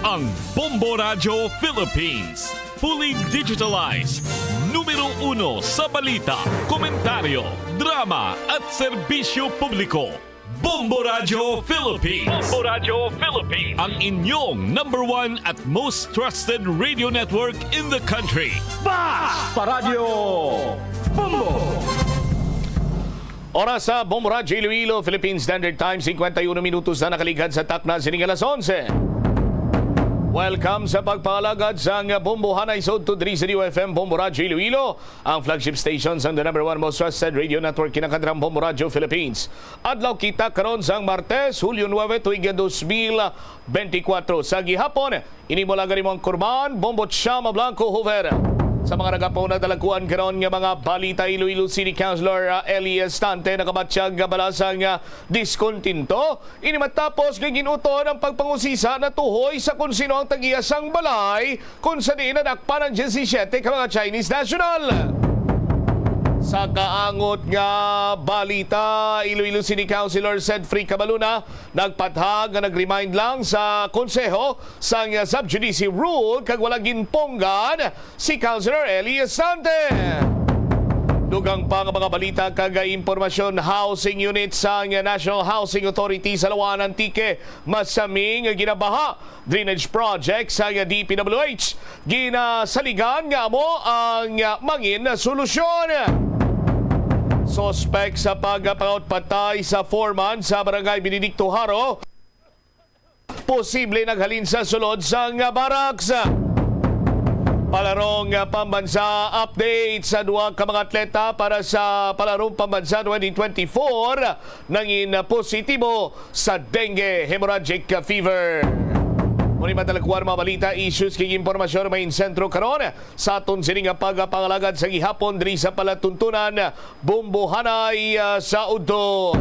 ang Bombo Radio Philippines. Fully digitalized. Numero 1 sa balita, komentaryo, drama at serbisyo publiko. Bombo Radio Philippines. Bombo Radio Philippines. Ang inyong #1 at most trusted radio network in the country. Basta Radio Bombo! Oras sa Bombo Radio Iloilo, Philippine Standard Time, 51 minutos na nakaligad sa takna sining alas 11. Welcome sa pagpalagad sa Bombo Hanay Sod to Drizio FM Bombo Radio Iloilo, ang flagship station sa the #1 most trusted radio network kinakadrang Bombo Radio Philippines. Adlaw kita karon sang Martes, Hulyo 9, tuig 2024. Sa gihapon, inimula gani mo ang kurban, Bombo Chama Blanco Hoover. Sa mga nagapuna dalaguan karon nga mga balita, Iloilo City Councilor Eli Estante nakabatsyag balasang diskontinto. Ini matapos nga ginuton ang pagpangusisa na tuhoy sa kung sino ang tagiyasang balay kung sa diin nadakpan ang 17 ka mga Chinese national. Sa kaangot nga balita, Iloilo City Councilor Sedfrey Cabaluna nagpathag nga nag-remind lang sa konseho sa subjudice rule kag wala ginponggan si Councilor Eli Estante. Dugang pa nga mga balita kag impormasyon, housing unit sa National Housing Authority sa Lawan Antique masaming ginabaha drainage project sa DPWH. Ginasaligan nga mo ang mangin na solusyon. Suspect sa pagpangaut-patay sa foreman sa Barangay Benedicto Haro, posible naghalin sa sulod sa barracks. Palarong pambansa update sa duwa ka mga atleta para sa palarong pambansa 2024 nangin positibo sa dengue hemorrhagic fever. Muni madalakuan mga balita, issues kay impormasyon may sentro karon sa aton sining pagpangalagad sa gihapon diri sa palatuntunan Bombo Hanay sa Udto.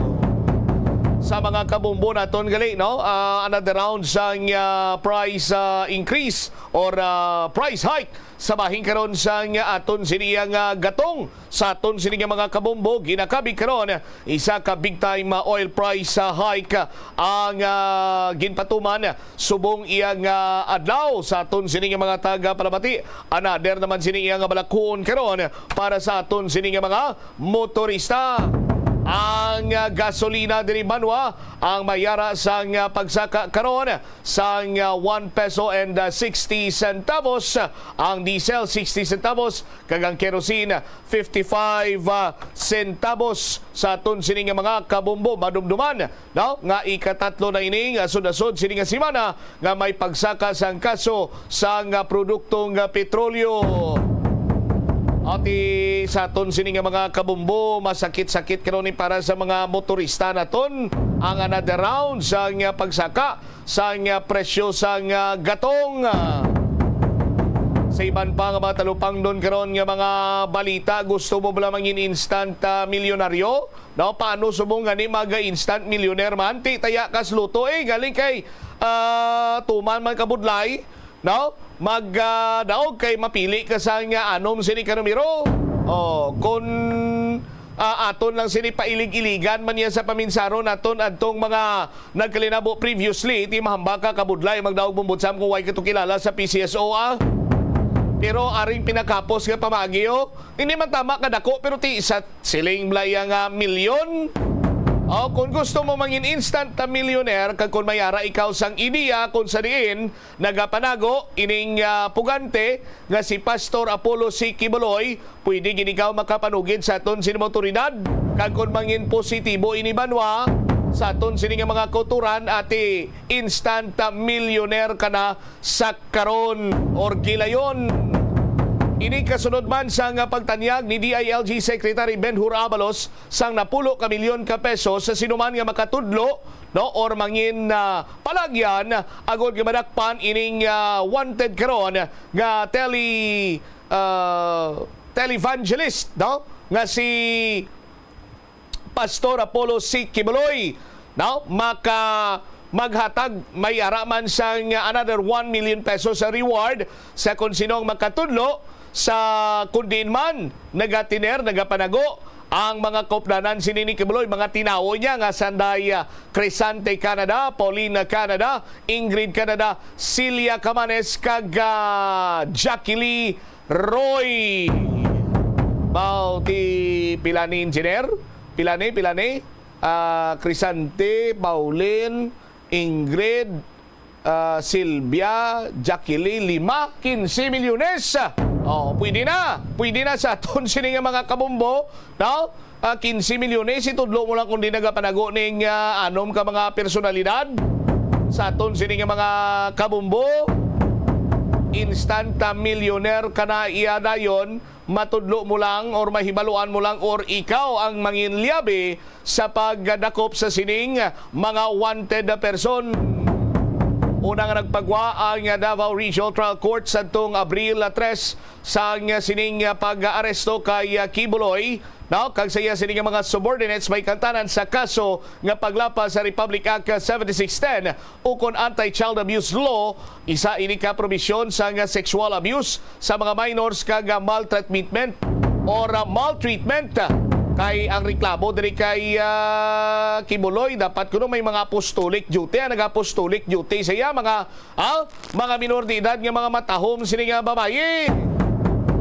Sa mga kabombo naton gali, no? Another round sa price increase or price hike sa bahin karon sa aton siniyang gatong sa aton sining mga kabombo ginakabi karon isa ka big time oil price hike ang ginpatuman subong iyang adlaw sa aton sining mga taga Palabati. Another naman sining iyang balakon karon para sa aton sining mga motorista. Ang gasolina diri Banwa ang mayara sa pagsaka karon sa 1 peso and 60 centavos, ang diesel 60 centavos kag ang kerosene 55 centavos sa aton sining mga kabombo madumduman, no? Nga ikatatlo na ining sud-sud sining semana nga may pagsaka sang kaso sang produktong petrolyo. Ati sa aton sining mga kabumbo, masakit-sakit karon ni para sa mga motorista naton ang another round sa pagsaka sa presyo sa gatong. Sa iban pa nga mga talupang doon karon nga mga balita, gusto mo ba mangin instant milyonaryo? No, paano subong gani maga instant millionaire man? Ti taya kas luto galing kay tuman man kabudlay, no? Magdaog kay mapili ka sa anom sini ka numero. Kung aton lang sini pailig-iligan man yan sa paminsaro naton adtong mga nagkalinabo previously, iti mahamba ka kabudlay magdaog bumbutsam kung way katukilala sa PCSO Pero aring pinakapos nga pamagyo, hindi man tama kadako pero ti isa siling blayang milyon. Kung gusto mo mangin instant millionaire, kag kung mayara ikaw sang ideya kung sa diin nagapanago ining pugante nga si Pastor Apollo C. Kibuloy, pwede gid ikaw makapanugid sa aton sining otoridad. Kag kung mangin positibo ini Banwa sa aton sining mga kauturan ati instant millionaire ka na sa karon or gilayon. Ini kasunod man sa pagtanyag ni DILG Secretary Benhur Abalos sang napulo ka milyon ka pesos sa sinuman nga makatudlo, no, or mangin palagyan agod nga madakpan ining wanted karon nga televangelist, no, nga si Pastor Apollo C. Kibuloy, no, maghatag may araman sang another 1 million pesos sa reward sa kung sinong makatudlo sa kundin man nagatiner, nagapanago ang mga kopdanan si Nini Kibuloy, mga tinawo niya nga sanday Crisante Canada, Paulina Canada, Ingrid Canada, Celia Camanes kag Jackie Lee Roy. Ti pilani engineer, pilani Crisante, Pauline, Ingrid, Silvia, Jackie Lee, 15 milyones. Pwede na sa aton sini nga mga kabumbo, no? 15 milyones itudlo mo lang kung di nagapanago ning anom ka mga personalidad sa aton sini nga mga kabumbo. Instant millionaire ka na iya dayon, matudlo mo lang or mahibaluan mo lang or ikaw ang manginliabi sa pagdakop sa sining mga wanted na person. Unang nagpagwa ang Davao Regional Trial Court sa tong Abril 3 sa sining pag-aresto kay Kibuloy. Now, kag saya sining mga subordinates may kantanan sa kaso nga paglapas sa Republic Act 7610 ukon anti-child abuse law, isa ini ka probisyon sa nga sexual abuse sa mga minors kag maltreatment or maltreatment. Kay ang reklamo diri kay Kibuloy, dapat kuno may mga apostolic duty, nag-apostolic duty siya mga minor de edad nga mga matahom sini nga babaye.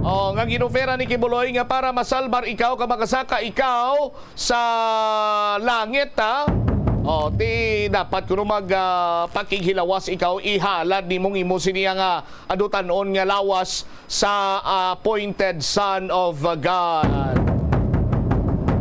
Nga ginofera ni Kibuloy nga para masalbar ikaw ka makasaka ikaw sa langit dapat kuno pakighilawas ikaw ihalad nimong imo siniya nga adutanon nga lawas sa appointed son of God.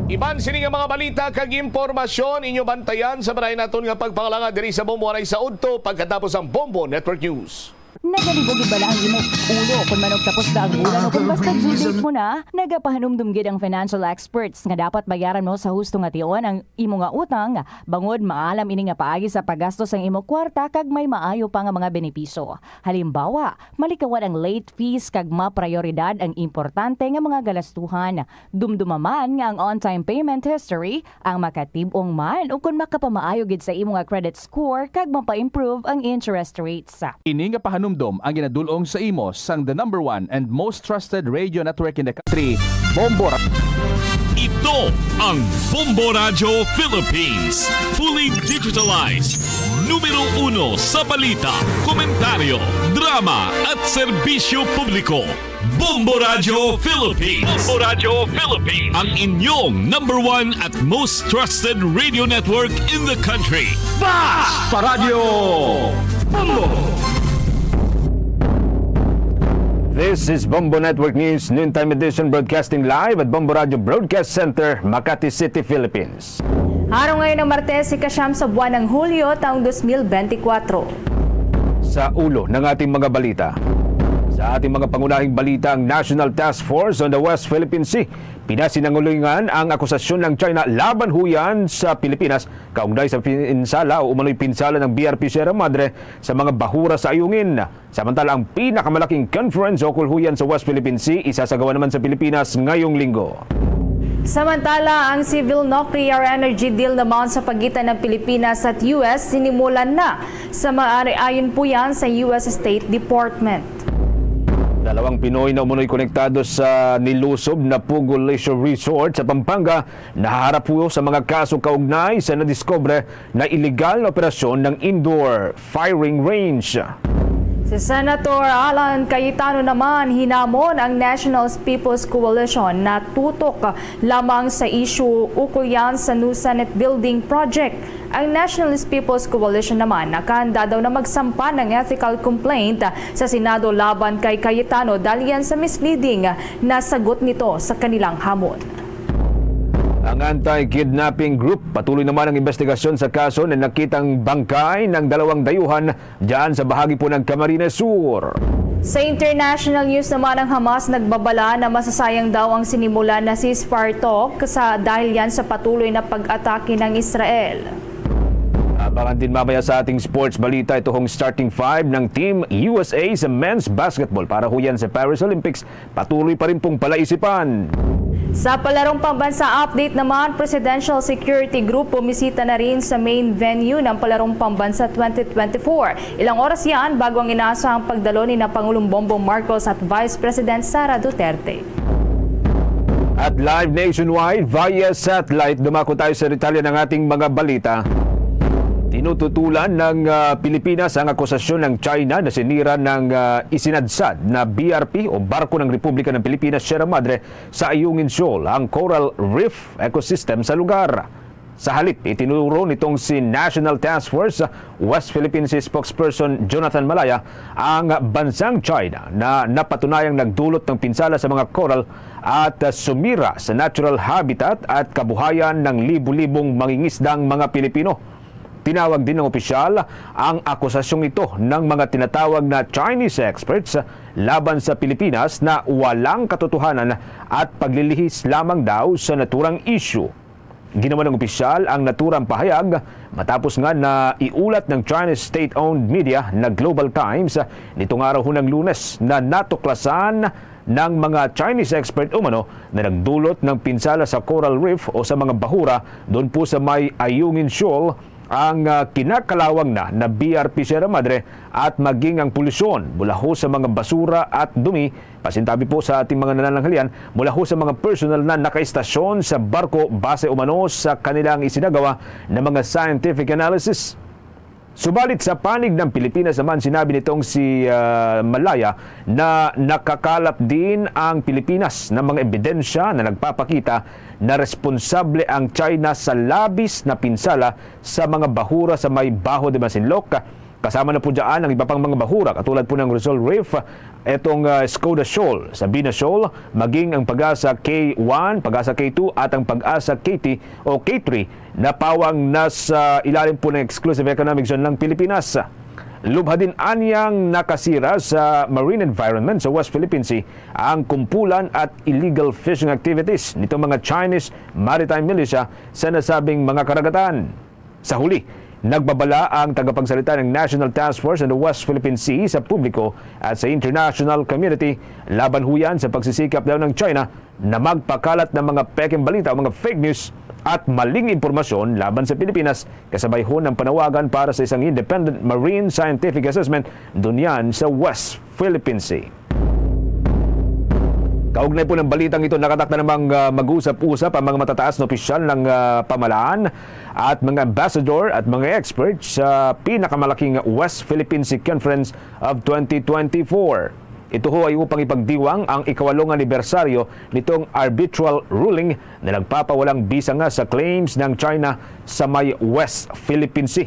Iban sini nga mga balita kag impormasyon inyo bantayan sa baray naton nga pagpangalanga diri sa Bombo Anay sa Udto pagkatapos ang Bombo Network News. Nagalibog ba ang imong ulo kung manog tapos na ang bulan o kung basta due date mo na, nagapahanumdum gid ang financial experts nga dapat bayaran mo sa husto nga tion ang imo nga utang bangod maalam ini nga paagi sa paggastos ang imo kwarta kag may maayo pa nga mga benepisyo. Halimbawa, malikawan ang late fees kag maprioridad ang importante nga mga galastuhan. Dumdumaman nga ang on-time payment history ang makatibong man o kung makapamaayo gid sa imo nga credit score kag mapa-improve ang interest rates. Ini nga pahanumdom ang ginadulong sa imo sang the number 1 and most trusted radio network in the country, Bombo. Ito ang Bombo Radio Philippines. Fully digitalized. Numero 1 sa balita, komentaryo, drama at serbisyo publiko. Bombo Radio Philippines. Bombo Radio Philippines. Ang inyong number 1 at most trusted radio network in the country. Sa radyo Bombo. This is Bombo Network News Noontime Edition broadcasting live at Bombo Radio Broadcast Center, Makati City, Philippines. Araw ngayon ng Martes, ikasyam sa buwan ng Hulyo, taong 2024. Sa ulo ng ating mga balita. Sa ating mga pangunahing balita, ang National Task Force on the West Philippine Sea pinasinangulungan ang akusasyon ng China laban huyan sa Pilipinas kaugnay sa pinsala o umano'y pinsala ng BRP Sierra Madre sa mga bahura sa Ayungin. Samantala, ang pinakamalaking conference o kulhuyan sa West Philippine Sea isasagawa naman sa Pilipinas ngayong linggo. Samantala, ang civil nuclear energy deal naman sa pagitan ng Pilipinas at US sinimulan na sa maaari ayon po yan sa US State Department. Dalawang Pinoy na umunoy konektado sa nilusob na Pugo Leisure Resort sa Pampanga nahaharap po sa mga kaso kaugnay sa nadiskubre na illegal na operasyon ng indoor firing range. Si Senator Alan Cayetano naman hinamon ang National People's Coalition na tutok lamang sa issue ukol yan sa new Senate Building Project. Ang National People's Coalition naman nakahanda daw na magsampa ng ethical complaint sa Senado laban kay Cayetano dahil yan sa misleading na sagot nito sa kanilang hamon. Ang anti-kidnapping group patuloy naman ang investigasyon sa kaso na nakitang bangkay ng dalawang dayuhan dyan sa bahagi po ng Camarines Sur. Sa international news naman, ang Hamas nagbabala na masasayang daw ang sinimulan na ceasefire talk dahil yan sa patuloy na pag-atake ng Israel. Abangan din mamaya sa ating sports balita ito hong starting 5 ng Team USA sa men's basketball para huyan sa Paris Olympics. Patuloy pa rin pong palaisipan. Sa palarong pambansa update naman, Presidential Security Group bumisita na rin sa main venue ng palarong pambansa 2024. Ilang oras yan bago ang inaasahang pagdalo ni na Pangulong Bongbong Marcos at Vice President Sara Duterte. At live nationwide via satellite, dumako tayo sa detalye ng ating mga balita. Tinututulan ng Pilipinas ang akusasyon ng China na sinira ng isinadsad na BRP o Barko ng Republika ng Pilipinas Sierra Madre sa Ayungin Shoal, ang coral reef ecosystem sa lugar. Sa halip, itinuro nitong si National Task Force West Philippine Sea spokesperson Jonathan Malaya ang bansang China na napatunayang nagdulot ng pinsala sa mga coral at sumira sa natural habitat at kabuhayan ng libu-libong mangingisdang mga Pilipino. Tinawag din ng opisyal ang akusasyong ito ng mga tinatawag na Chinese experts laban sa Pilipinas na walang katotohanan at paglilihis lamang daw sa naturang issue. Ginawa ng opisyal ang naturang pahayag matapos nga na iulat ng Chinese state-owned media na Global Times nitong araw ng Lunes na natuklasan ng mga Chinese expert umano na nagdulot ng pinsala sa coral reef o sa mga bahura doon po sa may Ayungin Shoal ang kinakalawang na BRP Sierra Madre at maging ang polusyon mula ho sa mga basura at dumi, pasintabi po sa ating mga nanananghalian, mula ho sa mga personal na nakaistasyon sa barko base umano sa kanilang isinagawa na mga scientific analysis. Subalit sa panig ng Pilipinas naman, sinabi nitong si Malaya na nakakalap din ang Pilipinas ng mga ebidensya na nagpapakita na responsable ang China sa labis na pinsala sa mga bahura sa may Baho de Masinloc. Kasama na po dyan ang iba pang mga bahura katulad po ng Rizal Reef, itong Skoda Shoal, Sabina Shoal, maging ang Pag-asa K1, Pag-asa K2 at ang Pag-asa KT o K3 na pawang nasa ilalim po ng Exclusive Economic Zone ng Pilipinas. Lubha din anyang nakasira sa marine environment sa West Philippine Sea ang kumpulan at illegal fishing activities nitong mga Chinese maritime militia sa nasabing mga karagatan. Sa huli, nagbabala ang tagapagsalita ng National Task Force on the West Philippine Sea sa publiko at sa international community laban huyan sa pagsisikap daw ng China na magpakalat ng mga peking balita o mga fake news at maling impormasyon laban sa Pilipinas kasabay ho ng panawagan para sa isang independent marine scientific assessment dunyan sa West Philippine Sea. Kaugnay po ng balitang ito, nakatakda namang mag-usap-usap ang mga matataas na opisyal ng pamalaan at mga ambassador at mga experts sa pinakamalaking West Philippine Sea Conference of 2024. Ito ho ay upang ipagdiwang ang ikawalong anibersaryo nitong arbitral ruling na nagpapawalang bisa nga sa claims ng China sa may West Philippine Sea.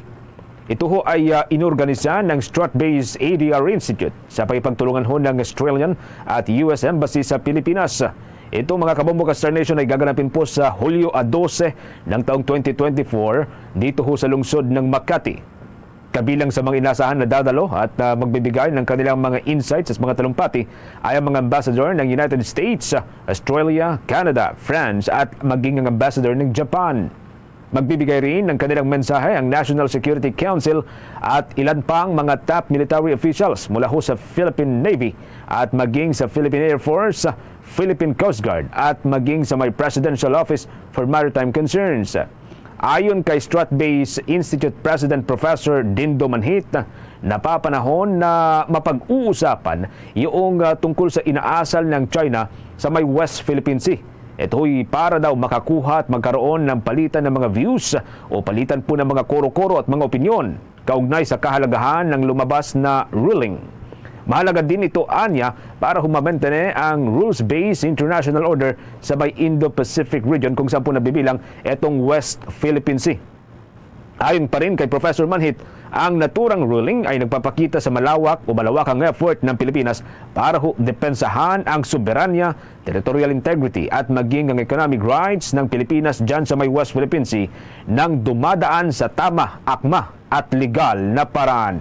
Ito ho ay inorganisa ng Strat-based ADR Institute sa pagpagtulungan ho ng Australian at US Embassy sa Pilipinas. Ito mga kabombo ka Star Nation ay gaganapin po sa Hulyo 12 ng taong 2024 dito ho sa lungsod ng Makati. Kabilang sa mga inasahan na dadalo at magbibigay ng kanilang mga insights sa mga talumpati ay ang mga ambassador ng United States, Australia, Canada, France at maging ang ambassador ng Japan. Magbibigay rin ng kanilang mensahe ang National Security Council at ilan pang mga top military officials mula ho sa Philippine Navy at maging sa Philippine Air Force, Philippine Coast Guard at maging sa may Presidential Office for Maritime Concerns. Ayon kay Strat-based Institute President Professor Dindo Manhit, napapanahon na mapag-uusapan yung tungkol sa inaasal ng China sa may West Philippine Sea. Ito'y para daw makakuha at magkaroon ng palitan ng mga views o palitan po ng mga koro-koro at mga opinyon kaugnay sa kahalagahan ng lumabas na ruling. Mahalaga din ito, anya, para humamantene ang rules-based international order sa may Indo-Pacific region kung saan po nabibilang itong West Philippine Sea. Ayon pa rin kay Professor Manhit, ang naturang ruling ay nagpapakita sa malawakang effort ng Pilipinas para depensahan ang soberanya, territorial integrity at maging ang economic rights ng Pilipinas dyan sa may West Philippine Sea nang dumadaan sa tama, akma at legal na paraan.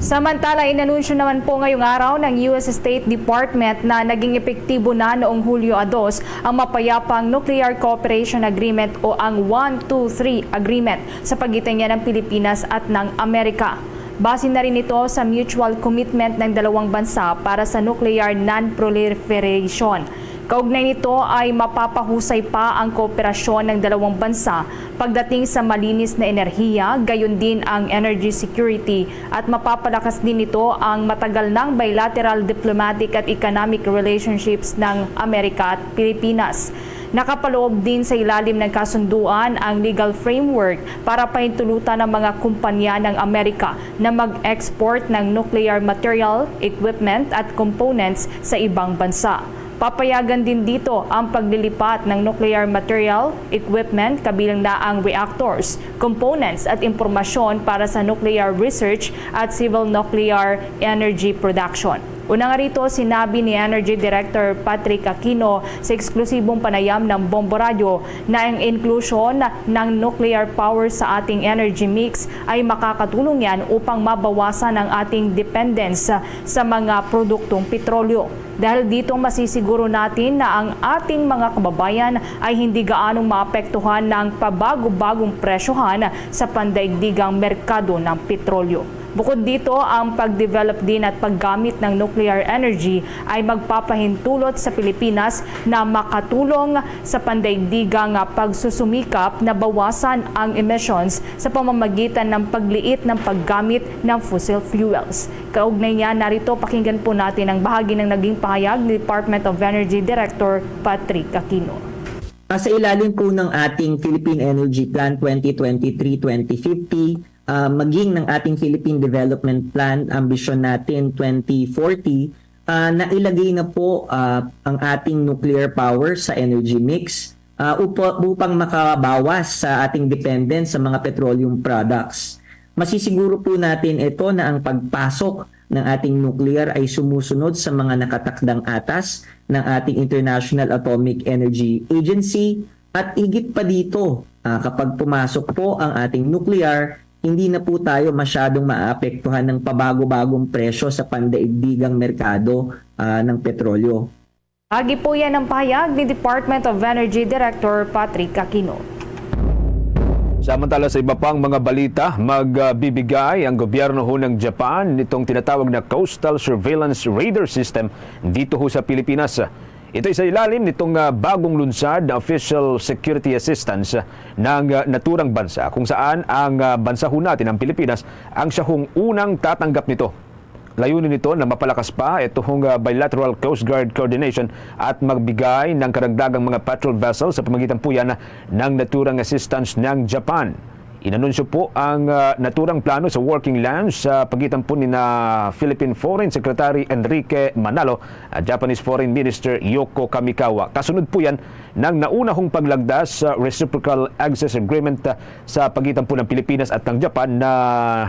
Samantala, inanunsyo naman po ngayong araw ng US State Department na naging epektibo na noong Hulyo 2 ang mapayapang Nuclear Cooperation Agreement o ang 123 Agreement sa pagitan niya ng Pilipinas at ng Amerika. Base na rin ito sa mutual commitment ng dalawang bansa para sa nuclear non-proliferation. Kaugnay nito ay mapapahusay pa ang kooperasyon ng dalawang bansa pagdating sa malinis na enerhiya, gayon din ang energy security at mapapalakas din nito ang matagal ng bilateral diplomatic at economic relationships ng Amerika at Pilipinas. Nakapaloob din sa ilalim ng kasunduan ang legal framework para pahintulutan ng mga kumpanya ng Amerika na mag-export ng nuclear material, equipment at components sa ibang bansa. Papayagan din dito ang paglilipat ng nuclear material, equipment, kabilang na ang reactors, components at impormasyon para sa nuclear research at civil nuclear energy production. Una nga rito, sinabi ni Energy Director Patrick Aquino sa eksklusibong panayam ng Bombo Radio na ang inclusion ng nuclear power sa ating energy mix ay makakatulong yan upang mabawasan ang ating dependence sa mga produktong petrolyo. Dahil dito masisiguro natin na ang ating mga kababayan ay hindi gaanong maapektuhan ng pabago-bagong presyohan sa pandaigdigang merkado ng petrolyo. Bukod dito, ang pag-develop din at paggamit ng nuclear energy ay magpapahintulot sa Pilipinas na makatulong sa pandaigdigang pagsusumikap na bawasan ang emissions sa pamamagitan ng pagliit ng paggamit ng fossil fuels. Kaugnay niya, narito pakinggan po natin ang bahagi ng naging pahayag ni Department of Energy Director Patrick Aquino. Sa ilalim po ng ating Philippine Energy Plan 2023-2050, maging ng ating Philippine Development Plan, ambisyon natin 2040, nailagay na po ang ating nuclear power sa energy mix upang makabawas sa ating dependence sa mga petroleum products. Masisiguro po natin ito na ang pagpasok ng ating nuclear ay sumusunod sa mga nakatakdang atas ng ating International Atomic Energy Agency at higit pa dito, kapag pumasok po ang ating nuclear, hindi na po tayo masyadong maapektuhan ng pabago-bagong presyo sa pandaigdigang merkado ng petrolyo. Agi po yan ang pahayag ni Department of Energy Director Patrick Aquino. Samantala sa iba pang mga balita, magbibigay ang gobyerno ho ng Japan nitong tinatawag na Coastal Surveillance Radar System dito ho sa Pilipinas. Ito ay sa ilalim nitong bagong lunsad na official security assistance ng naturang bansa kung saan ang bansa ho natin, ang Pilipinas, ang siya hong unang tatanggap nito. Layunin nito na mapalakas pa itong bilateral Coast Guard coordination at magbigay ng karagdagang mga patrol vessels sa pamagitan po yan ng naturang assistance ng Japan. Inanunsyo po ang naturang plano sa working lunch sa pagitan po ni na Philippine Foreign Secretary Enrique Manalo at Japanese Foreign Minister Yoko Kamikawa. Kasunod po yan ng naunahong paglagdas sa Reciprocal Access Agreement sa pagitan po ng Pilipinas at ng Japan na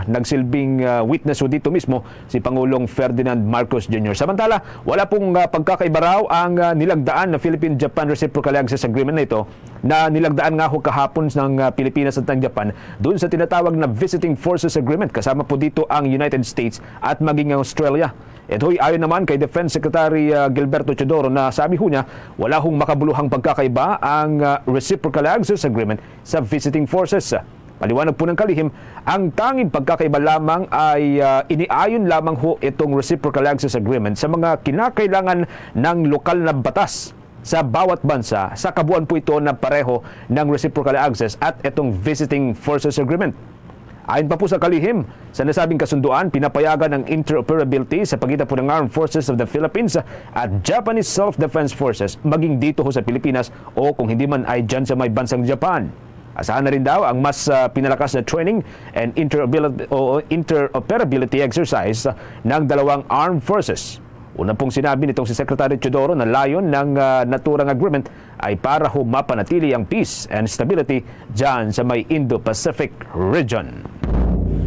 nagsilbing witness ho dito mismo si Pangulong Ferdinand Marcos Jr. Samantala, wala pong pagkakaiba raw ang nilagdaan na Philippine-Japan Reciprocal Access Agreement na ito na nilagdaan nga ho kahapon ng Pilipinas at ng Japan doon sa tinatawag na Visiting Forces Agreement. Kasama po dito ang United States at maging ang Australia. Ito'y ayon naman kay Defense Secretary Gilberto Teodoro na sabi ho niya, wala hong makabuluhang pagkakaiba ang Reciprocal Access Agreement sa Visiting Forces. Paliwanag po ng kalihim, ang tanging pagkakaiba lamang ay iniayon lamang ho itong Reciprocal Access Agreement sa mga kinakailangan ng lokal na batas sa bawat bansa. Sa kabuuan po ito na pareho ng Reciprocal Access at itong Visiting Forces Agreement. Ayon pa po sa kalihim, sa nasabing kasunduan, pinapayagan ng interoperability sa pagitan po ng Armed Forces of the Philippines at Japanese Self-Defense Forces maging dito ho sa Pilipinas o kung hindi man ay dyan sa may bansang Japan. Asahan na rin daw ang mas pinalakas na training and interoperability exercise ng dalawang armed forces. Una pong sinabi nitong si Secretary Teodoro na layon ng naturang agreement ay para ho mapanatili ang peace and stability dyan sa may Indo-Pacific region.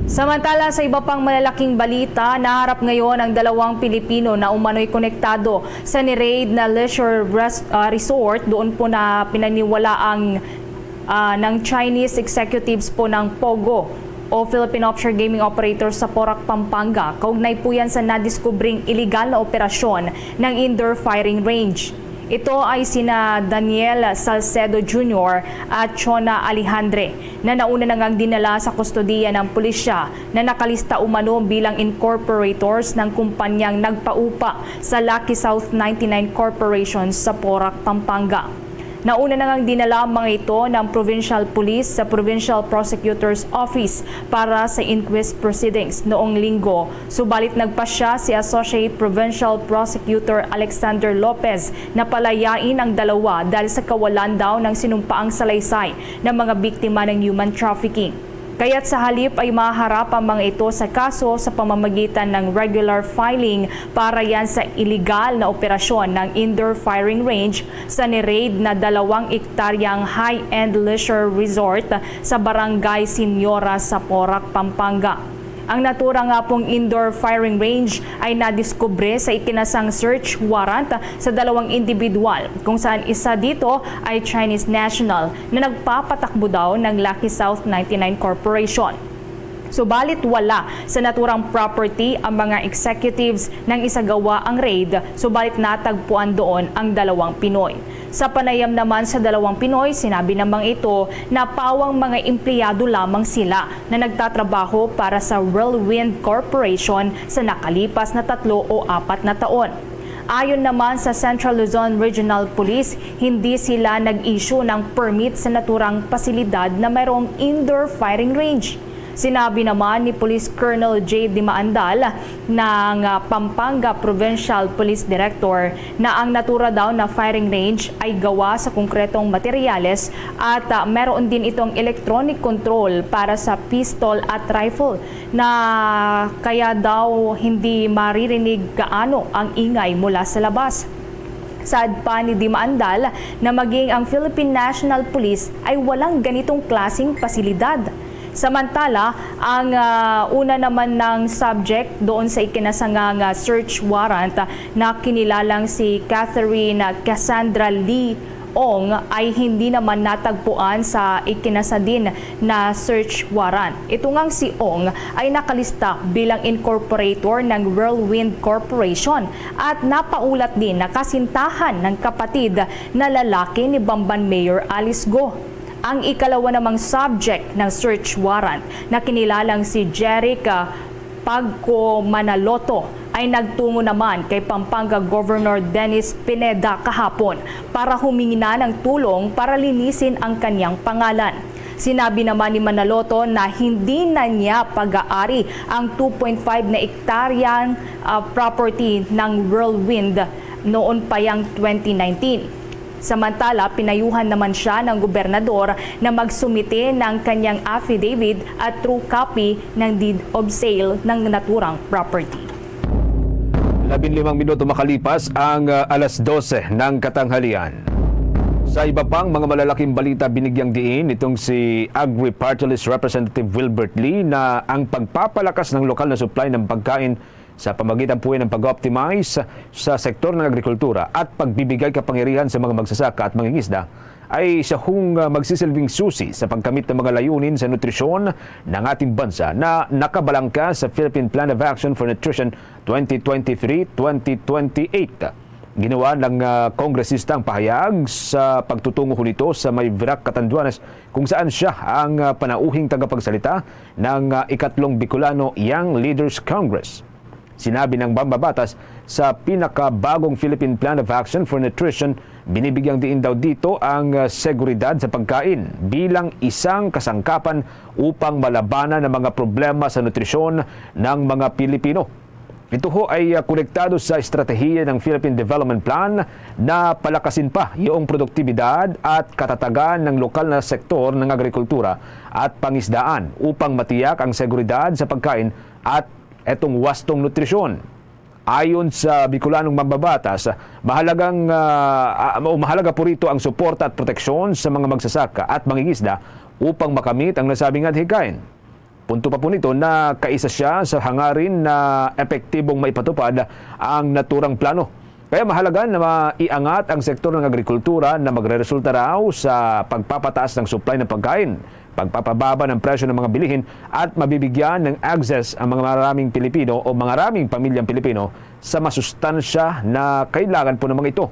Samantala sa iba pang malalaking balita, naharap ngayon ang dalawang Pilipino na umano'y konektado sa ni-raid na leisure resort. Doon po na pinaniwala ng Chinese executives po ng POGO o Philippine Offshore Gaming Operator sa Porac, Pampanga. Kaugnay po yan sa nadiskubring iligal na operasyon ng indoor firing range. Ito ay sina Daniel Salcedo Jr. at Chona Alejandre na nauna na ngang dinala sa kustodiya ng pulisya na nakalista umano bilang incorporators ng kumpanyang nagpaupa sa Lucky South 99 Corporation sa Porac, Pampanga. Nauna na ngang dinala ang mga ito ng Provincial Police sa Provincial Prosecutor's Office para sa inquest proceedings noong linggo. Subalit nagpasya si Associate Provincial Prosecutor Alexander Lopez na palayain ang dalawa dahil sa kawalan daw ng sinumpaang salaysay ng mga biktima ng human trafficking. Kaya't sa halip ay maharap ang mga ito sa kaso sa pamamagitan ng regular filing para yan sa illegal na operasyon ng indoor firing range sa ni-raid na 2 ektaryang high-end leisure resort sa Barangay Señora sa Porac, Pampanga. Ang natura nga pong indoor firing range ay nadiskubre sa ikinasang search warrant sa 2 individual kung saan isa dito ay Chinese national na nagpapatakbo daw ng Lucky South 99 Corporation. Subalit wala sa naturang property ang mga executives nang isagawa ang raid, subalit natagpuan doon ang 2 Pinoy. Sa panayam naman sa 2 Pinoy, sinabi namang ito na pawang mga empleyado lamang sila na nagtatrabaho para sa Whirlwind Corporation sa nakalipas na 3 o 4 na taon. Ayon naman sa Central Luzon Regional Police, hindi sila nag-issue ng permit sa naturang pasilidad na mayroong indoor firing range. Sinabi naman ni Police Colonel J. Dimaandal ng Pampanga Provincial Police Director na ang natura daw na firing range ay gawa sa konkretong materyales at meron din itong electronic control para sa pistol at rifle na kaya daw hindi maririnig gaano ang ingay mula sa labas. Saad pa ni Dimaandal na maging ang Philippine National Police ay walang ganitong klasing pasilidad. Samantala, ang una naman ng subject doon sa ikinasangang search warrant na kinilalang si Catherine Cassandra Lee Ong ay hindi naman natagpuan sa ikinasa din na search warrant. Ito ngang si Ong ay nakalista bilang incorporator ng Whirlwind Corporation at napaulat din na kasintahan ng kapatid na lalaki ni Bamban Mayor Alice Go. Ang ikalawa namang subject ng search warrant na kinilalang si Jerica Pagco Manaloto ay nagtungo naman kay Pampanga Governor Dennis Pineda kahapon para humingi na ng tulong para linisin ang kanyang pangalan. Sinabi naman ni Manaloto na hindi na niya pag-aari ang 2.5 na ektaryang property ng Whirlwind noon pa yang 2019. Samantala, pinayuhan naman siya ng gobernador na magsumite ng kanyang affidavit at true copy ng deed of sale ng naturang property. 15 minuto makalipas ang alas 12 ng katanghalian. Sa iba pang mga malalaking balita, binigyang diin itong si Agri-Party List Representative Wilbert Lee na ang pagpapalakas ng lokal na supply ng pagkain sa pamagitan po ng pag-optimize sa sektor ng agrikultura at pagbibigay kapangyarihan sa mga magsasaka at mangingisda ay siya hong magsisilbing susi sa pagkamit ng mga layunin sa nutrisyon ng ating bansa na nakabalangka sa Philippine Plan of Action for Nutrition 2023-2028. Ginawa ng kongresista ang pahayag sa pagtutungo nito sa May Virac, Catanduanes kung saan siya ang panauhing tagapagsalita ng ikatlong Bicolano Young Leaders Congress. Sinabi ng mambabatas sa pinakabagong Philippine Plan of Action for Nutrition, binibigyang diin daw dito ang seguridad sa pagkain bilang isang kasangkapan upang malabanan ang mga problema sa nutrisyon ng mga Pilipino. Ito ho ay konektado sa estratehiya ng Philippine Development Plan na palakasin pa yung produktibidad at katatagan ng lokal na sektor ng agrikultura at pangisdaan upang matiyak ang seguridad sa pagkain at etong wastong nutrisyon. Ayon sa Bicolanong mambabatas, mahalaga po rito ang suporta at proteksyon sa mga magsasaka at mangingisda upang makamit ang nasabing adhikain. Punto pa po nito na kaisa siya sa hangarin na epektibong maipatupad ang naturang plano. Kaya mahalaga na maiangat ang sektor ng agrikultura na magreresulta raw sa pagpapataas ng supply ng pagkain, pagpapababa ng presyo ng mga bilihin at mabibigyan ng access ang mga maraming Pilipino o mga maraming pamilyang Pilipino sa masustansya na kailangan po ng mga ito.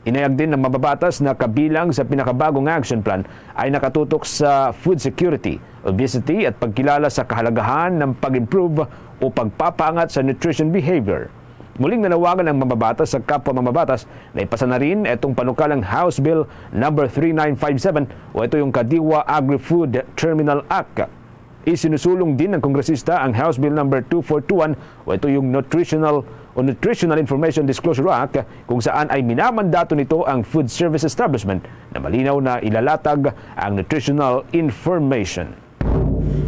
Inayag din ng mababatas na kabilang sa pinakabagong action plan ay nakatutok sa food security, obesity at pagkilala sa kahalagahan ng pag-improve o pagpapaangat sa nutrition behavior. Muling nanawagan ng mababatas sa kapwa mababatas na ipasa na rin itong panukalang House Bill No. 3957 o ito yung Kadiwa Agri-Food Terminal Act. Isinusulong din ng kongresista ang House Bill No. 2421 o ito yung Nutritional Information Disclosure Act kung saan ay minamandato nito ang food service establishment na malinaw na ilalatag ang nutritional information.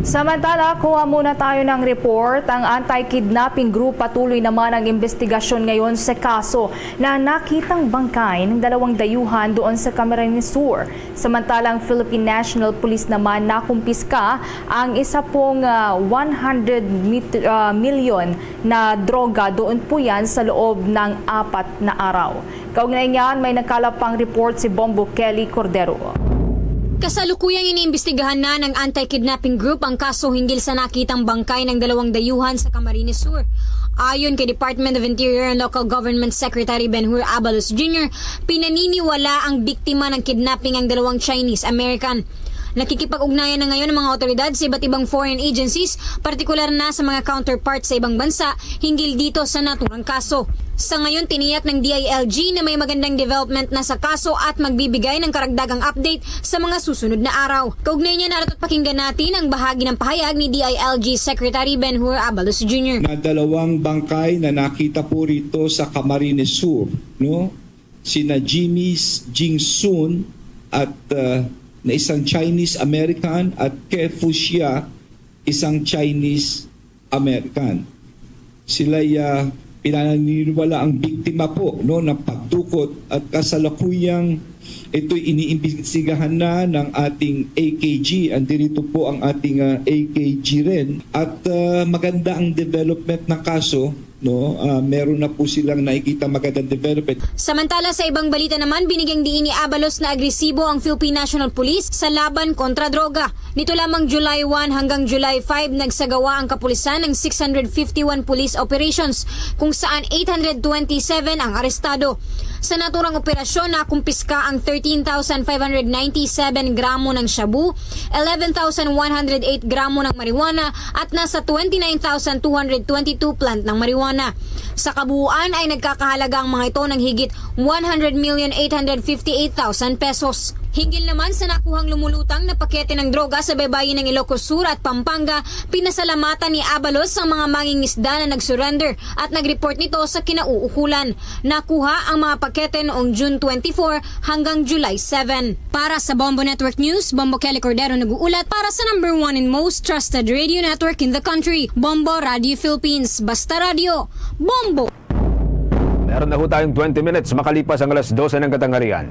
Samantala, kuha muna tayo ng report. Ang anti-kidnapping group patuloy naman ang investigasyon ngayon sa kaso na nakitang bangkay ng 2 dayuhan doon sa Camarines Sur. Samantalang Philippine National Police naman nakumpiska ang isa pong 100 million na droga doon po yan sa loob ng 4 na araw. Kaugnay niyan, may nagkalapang report si Bombo Kelly Cordero. Kasalukuyang iniimbestigahan na ng anti-kidnapping group ang kaso hinggil sa nakitang bangkay ng 2 dayuhan sa Camarines Sur. Ayon kay Department of Interior and Local Government Secretary Benhur Abalos Jr., pinaniniwala ang biktima ng kidnapping ang 2 Chinese-American. Nakikipag-ugnayan na ngayon ng mga otoridad sa iba't ibang foreign agencies, partikular na sa mga counterparts sa ibang bansa, hinggil dito sa naturang kaso. Sa ngayon, tiniyak ng DILG na may magandang development na sa kaso at magbibigay ng karagdagang update sa mga susunod na araw. Kaugnay niya, narato't pakinggan natin ang bahagi ng pahayag ni DILG Secretary Benhur Abalos Jr. Na 2 bangkay na nakita po rito sa Camarines Sur, no? Sina Jimmy Jingsun at na isang Chinese American at Ke Fuxia, isang Chinese American. Sila'y pinaniniwala ang biktima po, no, ng pagtukot at kasalukuyang ito'y iniimbestigahan na ng ating AKG. Andito po ang ating AKG rin. At maganda ang development ng kaso. No, meron na po silang nakikita magandang development. Samantala sa ibang balita naman, binigyang diin ni Abalos na agresibo ang Philippine National Police sa laban kontra droga. Nito lamang July 1 hanggang July 5 nagsagawa ang kapulisan ng 651 police operations kung saan 827 ang arestado. Sa naturang operasyon, nakumpiska ang 13,597 gramo ng shabu, 11,108 gramo ng marijuana at nasa 29,222 plant ng marijuana. Sa kabuuan ay nagkakahalaga ang mga ito ng higit 100,858,000 pesos. Hinggil naman sa nakuhang lumulutang na pakete ng droga sa baybayin ng Ilocos Sur at Pampanga, pinasalamatan ni Abalos ang mga mangingisda na nag-surrender at nag-report nito sa kinauukulan. Nakuha ang mga pakete noong June 24 hanggang July 7. Para sa Bombo Network News, Bombo Kelly Cordero nag-uulat para sa number 1 and most trusted radio network in the country, Bombo Radio Philippines. Basta Radio, Bombo! Meron na ho tayong 20 minutes makalipas ang alas 12 ng katangharian.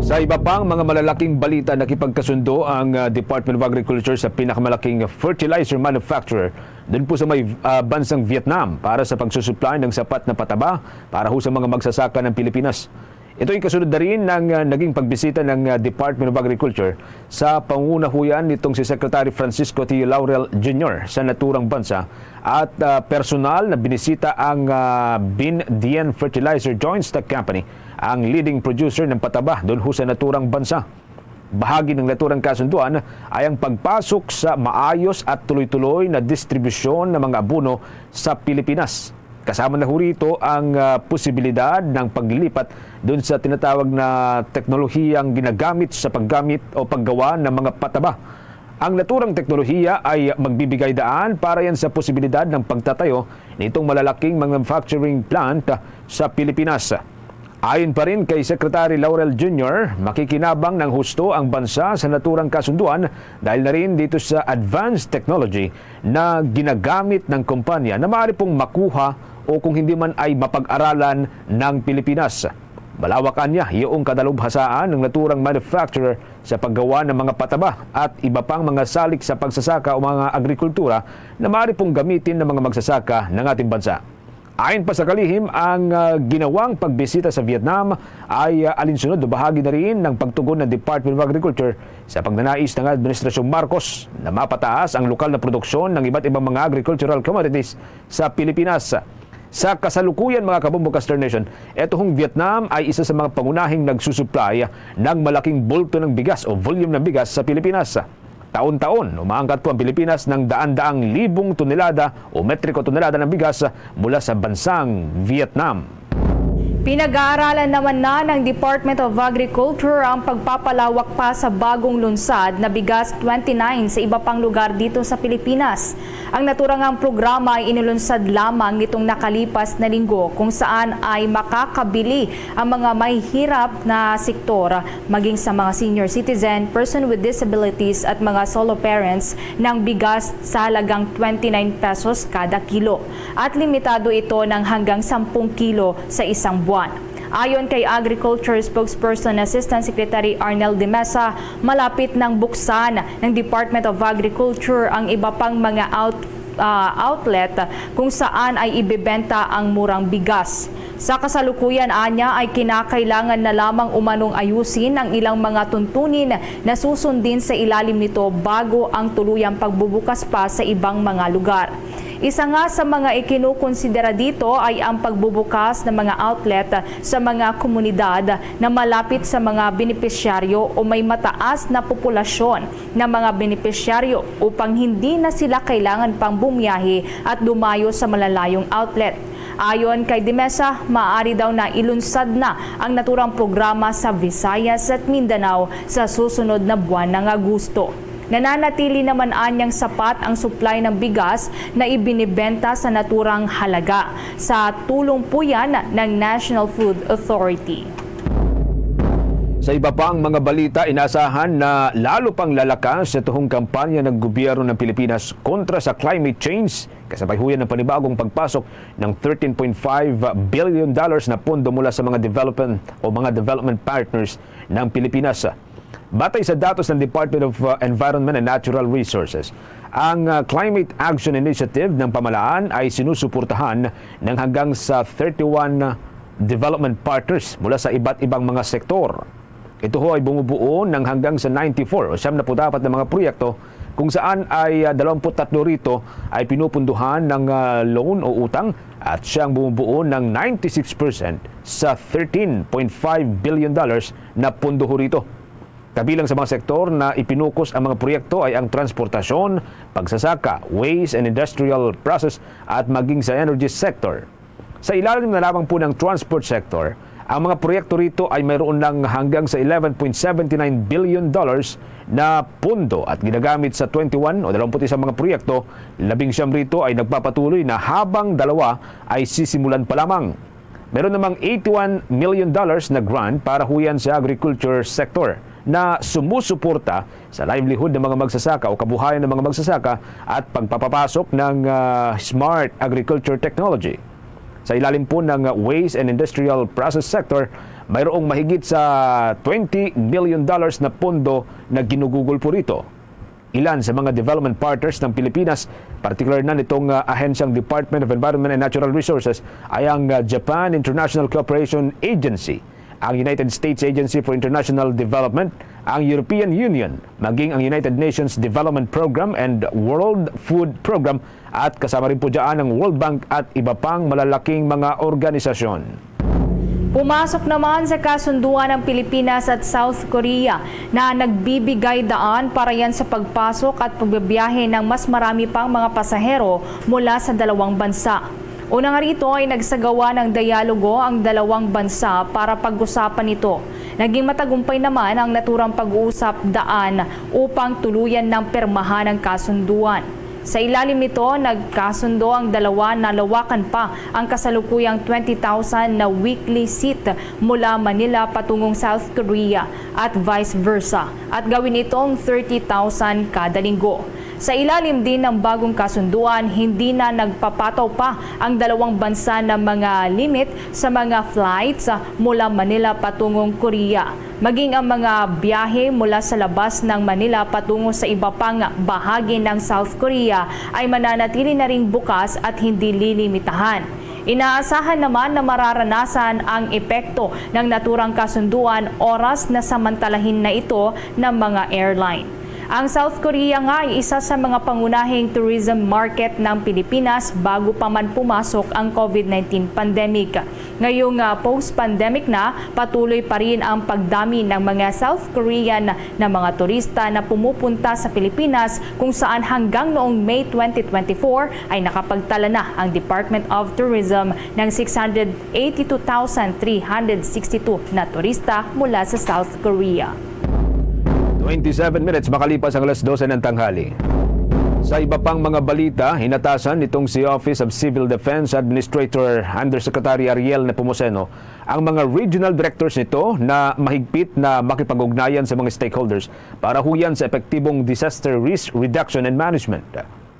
Sa iba pang mga malalaking balita, nakipagkasundo ang Department of Agriculture sa pinakamalaking fertilizer manufacturer doon po sa may bansang Vietnam para sa pagsusupply ng sapat na pataba para ho sa mga magsasaka ng Pilipinas. Ito ay kasunod na rin ng naging pagbisita ng Department of Agriculture sa pangunahuyan nitong si Secretary Francisco T. Laurel Jr. sa naturang bansa at personal na binisita ang Bin Dien Fertilizer Joint Stock Company, ang leading producer ng pataba doon sa naturang bansa. Bahagi ng naturang kasunduan ay ang pagpasok sa maayos at tuloy-tuloy na distribusyon ng mga abono sa Pilipinas. Kasama na rito ang posibilidad ng paglilipat doon sa tinatawag na teknolohiyang ginagamit sa paggamit o paggawa ng mga pataba. Ang naturang teknolohiya ay magbibigay daan para yan sa posibilidad ng pagtatayo nitong malalaking manufacturing plant sa Pilipinas. Ayon pa rin kay Secretary Laurel Jr., makikinabang ng husto ang bansa sa naturang kasunduan dahil na rin dito sa advanced technology na ginagamit ng kumpanya na maaari pong makuha o kung hindi man ay mapag-aralan ng Pilipinas. Malawakan niya iyong kadalubhasaan ng naturang manufacturer sa paggawa ng mga pataba at iba pang mga salik sa pagsasaka o mga agrikultura na maaari pong gamitin ng mga magsasaka ng ating bansa. Ayon pa sa kalihim, ang ginawang pagbisita sa Vietnam ay alinsunod o bahagi na rin ng pagtugon ng Department of Agriculture sa pagnanais ng Administrasyong Marcos na mapataas ang lokal na produksyon ng iba't ibang mga agricultural commodities sa Pilipinas. Sa kasalukuyan mga kabumbo Star Nation, eto hong Vietnam ay isa sa mga pangunahing nagsusupply ng malaking bulto ng bigas o volume ng bigas sa Pilipinas. Taon-taon, umaangkat po ang Pilipinas ng daan-daang libong tonelada o metriko tonelada ng bigas mula sa bansang Vietnam. Pinag-aaralan naman na ng Department of Agriculture ang pagpapalawak pa sa bagong lunsad na Bigas 29 sa iba pang lugar dito sa Pilipinas. Ang naturangang programa ay inilunsad lamang nitong nakalipas na linggo kung saan ay makakabili ang mga mahihirap na sektor maging sa mga senior citizen, person with disabilities at mga solo parents ng bigas sa halagang 29 pesos kada kilo. At limitado ito ng hanggang 10 kilo sa isang buwan. Ayon kay Agriculture Spokesperson Assistant Secretary Arnel de Mesa, malapit nang buksan ng Department of Agriculture ang iba pang mga outlet kung saan ay ibebenta ang murang bigas. Sa kasalukuyan anya ay kinakailangan na lamang umanong ayusin ang ilang mga tuntunin na susundin sa ilalim nito bago ang tuluyang pagbubukas pa sa ibang mga lugar. Isa nga sa mga ikinukonsidera dito ay ang pagbubukas ng mga outlet sa mga komunidad na malapit sa mga benepisyaryo o may mataas na populasyon ng mga benepisyaryo upang hindi na sila kailangan pang bumiyahe at dumayo sa malalayong outlet. Ayon kay De Mesa, maaari daw na ilunsad na ang naturang programa sa Visayas at Mindanao sa susunod na buwan ng Agosto. Nananatili naman anyang sapat ang supply ng bigas na ibinibenta sa naturang halaga. Sa tulong po yan ng National Food Authority. Sa iba pang mga balita, inasahan na lalo pang lalakas itong kampanya ng gobyerno ng Pilipinas kontra sa climate change kasabay huyan ng panibagong pagpasok ng $13.5 billion na pondo mula sa mga development partners ng Pilipinas. Batay sa datos ng Department of Environment and Natural Resources, ang Climate Action Initiative ng pamahalaan ay sinusuportahan ng hanggang sa 31 development partners mula sa iba't ibang mga sektor. Ito ho ay bumubuo ng hanggang sa 94 o 74 na mga proyekto kung saan ay 23 rito ay pinupunduhan ng loan o utang at siyang bumubuo ng 96% sa $13.5 billion na pondo ho rito. Kabilang sa mga sektor na ipinukos ang mga proyekto ay ang transportasyon, pagsasaka, waste and industrial process at maging sa energy sector. Sa ilalim na lamang po ng transport sector, ang mga proyekto rito ay mayroon ng hanggang sa $11.79 billion na pondo at ginagamit sa 21 o 21 mga proyekto, 19 rito ay nagpapatuloy na habang 2 ay sisimulan pa lamang. Meron namang $81 million na grant para huyan sa agriculture sector na sumusuporta sa livelihood ng mga magsasaka o kabuhayan ng mga magsasaka at pagpapapasok ng smart agriculture technology. Sa ilalim po ng waste and industrial process sector, mayroong mahigit sa $20 million na pondo na ginugugol po rito. Ilan sa mga development partners ng Pilipinas, particular na nitong ahensyang Department of Environment and Natural Resources, ay ang Japan International Cooperation Agency, ang United States Agency for International Development, ang European Union, maging ang United Nations Development Program and World Food Program at kasama rin po dyan ang World Bank at iba pang malalaking mga organisasyon. Pumasok naman sa kasunduan ng Pilipinas at South Korea na nagbibigay daan para yan sa pagpasok at pagbibiyahe ng mas marami pang mga pasahero mula sa dalawang bansa. Una nga rito ay nagsagawa ng dialogo ang dalawang bansa para pag-usapan ito. Naging matagumpay naman ang naturang pag-uusap daan upang tuluyan ng permahan ang kasunduan. Sa ilalim nito, nagkasundo ang dalawa na lawakan pa ang kasalukuyang 20,000 na weekly seat mula Manila patungong South Korea at vice versa at gawin itong 30,000 kada linggo. Sa ilalim din ng bagong kasunduan, hindi na nagpapataw pa ang dalawang bansa ng mga limit sa mga flights mula Manila patungong Korea. Maging ang mga biyahe mula sa labas ng Manila patungo sa iba pang bahagi ng South Korea ay mananatili na ring bukas at hindi lilimitahan. Inaasahan naman na mararanasan ang epekto ng naturang kasunduan oras na samantalahin na ito ng mga airline. Ang South Korea nga ay isa sa mga pangunahing tourism market ng Pilipinas bago pa man pumasok ang COVID-19 pandemic. Ngayong post-pandemic na, patuloy pa rin ang pagdami ng mga South Korean na mga turista na pumupunta sa Pilipinas, kung saan hanggang noong May 2024 ay nakapagtala na ang Department of Tourism ng 682,362 na turista mula sa South Korea. 27 minutes makalipas ang alas 12 ng tanghali. Sa iba pang mga balita, hinatasan nitong si Office of Civil Defense Administrator Undersecretary Ariel Nepomuceno ang mga regional directors nito na mahigpit na makipag-ugnayan sa mga stakeholders para huyan sa epektibong disaster risk reduction and management.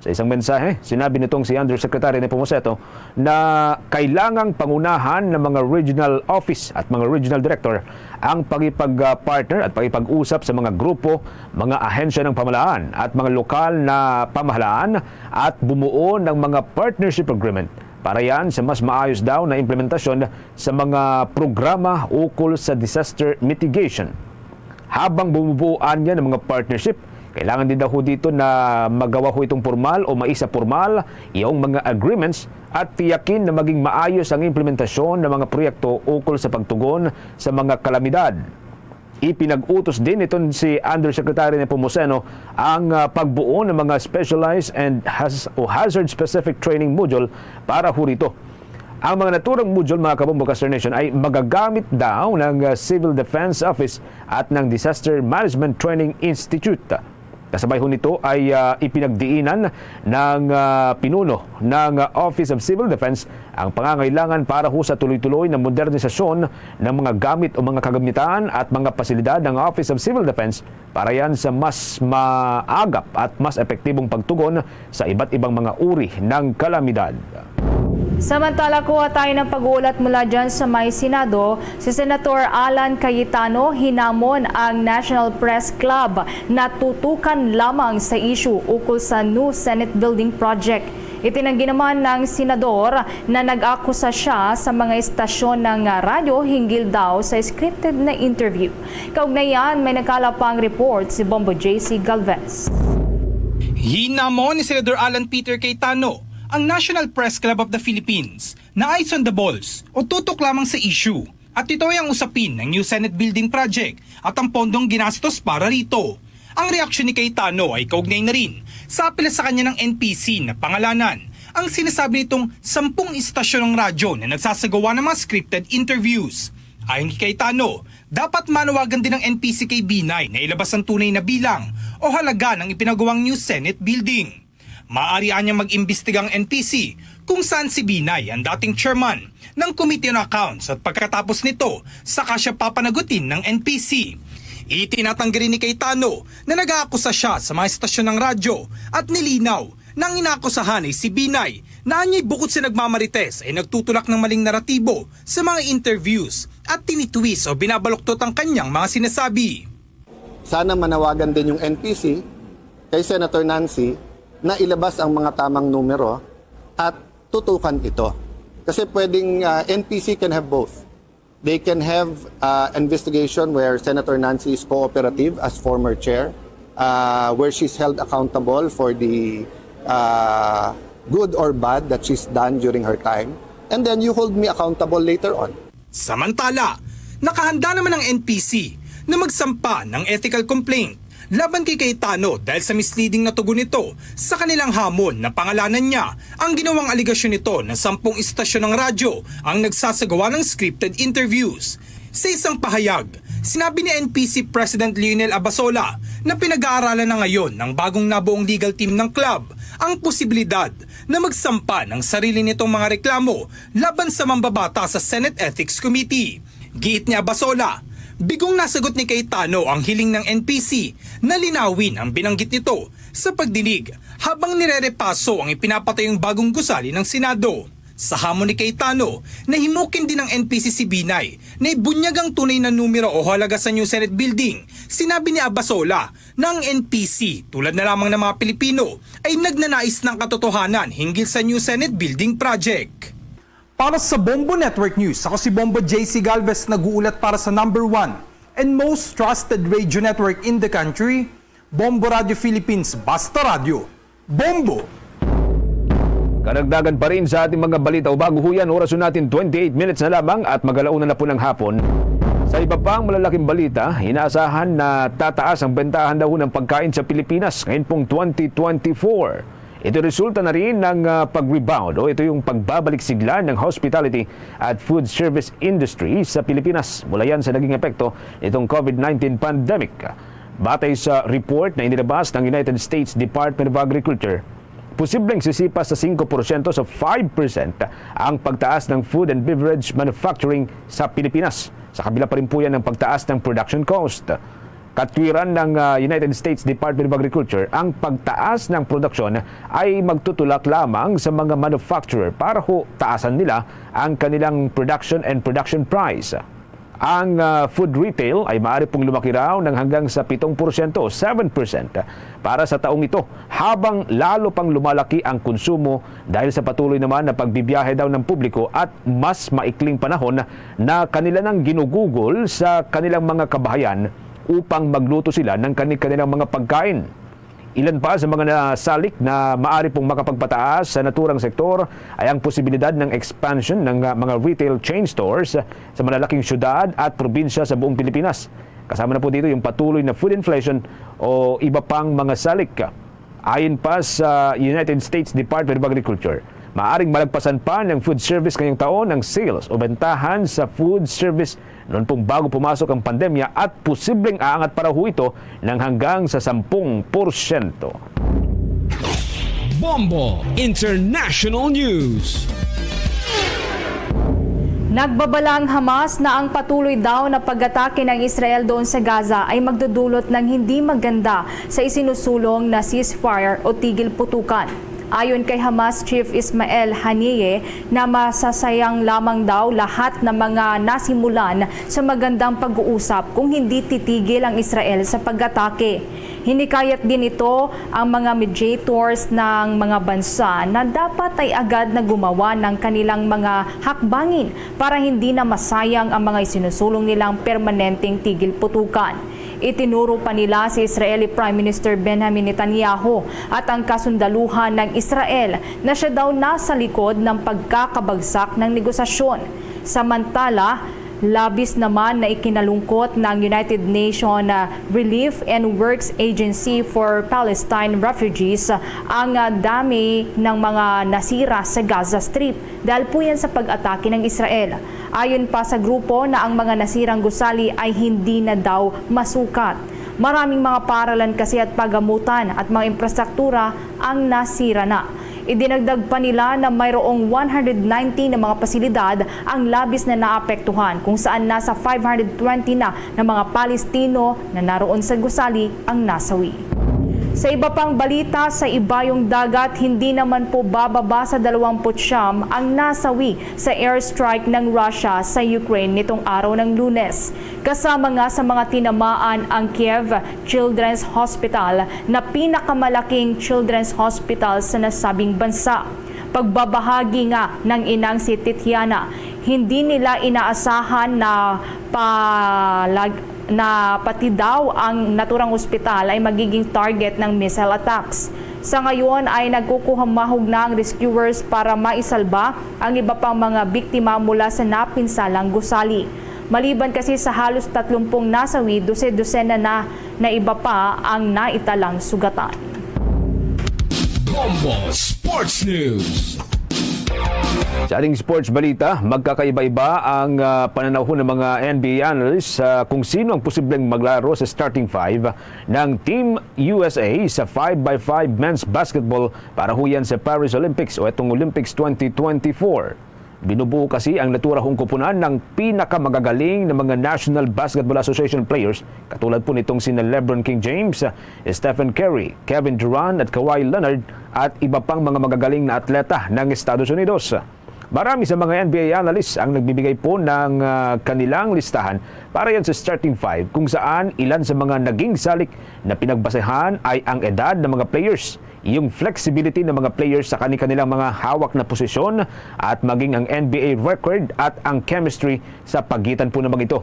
Sa isang mensahe, sinabi nitong si Undersecretary Nepomuceno na kailangang pangunahan ng mga regional office at mga regional director ang pakipag-partner at pakipag-usap sa mga grupo, mga ahensya ng pamahalaan at mga lokal na pamahalaan at bumuo ng mga partnership agreement para yan sa mas maayos daw na implementasyon sa mga programa ukol sa disaster mitigation. Habang bumubuan niya ng mga partnership, kailangan din daw dito na magawa itong formal o maisa formal yung mga agreements at tiyakin na maging maayos ang implementasyon ng mga proyekto ukol sa pagtugon sa mga kalamidad. Ipinag-utos din ito si Undersecretary Nepomuceno ang pagbuo ng mga specialized and hazard-specific training module para rito. Ang mga naturang module, mga kabombo Castor Nation, ay magagamit daw ng Civil Defense Office at ng Disaster Management Training Institute. Kasabay ho nito ay ipinagdiinan ng pinuno ng Office of Civil Defense ang pangangailangan para ho sa tuloy-tuloy na modernisasyon ng mga gamit o mga kagamitan at mga pasilidad ng Office of Civil Defense para yan sa mas maagap at mas epektibong pagtugon sa iba't ibang mga uri ng kalamidad. Samantala, kuha tayo ng pag-uulat mula dyan sa may Senado. Si Senator Alan Cayetano hinamon ang National Press Club na tutukan lamang sa issue ukol sa new Senate Building Project. Itinanggi naman ng senador na nag-akusa siya sa mga istasyon ng radyo hinggil daw sa scripted na interview. Kaugnayan, may nakalapang report si Bombo JC Galvez. Hinamon ni Senator Alan Peter Cayetano ang National Press Club of the Philippines na eyes on the balls o tutok lamang sa issue. At ito ay ang usapin ng new Senate Building Project at ang pondong ginastos para rito. Ang reaksyon ni Cayetano ay kaugnay na rin sa apela sa kanya ng NPC na pangalanan ang sinasabi nitong 10 istasyon ng radyo na nagsasagawa ng mga scripted interviews. Ayon kay Cayetano, dapat manawagan din ng NPC kay Binay na ilabas ang tunay na bilang o halaga ng ipinagawang new Senate Building. Maaari niyang mag-imbestigang NPC kung saan si Binay ang dating chairman ng Committee on Accounts at pagkatapos nito, saka siya papanagutin ng NPC. Itinatanggi rin ni Cayetano na nag-aakusa siya sa mga istasyon ng radyo at nilinaw na ang inaakusahan ay si Binay na anya'y bukod sa nagmamarites ay nagtutulak ng maling naratibo sa mga interviews at tinitwist o binabaluktot ang kanyang mga sinasabi. Sana manawagan din yung NPC kay Senator Nancy na ilabas ang mga tamang numero at tutukan ito. Kasi pwedeng NPC can have both. They can have investigation where Senator Nancy is cooperative as former chair, where she's held accountable for the good or bad that she's done during her time. And then you hold me accountable later on. Samantala, nakahanda naman ang NPC na magsampa ng ethical complaint laban kay Cayetano dahil sa misleading na tugon nito sa kanilang hamon na pangalanan niya ang ginawang aligasyon nito na 10 istasyon ng radyo ang nagsasagawa ng scripted interviews. Sa isang pahayag, sinabi ni NPC President Lionel Abasola na pinag-aaralan na ngayon ng bagong nabuong legal team ng club ang posibilidad na magsampa ng sarili nitong mga reklamo laban sa mambabata sa Senate Ethics Committee. Giit ni Abasola, bigong nasagot ni Cayetano ang hiling ng NPC na linawin ang binanggit nito sa pagdinig habang nirerepaso ang ipinapatayong bagong gusali ng Senado. Sa hamon ni Cayetano, nahimukin din ng NPC si Binay na ibunyag ang tunay na numero o halaga sa new Senate Building. Sinabi ni Abasola na ang NPC, tulad na lamang ng mga Pilipino, ay nagnanais ng katotohanan hinggil sa new Senate Building Project. Para sa Bombo Network News, ako si Bombo JC Galvez, nag-uulat para sa #1 and most trusted radio network in the country, Bombo Radio Philippines, Basta Radio. Bombo! Karagdagan pa rin sa ating mga balita o bago huyan, oras natin 28 minutes na lamang at mag-alauna na po ng hapon. Sa iba pang malalaking balita, inaasahan na tataas ang bentahan daw ng pagkain sa Pilipinas ngayon pong 2024. Ito resulta na rin ng pag-rebound o ito yung pagbabalik sigla ng hospitality at food service industry sa Pilipinas. Mula yan sa naging epekto itong COVID-19 pandemic. Batay sa report na inilabas ng United States Department of Agriculture, posibleng sisipa sa 5% sa 5% ang pagtaas ng food and beverage manufacturing sa Pilipinas. Sa kabila pa rin po yan ng pagtaas ng production cost. Katwiran ng United States Department of Agriculture, ang pagtaas ng produksyon ay magtutulak lamang sa mga manufacturer para ho taasan nila ang kanilang production and production price. Ang food retail ay maaari pong lumaki raw ng hanggang sa 7% o 7% para sa taong ito, habang lalo pang lumalaki ang konsumo dahil sa patuloy naman na pagbibiyahe daw ng publiko at mas maikling panahon na kanila nang ginugugol sa kanilang mga kabahayan upang magluto sila ng kanilang mga pagkain. Ilan pa sa mga nasalik na maaari pong makapagpataas sa naturang sektor ay ang posibilidad ng expansion ng mga retail chain stores sa malalaking syudad at probinsya sa buong Pilipinas. Kasama na po dito yung patuloy na food inflation o iba pang mga salik. Ayon pa sa United States Department of Agriculture, maaring malagpasan pa ng food service ngayong taon ang sales o bentahan sa food service noon pong bago pumasok ang pandemya at posibleng aangat para ho ito ng hanggang sa 10%. Bombo International News. Nagbabala ang Hamas na ang patuloy daw na pag-atake ng Israel doon sa Gaza ay magdudulot ng hindi maganda sa isinusulong na ceasefire o tigil putukan. Ayon kay Hamas Chief Ismail Haniyeh na masasayang lamang daw lahat ng mga nasimulan sa magandang pag-uusap kung hindi titigil ang Israel sa pag-atake. Hinikayat din ito ang mga mediators ng mga bansa na dapat ay agad na gumawa ng kanilang mga hakbangin para hindi na masayang ang mga isinusulong nilang permanenteng tigil putukan. Itinuro pa nila si Israeli Prime Minister Benjamin Netanyahu at ang kasundaluhan ng Israel na siya daw nasa likod ng pagkakabagsak ng negosasyon. Samantala, labis naman na ikinalungkot ng United Nations Relief and Works Agency for Palestine Refugees ang dami ng mga nasira sa Gaza Strip dahil po yan sa pag-atake ng Israel. Ayon pa sa grupo na ang mga nasirang gusali ay hindi na daw masukat. Maraming mga paralan kasi at pagamutan at mga infrastruktura ang nasira na. Idinagdag pa nila na mayroong 190 na mga pasilidad ang labis na naapektuhan kung saan nasa 520 na mga Palestino na naroon sa gusali ang nasawi. Sa iba pang balita, sa ibayong dagat, hindi naman po bababa sa 29 ang nasawi sa airstrike ng Russia sa Ukraine nitong araw ng Lunes. Kasama nga sa mga tinamaan ang Kiev Children's Hospital na pinakamalaking children's hospital sa nasabing bansa. Pagbabahagi nga ng inang si Titiana, hindi nila inaasahan na pati daw ang naturang ospital ay magiging target ng missile attacks. Sa ngayon ay nagkukuhamahog na ang rescuers para maisalba ang iba pang mga biktima mula sa napinsalang gusali. Maliban kasi sa halos 30 nasawi, dose-dosena na iba pa ang naitalang sugatan. Bombo Sports News. Sa ating sports balita, magkakaiba-iba ang pananaw ng mga NBA analysts kung sino ang posibleng maglaro sa starting five ng Team USA sa 5x5 men's basketball para huyan sa Paris Olympics o itong Olympics 2024. Binubuo kasi ang naturahong kupunan ng pinakamagagaling na mga National Basketball Association players katulad po nitong sina LeBron King James, Stephen Curry, Kevin Durant at Kawhi Leonard at iba pang mga magagaling na atleta ng Estados Unidos. Marami sa mga NBA analysts ang nagbibigay po ng kanilang listahan para yan sa starting five kung saan ilan sa mga naging salik na pinagbasehan ay ang edad ng mga players, yung flexibility ng mga players sa kanilang mga hawak na posisyon at maging ang NBA record at ang chemistry sa pagitan po ng mga ito.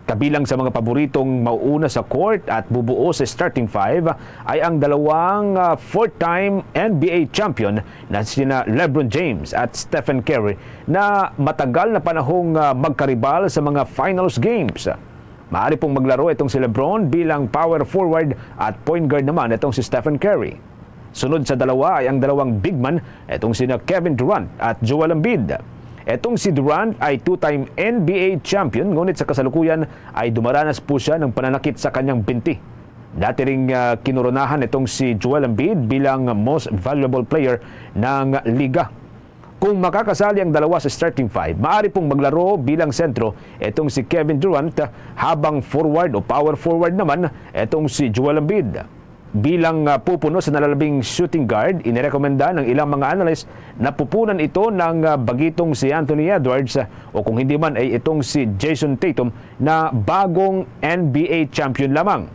Kabilang sa mga paboritong mauuna sa court at bubuo sa starting five ay ang dalawang four-time NBA champion na sina LeBron James at Stephen Curry na matagal na panahong magkaribal sa mga finals games. Maaari pong maglaro itong si LeBron bilang power forward at point guard naman itong si Stephen Curry. Sunod sa dalawa ay ang dalawang big man, itong sina Kevin Durant at Joel Embiid. Etong si Durant ay two-time NBA champion, ngunit sa kasalukuyan ay dumaranas po siya ng pananakit sa kanyang binti. Dati ring kinoronahan itong si Joel Embiid bilang most valuable player ng liga. Kung makakasali ang dalawa sa starting five, maaari pong maglaro bilang sentro itong si Kevin Durant, habang forward o power forward naman itong si Joel Embiid. Bilang pupuno sa nalalabing shooting guard, inirekomenda ng ilang mga analyst na pupunan ito ng bagitong si Anthony Edwards o kung hindi man ay itong si Jason Tatum na bagong NBA champion lamang.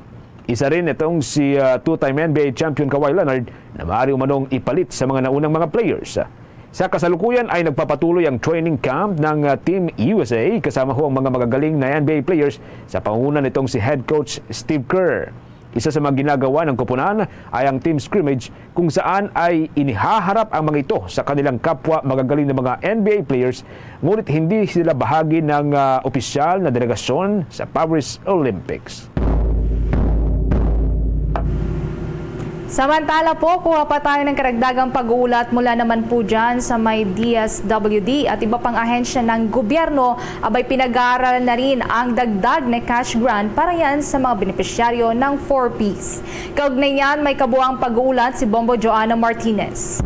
Isa rin itong si two-time NBA champion Kawhi Leonard na maaari umanong ipalit sa mga naunang mga players. Sa kasalukuyan ay nagpapatuloy ang training camp ng Team USA kasama ho ang mga magagaling na NBA players sa pangunan nitong si head coach Steve Kerr. Isa sa mga ginagawa ng koponan ay ang team scrimmage kung saan ay inihaharap ang mga ito sa kanilang kapwa magagaling na mga NBA players, ngunit hindi sila bahagi ng opisyal na delegasyon sa Paris Olympics. Samantala po, kuha pa tayo ng karagdagang pag-uulat mula naman po dyan sa may DSWD at iba pang ahensya ng gobyerno. Abay pinag-aaralan na rin ang dagdag na cash grant para yan sa mga benepisyaryo ng 4Ps. Kaugnay yan, may kabuang pag-uulat si Bombo Joanna Martinez.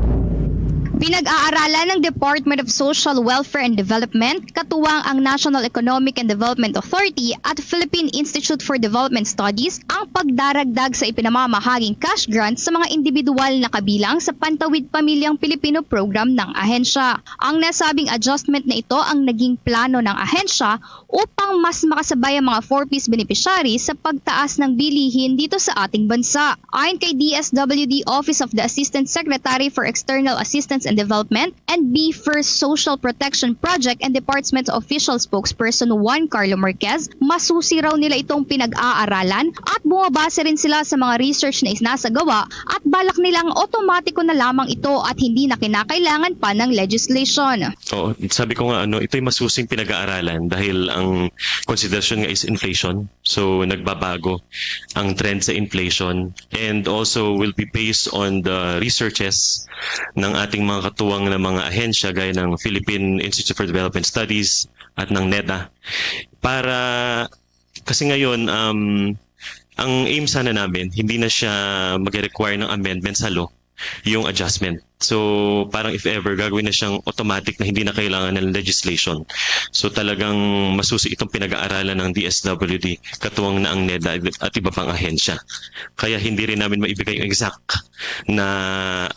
Pinag-aaralan ng Department of Social Welfare and Development, katuwang ang National Economic and Development Authority at Philippine Institute for Development Studies ang pagdaragdag sa ipinamamahaging cash grant sa mga individual na kabilang sa Pantawid Pamilyang Pilipino program ng ahensya. Ang nasabing adjustment na ito ang naging plano ng ahensya upang mas makasabay ang mga 4Ps beneficiary sa pagtaas ng bilihin dito sa ating bansa. Ayon kay DSWD Office of the Assistant Secretary for External Assistance and Development and B First Social Protection Project and Department Official Spokesperson Juan Carlo Marquez, masusi raw nila itong pinag-aaralan at bumabase rin sila sa mga research na isinasagawa at balak nilang otomatiko na lamang ito at hindi na kinakailangan pa ng legislation. Oo, sabi ko nga ito'y masusing pinag-aaralan dahil ang consideration nga is inflation. So nagbabago ang trend sa inflation and also will be based on the researches ng ating mga katuwang na mga ahensya gaya ng Philippine Institute for Development Studies at ng NEDA. Para kasi ngayon ang aim sana namin hindi na siya mag-require ng amendment sa law yung adjustment. So parang if ever gagawin na siyang automatic na hindi na kailangan ng legislation. So talagang masusi itong pinag-aaralan ng DSWD katuwang na ang NEDA at iba pang ahensya. Kaya hindi rin namin maibigay yung exact na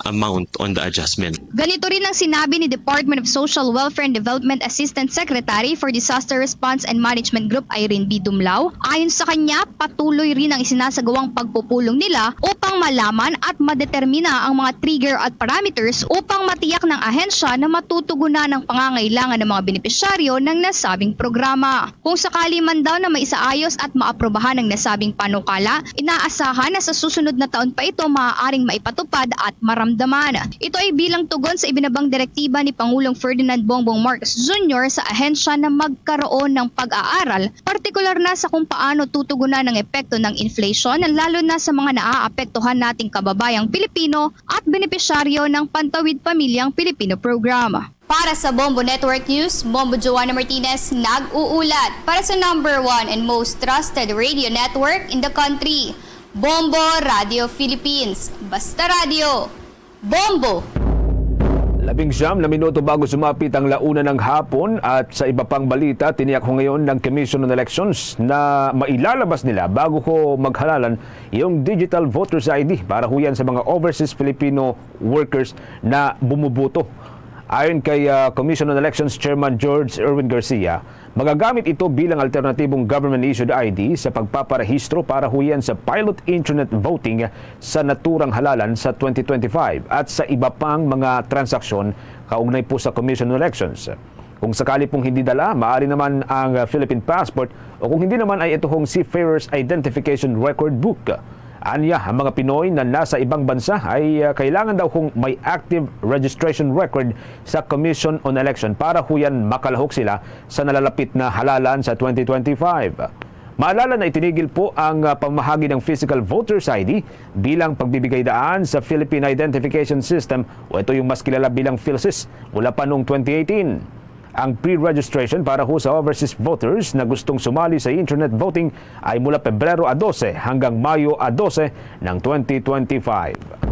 amount on the adjustment. Ganito rin ang sinabi ni Department of Social Welfare and Development Assistant Secretary for Disaster Response and Management Group Irene B. Dumlao. Ayon sa kanya, patuloy rin ang isinasagawang pagpupulong nila upang malaman at madetermina ang mga trigger at parameters upang matiyak ng ahensya na matutugunan ang pangangailangan ng mga benepisyaryo ng nasabing programa. Kung sakali man daw na maisaayos at maaprobahan ng nasabing panukala, inaasahan na sa susunod na taon pa ito maaaring maipatupad at maramdaman. Ito ay bilang tugon sa ibinabang direktiba ni Pangulong Ferdinand Bongbong Marcos Jr. sa ahensya na magkaroon ng pag-aaral, partikular na sa kung paano tutugunan ang epekto ng inflation lalo na sa mga naaapektuhan nating kababayang Pilipino at benepisyaryo ng Pantawid Pamilyang Pilipino Programa. Para sa Bombo Network News, Bombo Joanna Martinez nag-uulat para sa #1 and most trusted radio network in the country, Bombo Radio Philippines. Basta Radio, Bombo! 19 na minuto bago sumapit ang launa ng hapon at sa iba pang balita, tiniyak ho ngayon ng Commission on Elections na mailalabas nila bago ko maghalalan yung Digital Voters ID para ho yan sa mga overseas Filipino workers na bumuboto. Ayon kay Commission on Elections Chairman George Erwin Garcia, magagamit ito bilang alternatibong government-issued ID sa pagpaparehistro para huyan sa pilot internet voting sa naturang halalan sa 2025 at sa iba pang mga transaksyon kaugnay po sa Commission on Elections. Kung sakali pong hindi dala, maaari naman ang Philippine passport o kung hindi naman ay ito hong Seafarers Identification Record Book. Anya, ang mga Pinoy na nasa ibang bansa ay kailangan daw kung may active registration record sa Commission on Election para huyan makalahok sila sa nalalapit na halalan sa 2025. Maalala na itinigil po ang pamahagi ng Physical Voters ID bilang pagbibigay daan sa Philippine Identification System o ito yung mas kilala bilang PhilSys mula pa noong 2018. Ang pre-registration para ho sa overseas voters na gustong sumali sa internet voting ay mula Pebrero 12 hanggang Mayo 12 ng 2025.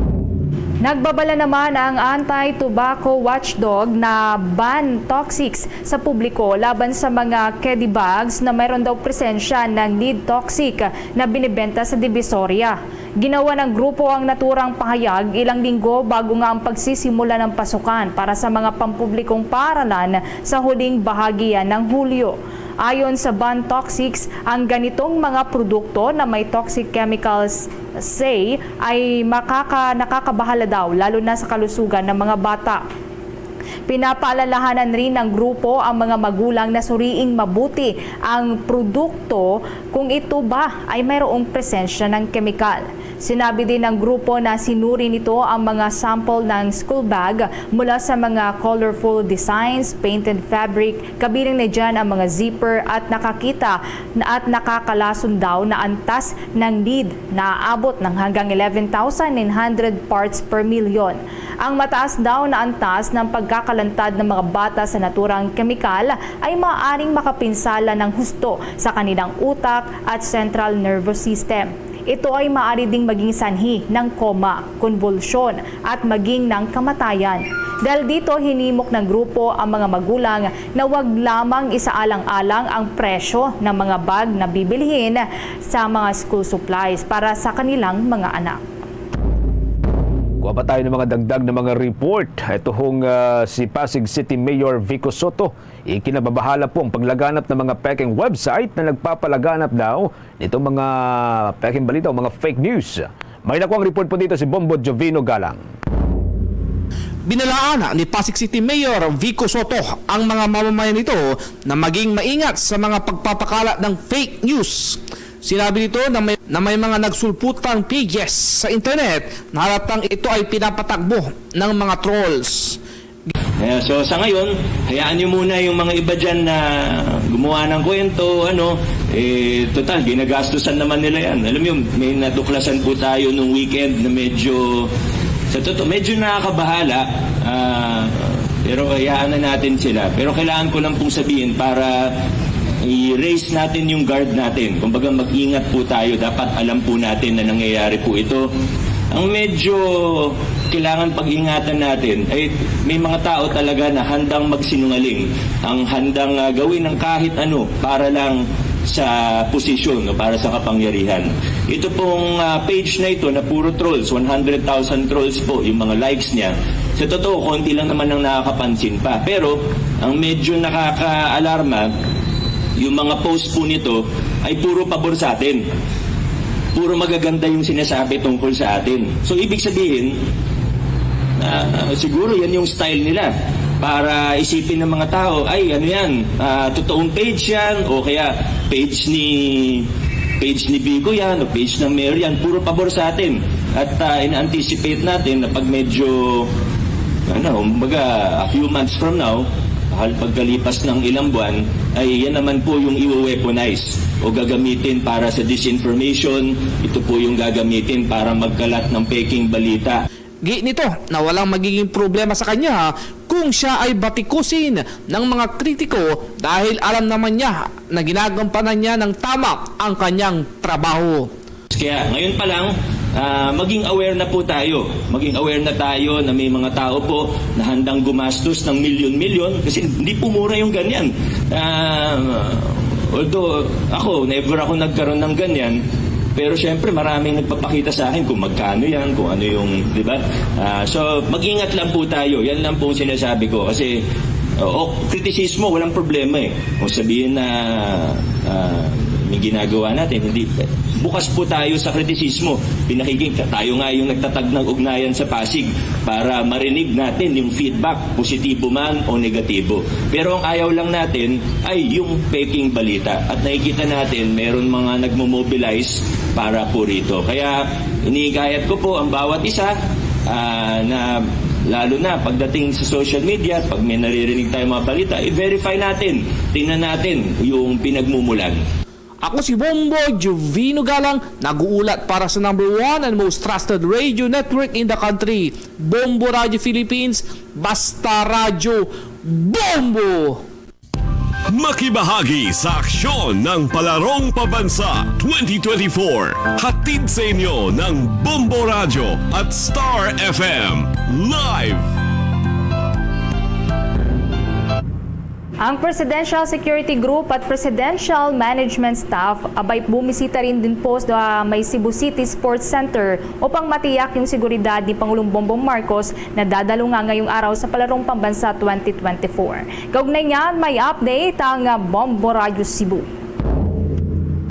Nagbabala naman ang anti-tobacco watchdog na ban toxics sa publiko laban sa mga candy bags na mayroon daw presensya ng lead toxic na binibenta sa Divisoria. Ginawa ng grupo ang naturang pahayag ilang linggo bago nga ang pagsisimula ng pasukan para sa mga pampublikong paaralan sa huling bahagi ng Hulyo. Ayon sa Ban Toxics, ang ganitong mga produkto na may toxic chemicals ay nakakabahala daw lalo na sa kalusugan ng mga bata. Pinapaalalahanan rin ng grupo ang mga magulang na suriing mabuti ang produkto kung ito ba ay mayroong presensya ng kemikal. Sinabi din ng grupo na sinuri nito ang mga sample ng school bag mula sa mga colorful designs, painted fabric, kabilang na dyan ang mga zipper at nakakita at nakakalason daw na antas ng lead na aabot ng hanggang 11,900 parts per million. Ang mataas daw na antas ng pagkakalantad ng mga bata sa naturang kemikal ay maaaring makapinsala ng husto sa kanilang utak at central nervous system. Ito ay maaari ding maging sanhi ng koma, konvulsyon at maging ng kamatayan. Dahil dito, hinimok ng grupo ang mga magulang na wag lamang isaalang-alang ang presyo ng mga bag na bibilhin sa mga school supplies para sa kanilang mga anak. Kuha pa tayo ng mga dagdag na mga report. Ito hong si Pasig City Mayor Vico Soto, ikinababahala po ang paglaganap ng mga peking website na nagpapalaganap daw nitong mga peking balita o mga fake news. May nakuhang report po dito si Bombo Jovino Galang. Binalaan ni Pasig City Mayor Vico Soto ang mga mamamayan nito na maging maingat sa mga pagpapakalat ng fake news. Sinabi nito na may mga nagsulputang pages sa internet na halatang ito ay pinapatakbo ng mga trolls. So sa ngayon, hayaan nyo muna yung mga iba dyan na gumawa ng kwento, total, ginagastusan naman nila yan. Alam mo, may natuklasan po tayo nung weekend na medyo nakakabahala, pero hayaan na natin sila. Pero kailangan ko lang pong sabihin para i-raise natin yung guard natin. Kumbaga mag-ingat po tayo. Dapat alam po natin na nangyayari po ito. Ang medyo kailangan pag-ingatan natin ay may mga tao talaga na handang magsinungaling. Ang handang gawin ng kahit ano para lang sa posisyon o para sa kapangyarihan. Ito pong page na ito na puro trolls, 100,000 trolls po yung mga likes niya. Sa totoo, konti lang naman ang nakakapansin pa. Pero ang medyo nakaka-alarma, yung mga post po nito ay puro pabor sa atin. Puro magaganda yung sinasabi tungkol sa atin. So ibig sabihin, siguro yan yung style nila para isipin ng mga tao, ay ano yan, totoong page yan o kaya page ni Vico yan o page ng Mayor yan, puro pabor sa atin. At ina-anticipate natin na pag medyo a few months from now, pagkalipas ng ilang buwan, ay yan naman po yung i-weaponize o gagamitin para sa disinformation. Ito po yung gagamitin para magkalat ng peking balita. Gi nito na walang magiging problema sa kanya kung siya ay batikusin ng mga kritiko dahil alam naman niya na ginagampanan niya ng tama ang kanyang trabaho. Kaya ngayon pa lang, maging aware na po tayo. Maging aware na tayo na may mga tao po na handang gumastos ng milyon-milyon kasi hindi po mura yung ganyan. Although never ako nagkaroon ng ganyan, pero syempre maraming nagpapakita sa akin kung magkano yan, kung ano yung, di ba? So mag-ingat lang po tayo. Yan lang po sinasabi ko kasi kritisismo, walang problema eh. Kung sabihin na yung ginagawa natin. Hindi, bukas po tayo sa kritisismo. Tayo nga yung nagtatag ng ugnayan sa Pasig para marinig natin yung feedback, positibo man o negatibo. Pero ang ayaw lang natin ay yung peking balita. At nakikita natin, meron mga nagmo-mobilize para po rito. Kaya inihikayat ko po ang bawat isa na lalo na pagdating sa social media, pag may naririnig tayong mga balita, i-verify natin, tingnan natin yung pinagmumulan. Ako si Bombo Jovino Galang, nag-uulat para sa number 1 and most trusted radio network in the country, Bombo Radio Philippines, Basta Radio, Bombo! Makibahagi sa aksyon ng Palarong Pabansa 2024. Hatid sa inyo ng Bombo Radio at Star FM. Live! Ang Presidential Security Group at Presidential Management Staff abay bumisita rin din po sa may Cebu City Sports Center upang matiyak yung seguridad ni Pangulong Bongbong Marcos na dadalo nga ngayong araw sa Palarong Pambansa 2024. Kaugnay niyan, may update ang Bombo Radio Cebu.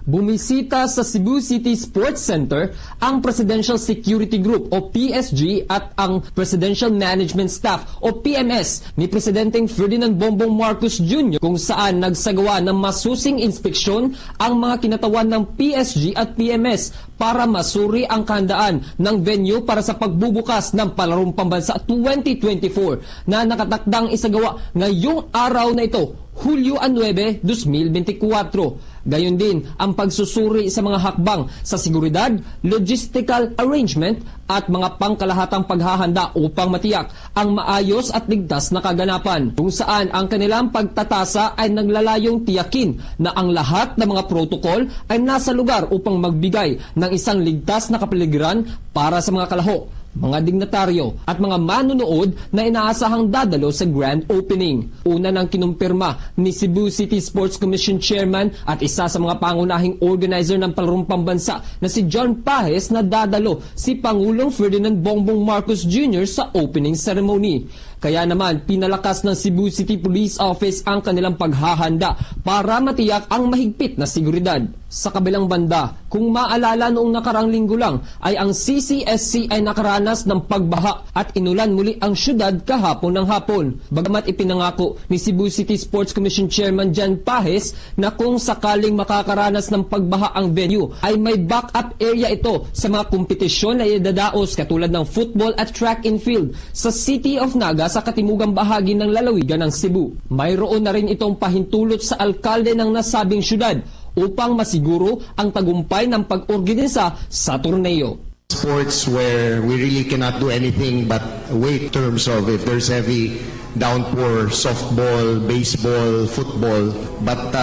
Bumisita sa Cebu City Sports Center ang Presidential Security Group o PSG at ang Presidential Management Staff o PMS ni Presidenteng Ferdinand Bongbong Marcos Jr. kung saan nagsagawa ng masusing inspeksyon ang mga kinatawan ng PSG at PMS para masuri ang kahandaan ng venue para sa pagbubukas ng Palarong Pambansa 2024 na nakatakdang isagawa ngayong araw na ito, Hulyo 9, 2024. Gayon din ang pagsusuri sa mga hakbang sa seguridad, logistical arrangement at mga pangkalahatang paghahanda upang matiyak ang maayos at ligtas na kaganapan, kung saan ang kanilang pagtatasa ay naglalayong tiyakin na ang lahat ng mga protokol ay nasa lugar upang magbigay ng isang ligtas na kapaligiran para sa mga kalaho, mga dignataryo at mga manunood na inaasahang dadalo sa grand opening. Una nang kinumpirma ni Cebu City Sports Commission Chairman at isa sa mga pangunahing organizer ng Palarong Pambansa na si John Pajes na dadalo si Pangulong Ferdinand Bongbong Marcos Jr. sa opening ceremony. Kaya naman, pinalakas ng Cebu City Police Office ang kanilang paghahanda para matiyak ang mahigpit na seguridad. Sa kabilang banda, kung maalala noong nakarang linggo lang, ay ang CCSC ay nakaranas ng pagbaha at inulan muli ang syudad kahapon ng hapon. Bagamat ipinangako ni Cebu City Sports Commission Chairman John Pajes na kung sakaling makakaranas ng pagbaha ang venue, ay may backup area ito sa mga kompetisyon na idadaos katulad ng football at track and field sa City of Naga sa katimugang bahagi ng lalawigan ng Cebu. Mayroon na rin itong pahintulot sa alkalde ng nasabing syudad upang masiguro ang tagumpay ng pag-organisa sa torneo. Sports where we really cannot do anything but wait in terms of if there's heavy downpour, softball, baseball, football. But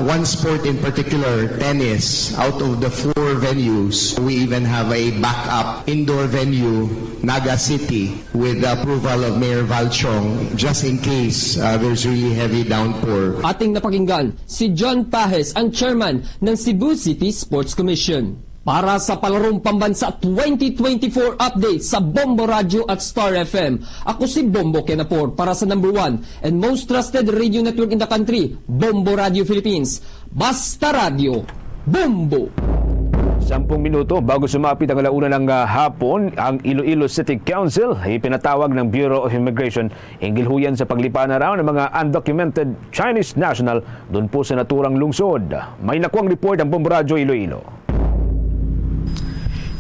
one sport in particular, tennis, out of the 4 venues, we even have a backup indoor venue, Naga City, with the approval of Mayor Valchong, just in case there's really heavy downpour. Ating napakinggan si John Pajes, ang chairman ng Cebu City Sports Commission. Para sa Palarong Pambansa 2024 update sa Bombo Radio at Star FM, ako si Bombo Kenapor para sa number 1 and most trusted radio network in the country, Bombo Radio Philippines. Basta Radio, Bombo! 10 minuto bago sumapit ang alauna ng hapon, ang Iloilo City Council ay pinatawag ng Bureau of Immigration hinggil huyan sa paglipa na raw ng mga undocumented Chinese national doon po sa naturang lungsod. May nakuwang report ang Bombo Radio Iloilo.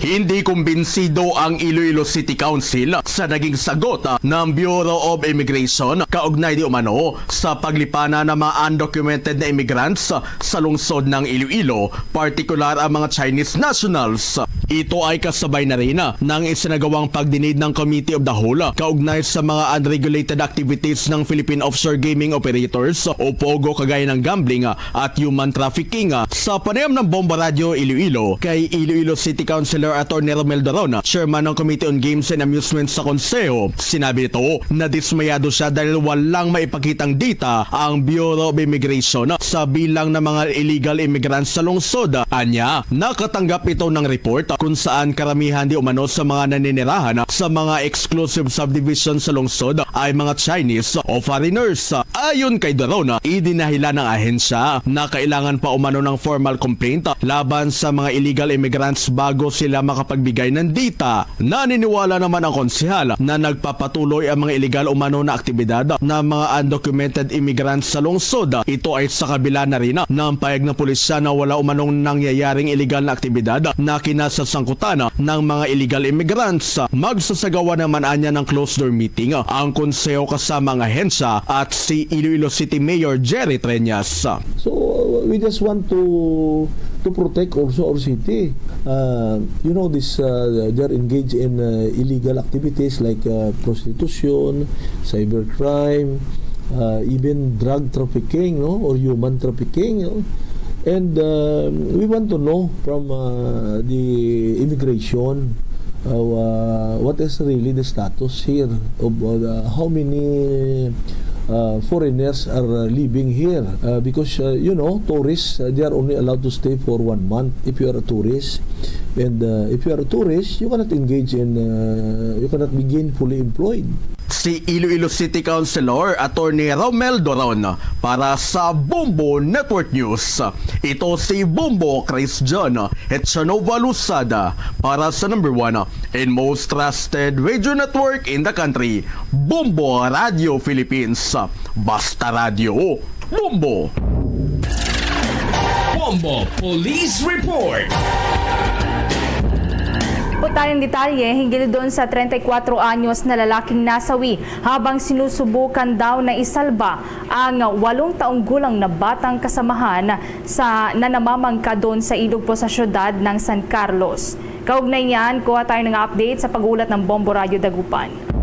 Hindi kumbinsido ang Iloilo City Council sa naging sagot ng Bureau of Immigration kaugnay di umano sa paglipana ng mga undocumented na immigrants sa lungsod ng Iloilo, partikular ang mga Chinese nationals. Ito ay kasabay na rin ng isinagawang pagdinig ng Committee of the Whole kaugnay sa mga unregulated activities ng Philippine Offshore Gaming Operators o POGO kagaya ng gambling at human trafficking. Sa panayam ng Bombo Radio Iloilo kay Iloilo City Councilor Atty. Romel Daron, chairman ng Committee on Games and Amusements sa Konseho, sinabi nito na dismayado siya dahil walang maipakitang data ang Bureau of Immigration sa sa bilang ng mga illegal immigrants sa lungsod. Anya, nakatanggap ito ng report kung saan karamihan di umano sa mga naninirahan sa mga exclusive subdivision sa lungsod ay mga Chinese o foreigners. Ayon kay Daron, idinahila ng ahensya na kailangan pa umano ng formal complaint laban sa mga illegal immigrants bago sila makapagbigay ng data. Naniniwala naman ang konsehal na nagpapatuloy ang mga illegal umano na aktibidad ng mga undocumented immigrants sa lungsod. Ito ay sa kabila na rin ng payag ng pulisya na wala umanong nangyayaring illegal na aktibidad na kinasasangkutan ng mga illegal immigrants. Magsasagawa naman anya ng closed-door meeting ang konseho kasama ang ahensya at si Iloilo City Mayor Jerry Treñas. So we just want to protect also our city. They're engaged in illegal activities like prostitution, cybercrime, even drug trafficking, or human trafficking. And we want to know from the immigration what is really the status here of how many foreigners are living here because tourists they are only allowed to stay for 1 month if you are a tourist, and if you are a tourist you cannot engage in you cannot be gainfully employed. Si Iloilo City Councilor Attorney Romel Doron para sa Bombo Network News. Ito si Bombo Chris John Etchanova Lusada para sa number 1 and most trusted radio network in the country, Bombo Radio Philippines. Basta Radio, Bombo! Bombo Police Report. Po tayong detalye hinggil doon sa 34 anyos na lalaking nasawi habang sinusubukan daw na isalba ang 8 taong gulang na batang kasamahan na namamangka doon sa ilog po sa syudad ng San Carlos. Kaugnay niyan, kuha tayo ng update sa pag-uulat ng Bombo Radio Dagupan.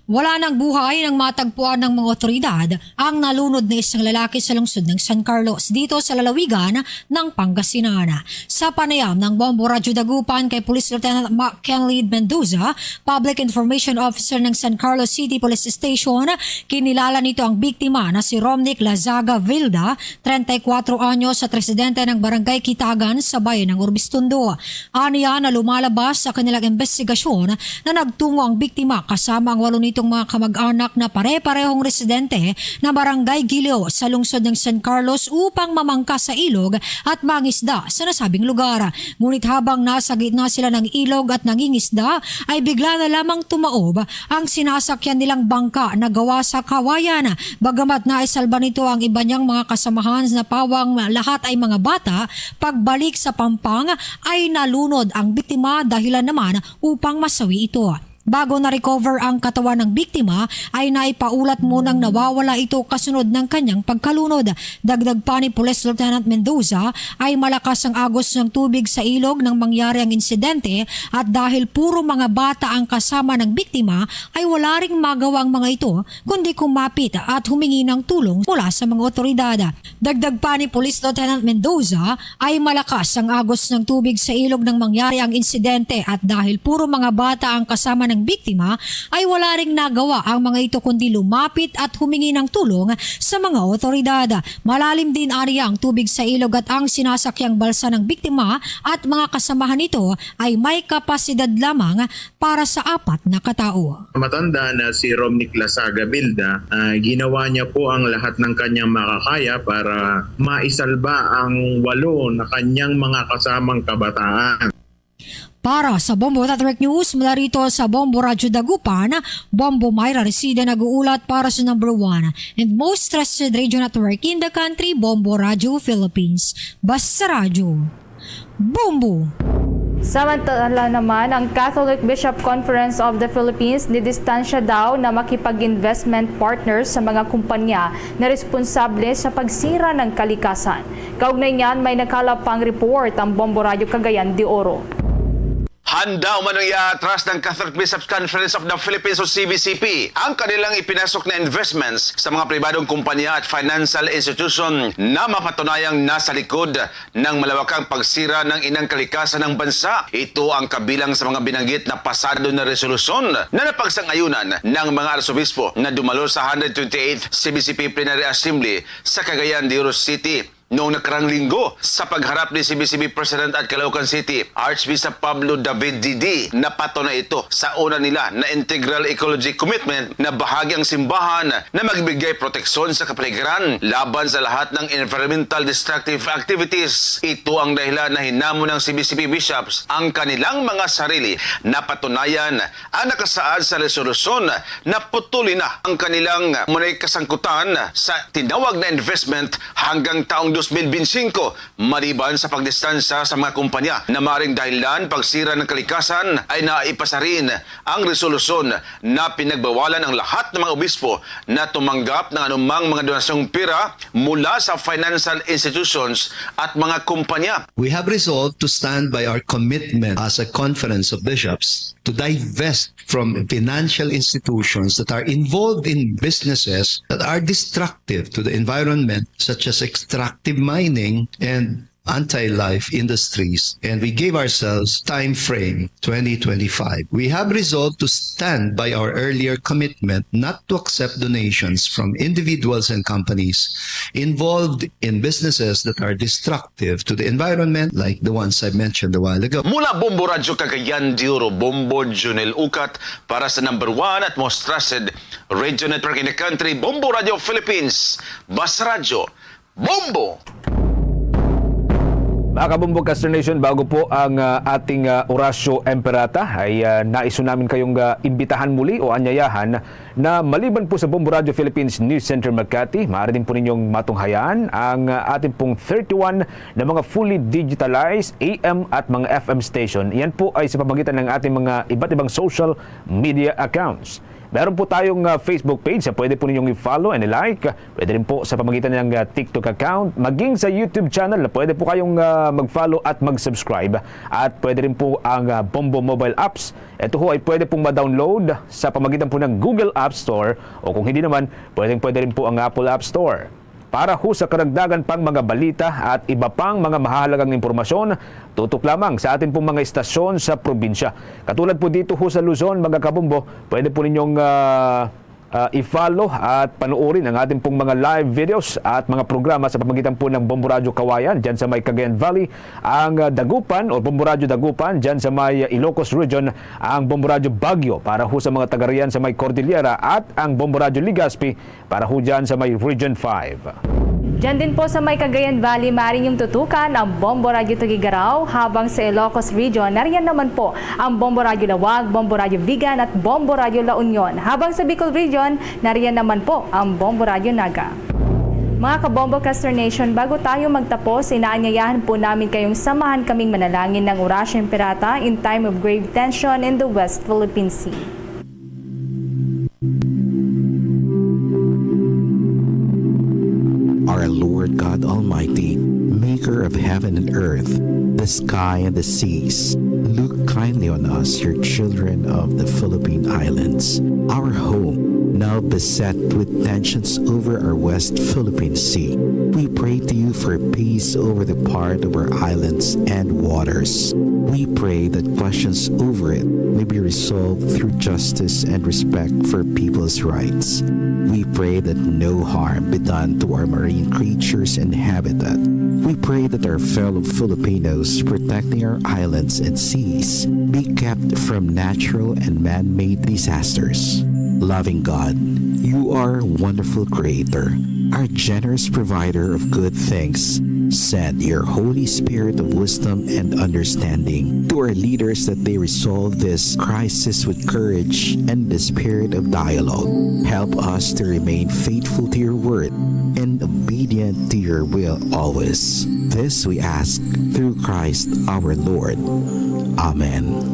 Wala nang buhay ng matagpuan ng mga otoridad ang nalunod na isang lalaki sa lungsod ng San Carlos dito sa lalawigan ng Pangasinan. Sa panayam ng Bombo Radyo Dagupan kay Police Lieutenant Kenley Mendoza, Public Information Officer ng San Carlos City Police Station, kinilala nito ang biktima na si Romnick Lazaga Vilda, 34 anyos at residente ng Barangay Kitagan sa bayan ng Urbistondo. Aniya na lumalabas sa kanilang investigasyon na nagtungo ang biktima kasama ang 8 itong mga kamag-anak na pare-parehong residente na Barangay Gilio sa lungsod ng San Carlos upang mamangka sa ilog at mangisda sa nasabing lugar. Ngunit habang nasa gitna sila ng ilog at nangingisda ay bigla na lamang tumaob ang sinasakyan nilang bangka na gawa sa kawayan. Bagamat naisalba nito ang iba niyang mga kasamahan na pawang lahat ay mga bata, pagbalik sa Pampang ay nalunod ang biktima dahilan naman upang masawi ito. Bago na-recover ang katawan ng biktima ay naipaulat munang nawawala ito kasunod ng kanyang pagkalunod. Dagdag pa ni Police Lieutenant Mendoza ay malakas ang agos ng tubig sa ilog nang mangyari ang insidente at dahil puro mga bata ang kasama ng biktima ay wala ring magawa ang mga ito kundi kumapit at humingi ng tulong mula sa mga otoridad. Dagdag pa ni Police Lieutenant Mendoza ay malakas ang agos ng tubig sa ilog nang mangyari ang insidente at dahil puro mga bata ang kasama ng biktima ay wala ring nagawa ang mga ito kundi lumapit at humingi ng tulong sa mga otoridad. Malalim din area ang tubig sa ilog at ang sinasakyang balsa ng biktima at mga kasamahan nito ay may kapasidad lamang para sa 4 na katao. Matanda na si Romnick Lazaga Vilda, ginawa niya po ang lahat ng kanyang makakaya para maisalba ang 8 na kanyang mga kasamang kabataan. Para sa Bombo Network News, mula rito sa Bombo Radyo Dagupan, Bombo Myra Resida nag-uulat para sa number 1 and most trusted radio network in the country, Bombo Radio Philippines. Basta Radio. Bombo! Samantala naman, ang Catholic Bishop Conference of the Philippines nidistansya daw na makipag-investment partners sa mga kumpanya na responsable sa pagsira ng kalikasan. Kaugnay niyan, may nakalap pang report ang Bombo Radio Cagayan de Oro. Handa umano'y atras ng Catholic Bishops' Conference of the Philippines o CBCP ang kanilang ipinasok na investments sa mga pribadong kumpanya at financial institution na mapatunayang nasa likod ng malawakang pagsira ng inang kalikasan ng bansa. Ito ang kabilang sa mga binanggit na pasado na resolusyon na napagsang-ayunan ng mga arsobispo na dumalo sa 128th CBCP Plenary Assembly sa Cagayan de Oro City noong nakarang linggo. Sa pagharap ni CBCP President at Caloocan City, Archbishop Pablo David Didi, napato na ito sa una nila na Integral Ecology Commitment na bahagi ang simbahan na magbigay proteksyon sa kapaligiran laban sa lahat ng environmental destructive activities. Ito ang dahilan na hinamon ng CBCP Bishops ang kanilang mga sarili na patunayan ang nakasaad sa resolusyon na putulin na ang kanilang munay kasangkutan sa tinawag na investment hanggang taong 2025 maliban sa pagdistansya sa mga kumpanya na maaaring dahilan pagsira ng kalikasan ay naipasa rin ang resolusyon na pinagbawalan ang lahat ng mga obispo na tumanggap ng anumang mga donasyong pera mula sa financial institutions at mga kumpanya. We have resolved to stand by our commitment as a Conference of Bishops to divest from financial institutions that are involved in businesses that are destructive to the environment, such as extractive mining and anti-life industries, and we gave ourselves time frame 2025. We have resolved to stand by our earlier commitment not to accept donations from individuals and companies involved in businesses that are destructive to the environment, like the ones I mentioned a while ago. Mula Bombo Radyo Cagayan de Oro, Bombo Junel Ukat para sa number 1 at most trusted radio network in the country, Bombo Radio Philippines, Bas Radio, Bombo! Mga kabumbog Caster Nation, bago po ang ating Orasyo Emperata ay naiso namin kayong imbitahan muli o anyayahan na maliban po sa Bombo Radio Philippines News Center Makati, maaari din po ninyong matunghayaan ang ating pong 31 na mga fully digitalized AM at mga FM station. Yan po ay sa pamamagitan ng ating mga iba't ibang social media accounts. Meron po tayong Facebook page na pwede po ninyong i-follow and i-like. Pwede rin po sa pamamagitan ng TikTok account. Maging sa YouTube channel na pwede po kayong mag-follow at mag-subscribe. At pwede rin po ang Bombo mobile apps. Ito ho ay pwede pong ma-download sa pamamagitan po ng Google App Store o kung hindi naman, pwede rin po ang Apple App Store. Para ho sa karagdagan pang mga balita at iba pang mga mahalagang impormasyon, tutok lamang sa atin pong mga istasyon sa probinsya. Katulad po dito ho sa Luzon, mga kabumbo, pwede po ninyong i-follow at panoorin ang ating pong mga live videos at mga programa sa pamamagitan po ng Bombo Radio Kawayan dyan sa may Cagayan Valley, ang Dagupan o Bombo Radio Dagupan dyan sa may Ilocos Region, ang Bombo Radio Baguio para ho sa mga taga-riyan sa may Cordillera at ang Bombo Radio Legazpi para ho dyan sa may Region 5. Diyan din po sa may Cagayan Valley, maaari yung tutukan ang Bombo Radio Tugigaraw, habang sa Ilocos Region, nariyan naman po ang Bombo Radio Lawag, Bombo Radio Vigan at Bombo Radio La Union. Habang sa Bicol Region, nariyan naman po ang Bombo Radio Naga. Mga kabombo Caster Nation, bago tayo magtapos, inaanyayahan po namin kayong samahan kaming manalangin ng Orasyo Emperata in time of grave tension in the West Philippine Sea. Our Lord God Almighty, maker of heaven and earth, the sky and the seas, look kindly on us, your children of the Philippine Islands, our home, now beset with tensions over our West Philippine Sea. We pray to you for peace over the part of our islands and waters. We pray that questions over it may be resolved through justice and respect for people's rights. We pray that no harm be done to our marine creatures and habitat. We pray that our fellow Filipinos protecting our islands and seas be kept from natural and man-made disasters. Loving God, you are a wonderful Creator, our generous provider of good things. Send your Holy Spirit of wisdom and understanding to our leaders that they resolve this crisis with courage and the spirit of dialogue. Help us to remain faithful to your word and obedient to your will always. This we ask through Christ our Lord. Amen.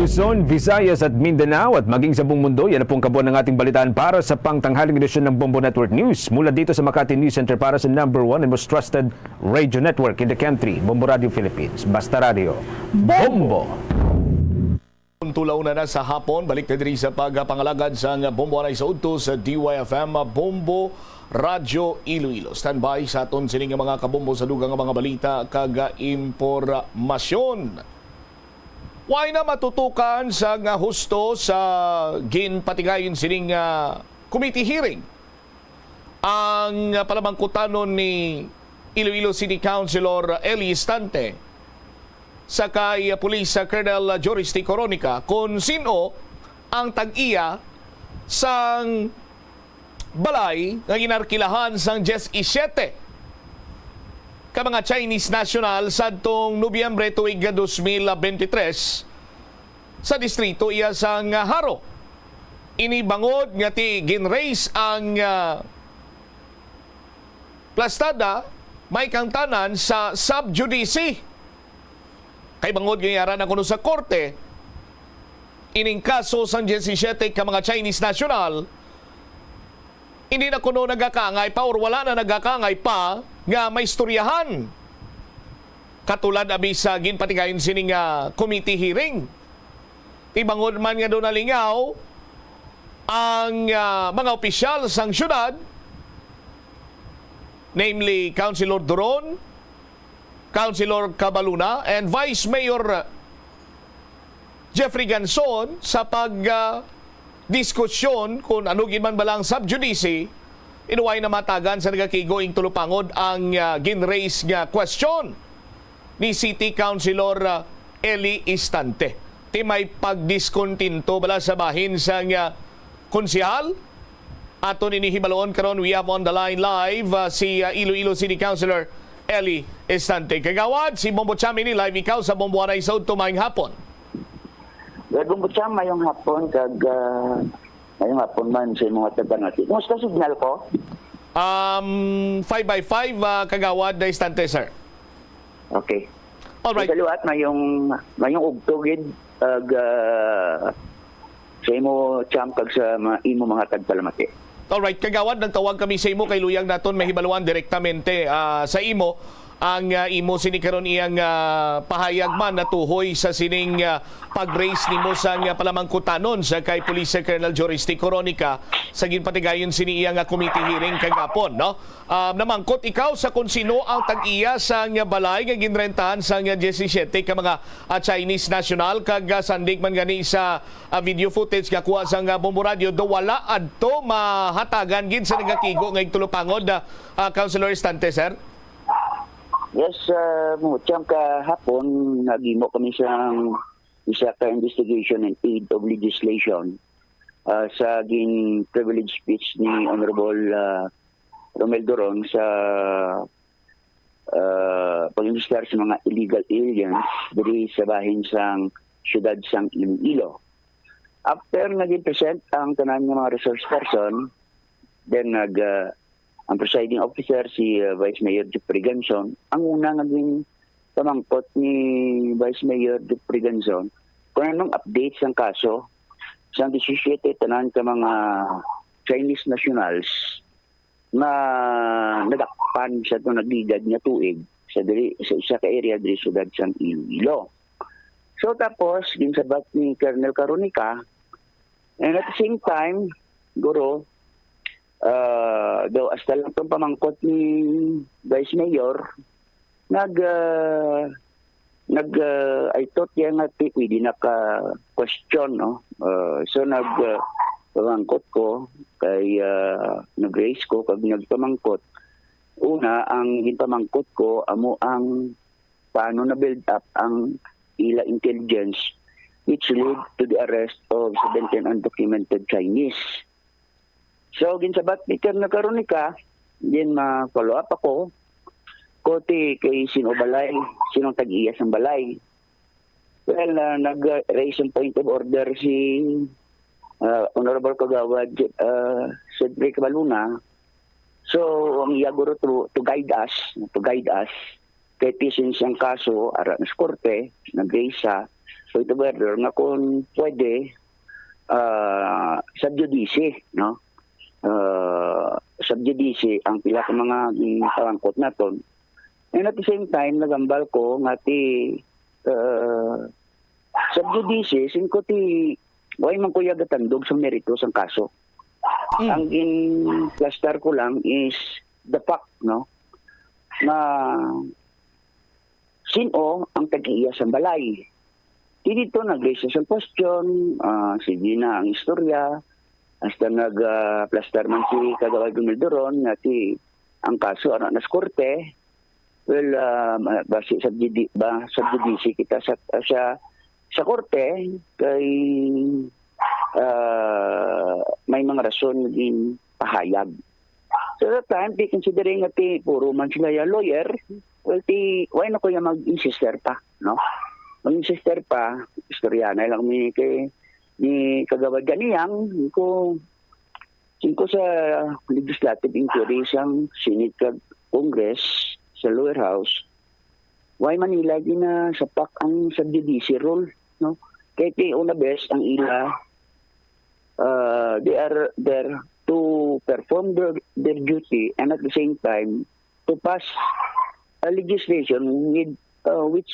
Luzon, Visayas at Mindanao at maging sa buong mundo. Yan na pong kabuuan ng ating balitaan para sa pangtanghaling edisyon ng Bombo Network News. Mula dito sa Makati News Center para sa #1 and most trusted radio network in the country, Bombo Radio Philippines. Basta Radio. Bombo! Tulaw na sa hapon, balik na diri sa pagpangalagad sa Bombo Anay sa Udto sa DYFM Bombo Radio Iloilo. Standby sa aton sining mga kabombo sa dugang mga balita kaga impormasyon. Why na matutukan sa husto sa ginpatigayon sining committee hearing ang palamangkutanon ni Iloilo City Councilor Eli Istante sa kay Police Colonel Joris T. Coronica kung sino ang tag-iya sang balay nga ginarkilahan sang 17 ka mga Chinese national sadtong Nobyembre tuig 2023 sa distrito iya sang Haro. Inibangod nga ti ginraise ang plastada may kangtanan sa subjudice. Kay bangod gayara na kuno sa korte ining kaso sang 17 ka mga Chinese national hindi na kuno nagakangay pa or wala na nagakangay pa nga may istoryahan. Katulad abi sa ginpatigayon sining committee hearing. Ibangod man nga doon nalingaw ang mga opisyal sang syudad, namely Councilor Duron, Councilor Cabaluna, and Vice Mayor Jeffrey Ganson sa diskusyon kung ano man balang subjudice. Inuway na matagan sa nagakigoing tulupangod ang ginraise nga question ni City Councilor Eli Istante. Ti may pagdiskontinto bala sa bahin sa konsehal. Aton inihibaloon karon we have on the line live si Iloilo City Councilor Eli Istante. Kagawad si Bombo Chami ni live ikaw sa Bombo Anay sa tumayong hapon. Bombo Chami mayong hapon kag ngayong hapon man sa mga taga-natin. Kumusta signal ko? 5x5 kagawad na istante, sir. Okay. Alright. Saluat, mayong ugtugid sa imo champ kag sa imo mga tagpalamati. Alright, kagawad, nagtawag kami sa imo kay Luyang naton mahibaluan direktamente sa imo ang imo sinikaron iyang pahayag man natuhoy sa sining pag-raise nimo sa palamangkutanon sa kay Police Colonel Joris T. Coronica sa ginpatigayon sini iyang committee hearing kagapon, no? Namangkot ikaw sa kung sino ang tag-iya sa balay nga ginrentahan sa 17 ka mga Chinese national kag sandig man gani sa video footage nga kuha sa Bombo Radio do wala adto mahatagan gid sa nagakigo nga tulupangod Councilor Istante, sir. Yes, mutyang kahapon nagimo kami isa ka investigation and aid of legislation sa privilege speech ni Honorable Romel Doron sa pag-investigar sa mga illegal aliens diri sa bahin sang siyudad sang Iloilo. After naging present ang tanan ng mga resource person, then ang presiding officer, si Vice Mayor Jeffrey Ganson, ang una naging pamangkot ni Vice Mayor Jeffrey Ganson kung anong updates ng kaso sa 17 tanan ka mga Chinese nationals na nagakpan sa itong nagligad niya tuig sa isa ka area diri sa siyudad sang Iloilo. So tapos, ginsabat ni Colonel Coronica, and at the same time, guro, daw hasta lang itong pamangkot ni Vice Mayor I thought yan nga pwede naka-question, no? So pamangkot ko kay nag-raise ko kag nagpamangkot. Una, ang ginpamangkot ko amo ang paano na build up ang ila intelligence which led to the arrest of 17 undocumented Chinese. So, ginsabat ni Colonel Coronica, din ma-follow up ako, kote kay sinong tag-iya ng balay. Well, nag-raise ang point of order si Honorable Kagawad Cedric Baluna. So, ang iyaguro to guide us, kay since ang kaso, ara na sa korte, nag-raise So ito brother, nga kung pwede, subjudice, no? Subjudice ang pila ka mga pangangkot naton. And at the same time, nagambal ko nga ti subjudice, singko ti way man ko yagatandog sa merito sang kaso. Ang in-plaster ko lang is the fact, no? Na sino ang tag-iya sa balay. Dito nag-raise sa question, sige na ang istorya, hasta nag-plaster man si Kagawad Gumildoron, ngati ang kaso anak nas korte. Well, base subjudice kita sa korte kay may mga rason din pahayag. So that time, considering nga puro man sila yung lawyer, well, why na ko yung mag-insister pa, no? Mag-insister pa, istoryana lang ni Kagawad ganiyang, ko sa legislative inquiry sang Senate Congress sa lower house, why Manila na sapak ang subjudice rule, no? Kaya una best ang ila, they are there to perform their duty and at the same time to pass a legislation with which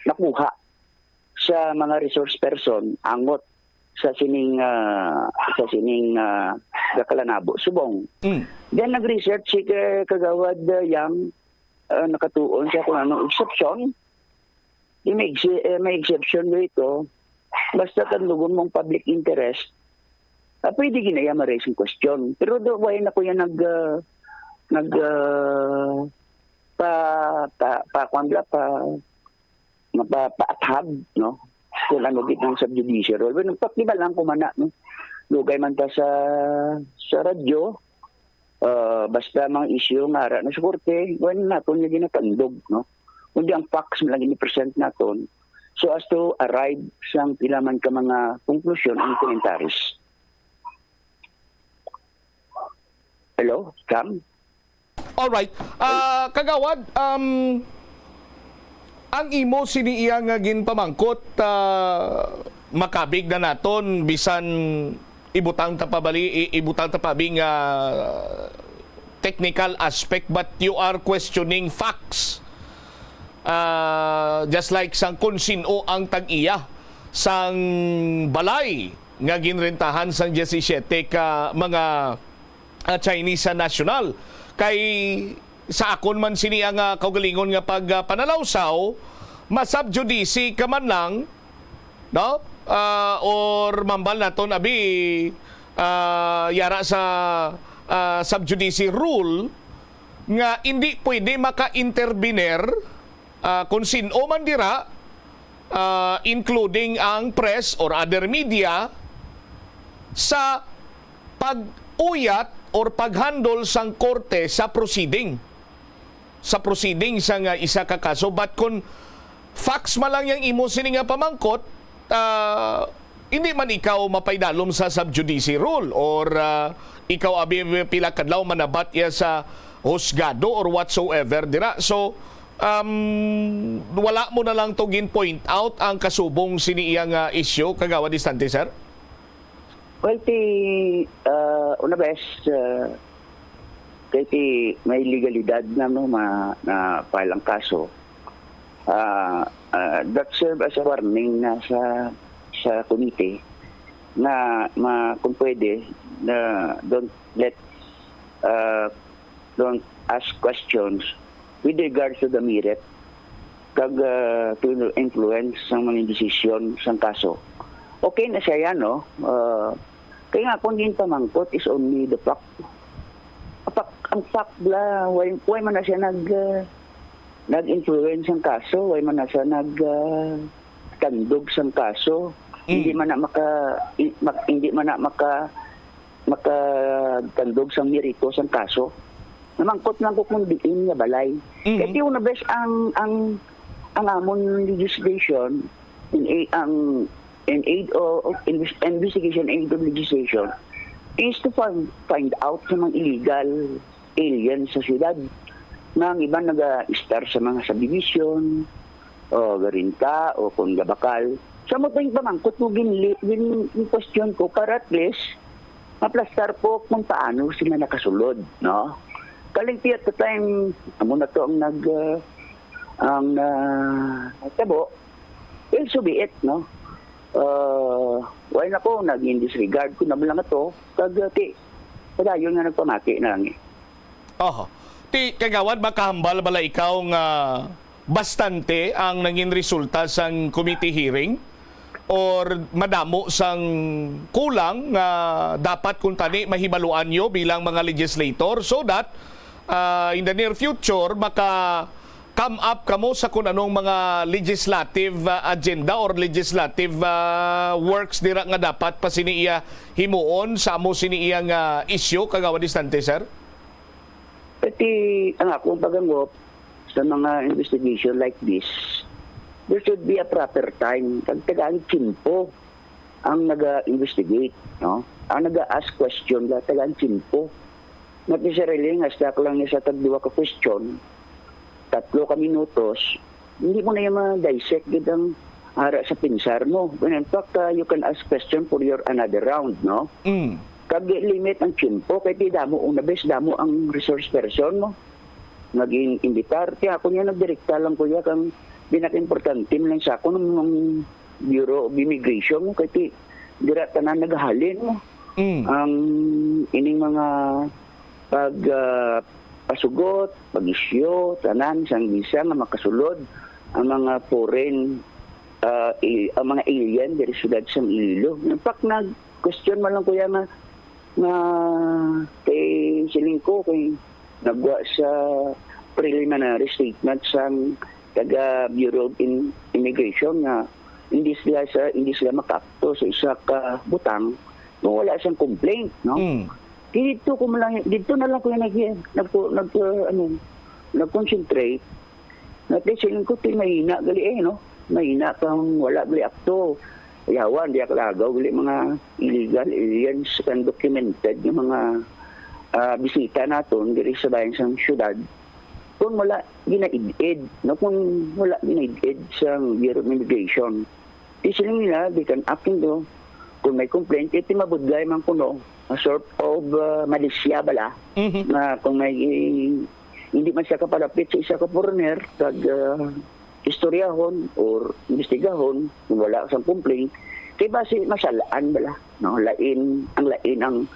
nakuha sa mga resource person angot sa sining Kalanabo, Subong. Then nag-research si Kagawad Yang, nakatuon siya kung anong exception. May exception dito. Basta tandugon mong public interest, pwede ginaya ma-raise yung question. Pero why na ko yan paathab, no? Kung ano gitang subjudice role. Well, nagpapliba lang kumana, no? Lugay man ta sa radyo, basta mga issue nga ara na sa korte, when naton yung ginatandog, no? Kundi ang facts mo lang ini-present naton so as to arrive sa pilaman ka mga conclusion and commentaries. Hello, Cam? Alright. Kagawad, ang imo siniiya nga ginpamangkot, makabig na naton bisan ibutang tapabing technical aspect, but you are questioning facts. Just like sang konsino ang tag-iya sang balay nga ginrentahan sang 17 ka mga Chinese national. Kay sa akon man siniya nga kaugalingon nga pag panalawsaw, masubjudice ka man lang, no? Or mambal naton abi yara sa subjudice rule nga hindi pwede maka-intervener kung sino man dira, including ang press or other media, sa pag-uyat or paghandle sang korte sa proceeding sa nga isa ka kaso. But kung facts man lang yung imo sini nga pamangkot, hindi man ikaw mapaydalom sa subjudice rule or ikaw abi pila kadlaw manabat ya sa husgado or whatsoever dira. So wala mo na lang to gin-point out ang kasubong siniiyang issue, Kagawad Distante, sir? Well, una bes, kaya may legalidad na na file ang kaso. That serve as a warning na sa committee na kung pwede na don't ask questions with regards to the merit kag to influence sa mga desisyon sa kaso. Okay na siya yan, no? Kaya nga kung din pamangkot is only the fact. Ang fact la, why man na siya nag-influence ang kaso, why man na siya nagtandog sa kaso, hindi man na makatandog sa merito sa kaso. Namangkot lang ko kung diin nga balay. Kaya yung na best ang amon legislation ang investigation aid of legislation is to find out sa mga illegal aliens sa siyudad. Mga iba nag-star sa mga subdivision, o garin ka o kung gabakal. Sa mo tayong pamangkot mo gin question ko para at least maplastar po kung paano sila nakasulod, no? Kalingti at the time, amo na to ang tabo. Well, so be it, no? Why na ko, nag-disregard ko na lang ito, kagati, padayon nga nagpamati na lang eh. Oho. Ti kagawad makahambal bala ikaw nga bastante ang naging resulta sang committee hearing or madamo sang kulang nga dapat kung tani mahibaluan nyo bilang mga legislator so that in the near future maka come up kamo sa kung anong mga legislative agenda or legislative works dira nga dapat pa siniya himuon sa amo siniyang issue kagawad distante, sir? Pati ang akong pagangop sa mga investigation like this, there should be a proper time. Tagang timpo ang nag-investigate, no? Ang nag-ask question, tagang timpo. Not necessarily, nga stack lang niya sa tagdiwa ka question, 3 ka minutos, hindi mo na yung ma-dissect ang ara sa pinsar mo. When in fact, you can ask question for your another round, no? Kag limit ang timpo, kaya di damo ang nabes, damo ang resource person mo. Naging imbitar. Kaya ako niya nagdirekta lang ko niya kang pinaka-importante lang sa ako ng Bureau of Immigration mo. Kaya dira tanan naghalin mo. Ang ining mga pasugot, pag-isyo, tanan, sang visa nga makasulod ang mga foreign, ang mga alien dari sudad sang Iloilo. In fact, nag-question man lang ko yan na kay Silingko, kay nagwa sa preliminary statement sang taga Bureau of Immigration na hindi sila makapto sa isa ka butang kung wala siyang complaint, no? Dito na lang ko nag-concentrate. Natin ko ito mahina gali no? Mahina kang wala gali akto. Yawan, di aklagaw gali mga illegal aliens undocumented yung mga bisita naton diri sa bayan sa syudad. Kung wala ginaid-id, no? Kung wala ginaid-id sa Bureau of Immigration, isiling nila, they can act do. Kung may complaint, iti mabudlay man kuno, a sort of malisya bala, na kung may hindi man siya kapalapit sa isa ka foreigner, kag istoryahon or investigahon, kung wala siyang complaint, kaya base masalaan bala, no? Lain ang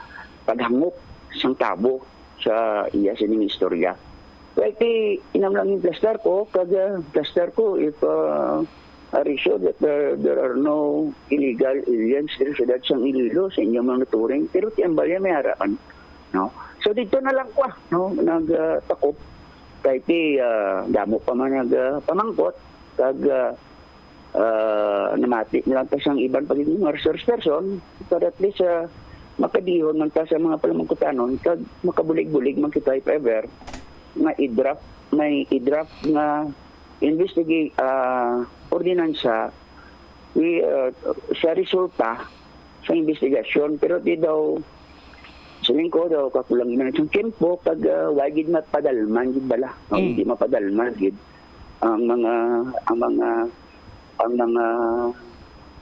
paghangop sang tabo sa iya sining istorya. Pwede inam lang yung plaster ko, if are sure that there are no illegal aliens sa syudad sang Iloilo sa inyong mga naturing, pero tiyambal yan may harapan, no? So dito na lang ko, no? Nagtakop, kahit damo pa man nagpamangkot, kag namati nilang ta siyang ibang pagiging resource person, para at least makadihon man ta sa mga palamangkutanon, kag makabulig-bulig man kita if ever, may i-draft nga investigate ordinansa sa resulta sa investigasyon, pero di daw saling ko daw kakulang ina ng tempo pag wagid mapadalman gid bala, hindi mapadalman gid ang mga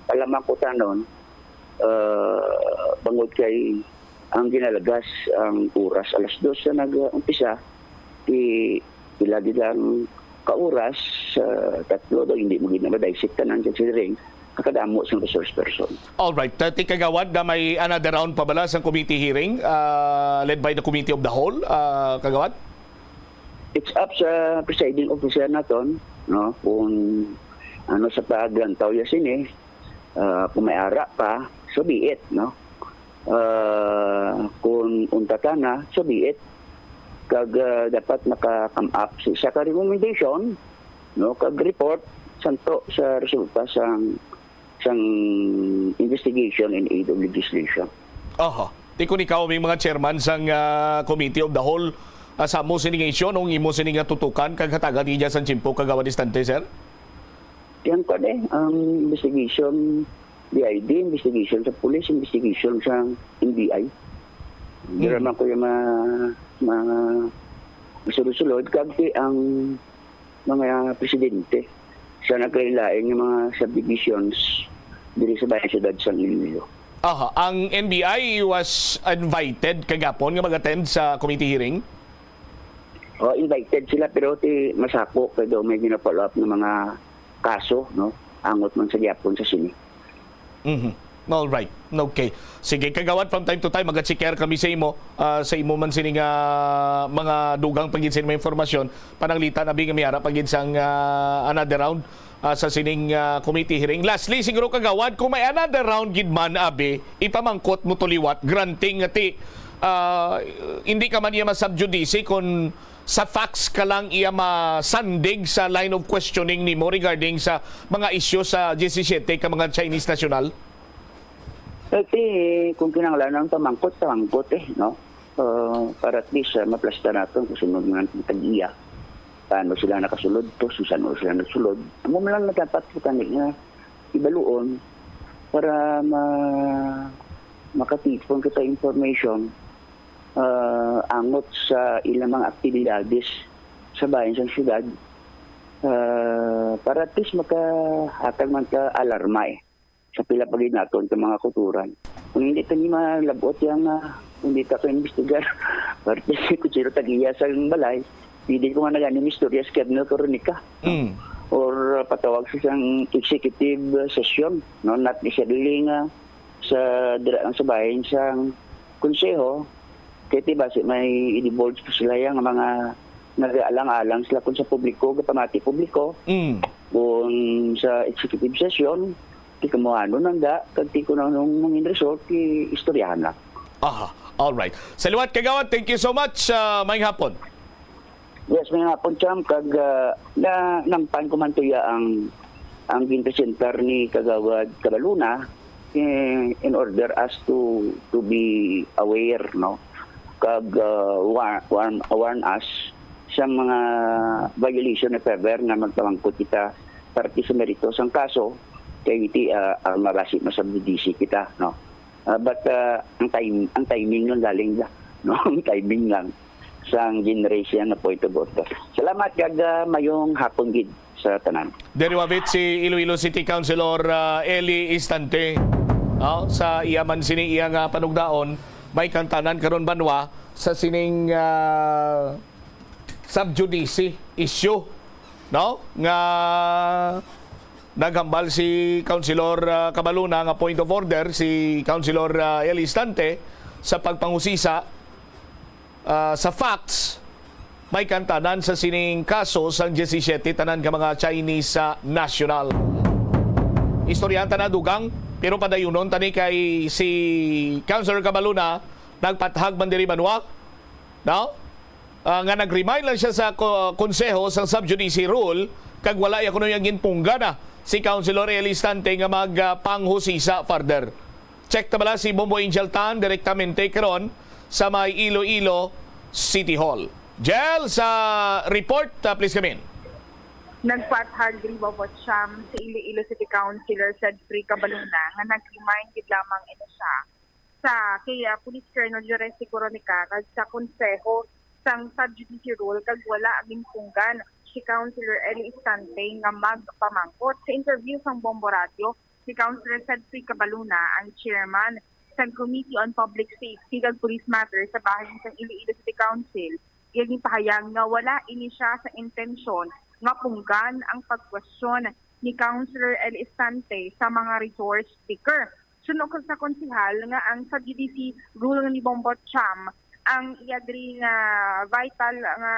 palamangkutanon bangod kay ang ginalagas ang oras alas 2 sa nag-umpisa pila lang kauras sa 3 daw hindi mo ginabadisect tanan considering kakadamo sa resource person. Alright, Tati Kagawad, na may another round pa bala sa committee hearing led by the Committee of the Whole, Kagawad? It's up sa presiding officer naton, no, kung ano sa paglantaw yasin kung may ara pa, so be it, no? Kung untata na, so be it. Kag dapat naka-come up sa recommendation, no, kag report santo sa resulta sang investigation and aid of legislation. Tikon ikaw may mga chairman sang Committee of the Whole sa mo siningasyon ung imo sining tutukan kag hatagan niya sa Chimpo Kagawad distante, sir? Yan ko ang investigation DID, investigation sa police, investigation sa NBI. Dira man ko yung mga sulod-sulod kagti ang mga presidente sa nagkailain yung mga subdivisions diri sa bayan siyudad sang Iloilo. Aha, ang NBI was invited kagapon nga mag-attend sa committee hearing? Invited sila pero masako kay daw may gina-follow up ng mga kaso, no? Angot man sa gyapon sa sini. All right. Okay. Sige, kagawad from time to time magatsikер kami sa imo man sining mga dugang pagin sa mga informasyon pananglitan abi nga miyara pagin sang another round sa sining committee hearing. Lastly, siguro kagawad kung may another round gid man abi ipamangkot mo tuliwat granting nga hindi ka man iya masubjudice kung sa facts ka lang iya masandig sa line of questioning nimo regarding sa mga isyu sa 17 ka mga Chinese national? Kung kinanglan ng tamangkot no? Para at least maplasta natin kung sunod nga tag-iya. Paano sila nakasulod to, susano sila nagsulod. Ang mo lang nagdapat ko nga ibaluon para makatipon kita information angot sa ilang mga aktibidades sa bayan sa siyudad para at least makahatag man ka alarma sa pila pagin naton sa mga kuturan. Kung hindi ito malabot yung hindi ka investigar parte si kutsiro tagiya sa balay, hindi ko man nagani mistorya sa Kernel Coronica. Or patawag sa isang executive session, no? Not necessarily nga sa bayan sa konseho. Kaya diba, may i-divulge po sila yung mga nag-aalang-alang sila kung sa publiko, kapamati publiko, kung sa executive session, di kamuhano nanda, kagti ko na nung mangin resort, istoryahan na. Aha, alright. Saliwat kagawad, thank you so much, maing hapon. Yes, maing hapon, Cham, nang pan ko man tuya ang ginpresenter ni Kagawad Cabaluna in order as to be aware, no? Warn us sa mga violation of favor na magpamangkot kita parte sa meritos ang kaso kaya iti marasi masabdisi kita, no? But ang timing nun galing no? Ang timing lang sa generation na point of order. Salamat kag mayong hapon gid sa tanan. Deriwavit si Iloilo City Councilor Eli Istante sa iyaman sini iyang panugdaon may kantanan karon banwa sa sining subjudice issue, no? Nga naghambal si Councilor Cabaluna nga point of order si Councilor Eli Istante sa pagpangusisa sa facts may kantanan sa sining kaso sa 17 tanan ka mga Chinese national. Istoryahan ta na dugang pero padayunon tani kay si Councilor Cabaluna nagpathag man diri banwa, no? Nga nag-remind lang siya sa konseho sa subjudice rule kag wala ya kuno yang ginpungga na si Councilor Eli Istante nga magpanghusisa further. Check ta bala si Bombo Angel Tan direktamente karon sa may Iloilo City Hall. Jel, sa report, please come in. Nagpathag rin Bobo Cham sa Iloilo City Councilor Cedric Cabaluna nga nag-remind gid lamang ito siya sa kay Police Colonel Joresi Coronica kag sa konseho sang subjudice rule kag wala aging punggan si Councilor Eli Istante nga magpamangkot. Sa interview sang Bombo Radio, si Councilor Cedric Cabaluna ang chairman sa Committee on Public Safety kag Police Matters sa bahin sang Iloilo City Council. Iyang pahayag nga wala ini siya sa intensyon nga punggan ang pagkwestiyon ni Councilor Eli Istante sa mga resource speaker. Sunod sa konsihal nga ang subjudice rule ni Bombo Cham ang iadri nga vital nga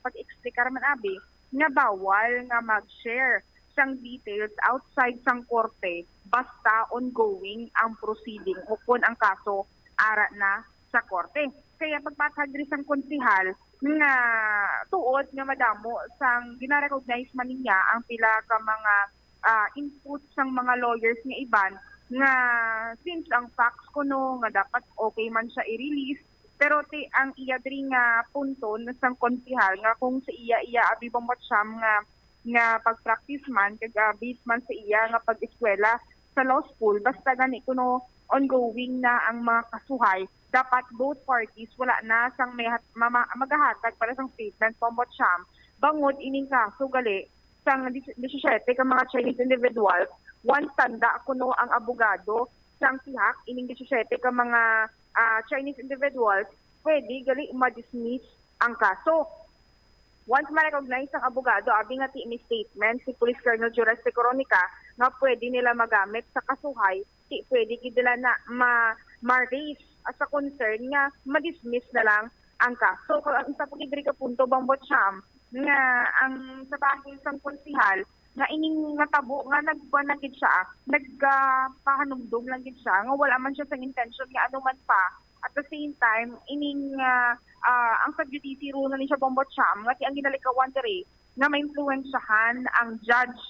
pag-explicar man abi nga bawal nga mag-share sang details outside sang korte basta ongoing ang proceeding o kung ang kaso ara na sa korte. Kaya pagpatagri sang konsihal nga tuod nga madamo sang gina-recognize man niya ang pila ka mga input sang mga lawyers nga iban nga since ang facts kuno nga dapat okay man siya i-release pero ang iya diri nga punto sang konsihal nga kung sa iya abi Bombo Cham nga pag-practice man kag based man sa iya nga pag-eskwela sa law school basta gani kuno ongoing na ang mga kasuhay dapat both parties wala na sang may maghahatag para sang statement Bombo Cham bangod ining kaso gali sang 17 ka mga Chinese individuals, one tanda kuno ang abogado sang tihak ining 17 ka mga Chinese individuals, pwede gali ma-dismiss ang kaso. Once ma-recognize ang abogado, abi nga ni statement si Police Colonel Jureste Coronica nga pwede nila magamit sa kasuhay, pwede nila na ma-raise as a concern nga ma-dismiss na lang ang kaso. Kung ang sa pagigri ka punto, Bombot Cham, nga ang sa bahil sang konsihal, nga ining natabo nga nagbanagid siya, nagpahanumdum lang gid siya, nga wala man siya sa intention nga ano man pa. At the same time, ining ang sa GDC rule na ni siya Bombot Cham, nga ang ginalikawan diri nga ma-influensyahan ang judge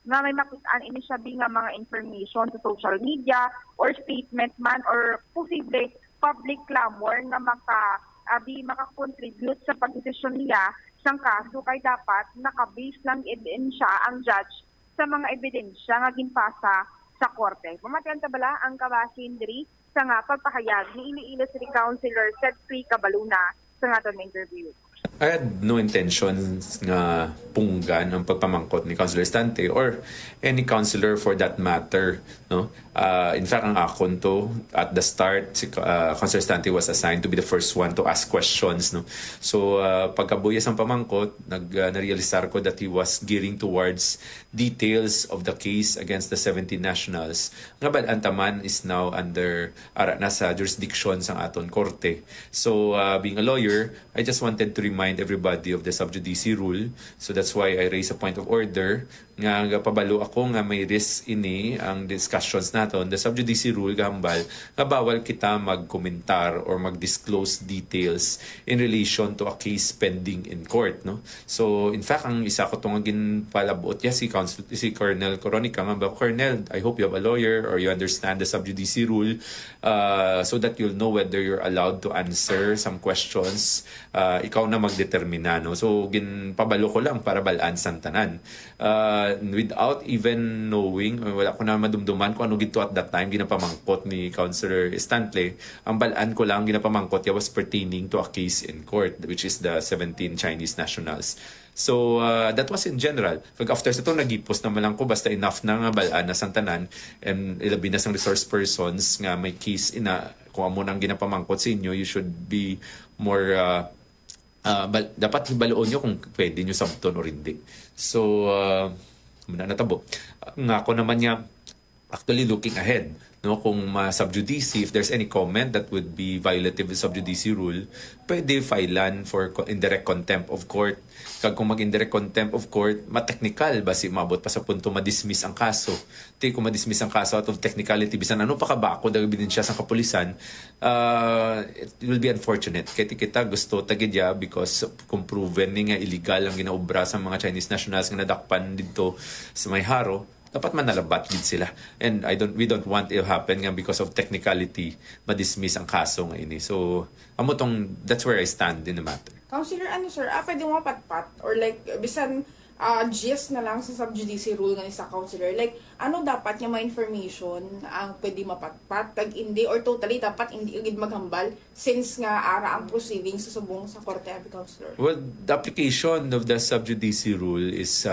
nga may makitaan ini siya nga mga information sa social media or statement man or posible public clamor nga maka-contribute sa pagdesisyon niya sang kaso, kay dapat nakabase lang ebidensya ang judge sa mga ebidensya nga ginpasa sa korte. Pamatian tabala ang kabahin diri sa nga pagpahayag ni Iloilo City Councilor Cedfrey Cabaluna sa nga aton interview. I had no intention nga punggan ang pagpamangkot ni Councilor Estante or any councilor for that matter. No? In fact, ang akon to, at the start, si Councilor Estante was assigned to be the first one to ask questions. No? So, pagkabuyas ang pamangkot, narealisar ko that he was gearing towards details of the case against the 17 nationals. Nga ba, Antaman is now under, nasa jurisdiction sang aton korte. So, being a lawyer, I just wanted to remind everybody of the sub judice rule. So that's why I raise a point of order nga pabalo ako nga may risk ini ang discussions naton. The sub judice rule gambal nga bawal kita magkomentar or mag-disclose details in relation to a case pending in court, no? So in fact ang isa ko tong ginpalabot si Colonel Coronica nga ba, Colonel, I hope you have a lawyer or you understand the sub judice rule so that you'll know whether you're allowed to answer some questions. Ikaw na magdetermina, no? So ginpabalo ko lang para balaan sang tanan. Without even knowing, wala ko na madumduman kung ano gito at that time ginapamangkot ni Councilor Estante. Ang balaan ko lang ginapamangkot was pertaining to a case in court, which is the 17 Chinese nationals. So that was in general. Pag after sa ito, nag-post naman lang ko basta enough na nga balaan na sang tanan and ilabi na sang resource persons nga may case ina kung amo nang ginapamangkot sa inyo, you should be more dapat hibaloon nyo kung pwede nyo samton o hindi. So, natabo. Nga ako naman niya, actually looking ahead, no, kung sub judice, if there's any comment that would be violative of sub judice rule, pwede filean for indirect contempt of court. Kung mag-indirect contempt of court, ma-technical ba si mabot pa sa punto ma-dismiss ang kaso. Kung ma-dismiss ang kaso out of technicality, bisan ano pa kabako dahil ebidensya sa kapulisan, it will be unfortunate. Kaya kita gusto tagidya because kung proven nga illegal ang ginaobra sa mga Chinese nationals nga nadakpan dito sa may haro, dapat manalabat din sila. And we don't want it to happen nga because of technicality, ma-dismiss ang kaso nga ini. So, that's where I stand in the matter. Councilor, sir, pwede mo patpat or like, bisan gist na lang sa sub judice rule nga ni sa councilor, like, ano dapat niya ma-information ang pwede mapatpat, tag hindi, or totally dapat hindi agad maghambal since nga ara ang proceedings sa subong sa korte, councilor? Well, the application of the sub judice rule is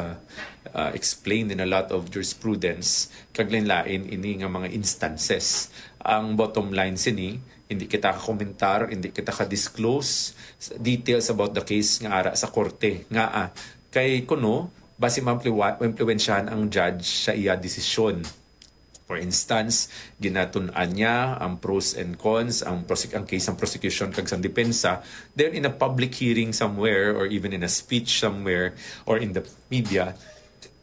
explained in a lot of jurisprudence, kaglain-lain ini nga mga instances. Ang bottom line sini, hindi kita ka-komentar, hindi kita ka-disclose details about the case nga ara sa korte. Nga kay kuno, basi ma-impluwensyahan ang judge sa iya desisyon. For instance, ginatun-an niya ang pros and cons, ang case ng prosecution kag sa depensa. Then in a public hearing somewhere or even in a speech somewhere or in the media,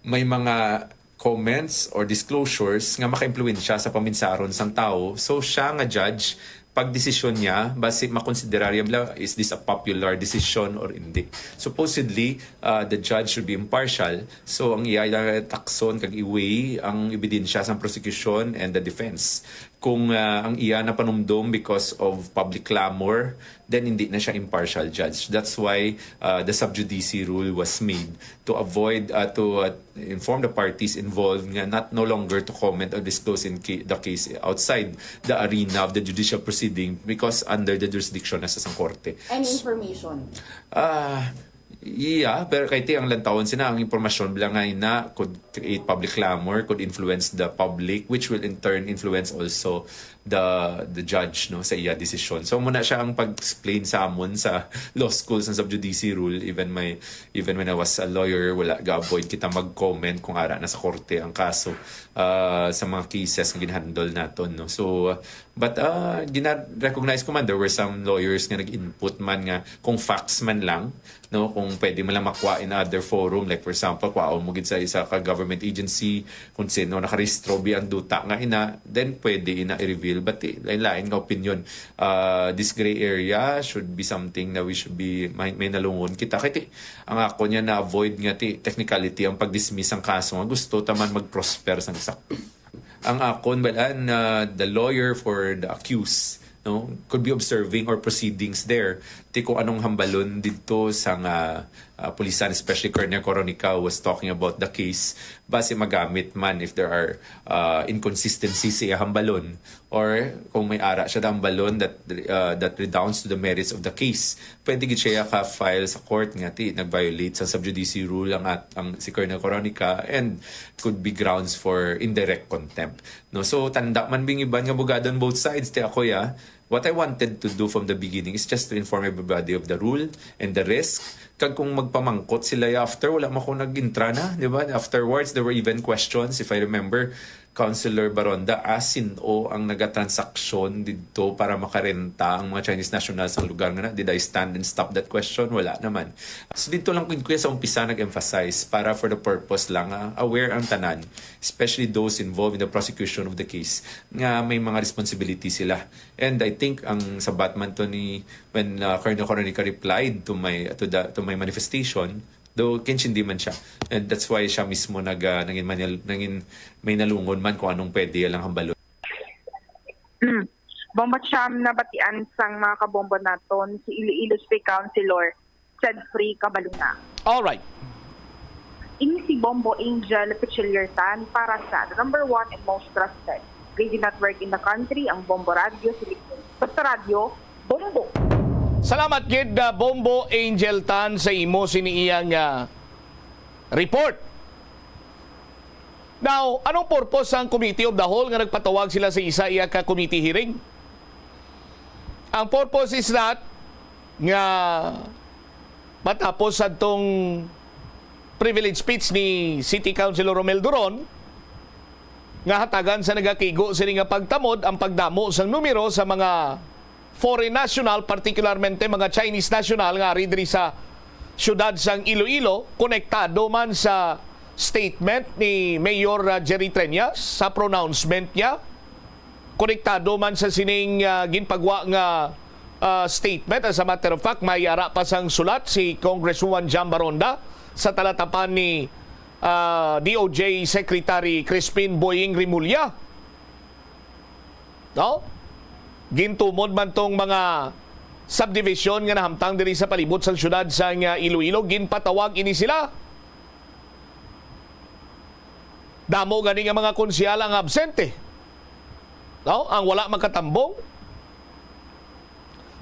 may mga comments or disclosures nga maka-impluwensya sa paminsaron sang tao. So siya nga judge, pag-desisyon niya, base makonsiderarya is this a popular decision or hindi. Supposedly, the judge should be impartial. So ang iya takson kag i-weigh ang ebidensya sa prosecution and the defense. Kung ang iya na panumdum because of public clamor, then hindi na siya impartial judge. That's why the sub judice rule was made to avoid, to inform the parties involved nga no longer to comment or disclose the case outside the arena of the judicial proceeding because under the jurisdiction na sa korte. Any information? Yeah, pero kahit ang lantawon sina ang impormasyon bilang nga ina could create public clamor, could influence the public, which will in turn influence also the judge no sa iya decision. So muna siya ang pag-explain sa amon sa law schools ng subjudice rule. Even when I was a lawyer, wala ga-avoid kita mag-comment kung ara na sa korte ang kaso sa mga cases na ginhandle naton no. So but gina-recognize ko man there were some lawyers nga nag-input man nga kung facts man lang no, kung pwede mo lang makuha in other forum, like for example kuha mo gid sa isa ka government agency kung sino nakarehistro ang duta nga ina, then pwede ina i-reveal. But lain-lain nga opinion, this gray area should be something na we should be may nalungon kita kay ang ako niya na avoid nga technicality ang pag-dismiss ang kaso nga gusto taman mag-prosper sang sakto. Ang akon the lawyer for the accused no could be observing or proceedings there ti kung anong hambalon dito sa pulisan, especially Colonel Coronica was talking about the case base magamit man if there are inconsistencies sa hambalon or kung may ara siya da hambalon that redounds to the merits of the case, pwede gid siya ka-file sa court nga ti nag-violate sa subjudice rule ang si Colonel Coronica and could be grounds for indirect contempt no. So tanda man bing iban nga bugadon both sides ti ako ya. What I wanted to do from the beginning is just to inform everybody of the rule and the risk. Kag kung magpamangkot sila after, wala mo ko nag-intra na, di ba? Afterwards, there were even questions, if I remember, Councilor Baronda asin o ang nagatransaksyon dito para makarenta ang mga Chinese nationals ng lugar nga na. Did I stand and stop that question? Wala naman. So dito lang kuya sa umpisa nag-emphasize para for the purpose lang aware ang tanan, especially those involved in the prosecution of the case, nga may mga responsibility sila. And I think ang sa Batman to ni when Colonel Coronica replied to my manifestation, though hindi man siya. And that's why siya mismo naging may nalungon man kung anong pwede lang hambalon. Bomba siyam na batian sang mga kabombo naton si Iloilo State Councilor Sedfrey Cabaluna. All right. Ini si Bombo Angel Pichiliertan para sa the #1 and most trusted radio network in the country, ang Bombo Radio Philippines. Basta Radio, Bombo. Salamat gid Bombo Angel Tan sa imo siniiyang report. Now, anong purpose ang Committee of the Whole nga nagpatawag sila sa isa iya ka committee hearing? Ang purpose is that nga matapos sa tong privilege speech ni City Councilor Romel Duron nga hatagan sa nagakigo sini nga pagtamod ang pagdamo sa numero sa mga foreign national, particularmente mga Chinese national nga ridri sa syudad sang Iloilo, konektado man sa statement ni Mayor Jerry Treñas sa pronouncement niya, konektado man sa sining ginpagwa nga statement. As a matter of fact, may ara pa sang sulat si Congresswoman Jam Baronda sa talatapan ni DOJ Secretary Crispin Boying Rimulya. No? Gintumod man tong mga subdivision nga nahamtang diri sa palibot sa syudad sa Iloilo, ginpatawag ini sila. Damo gani nga mga konsyal ang absente. No? Ang wala makatambong.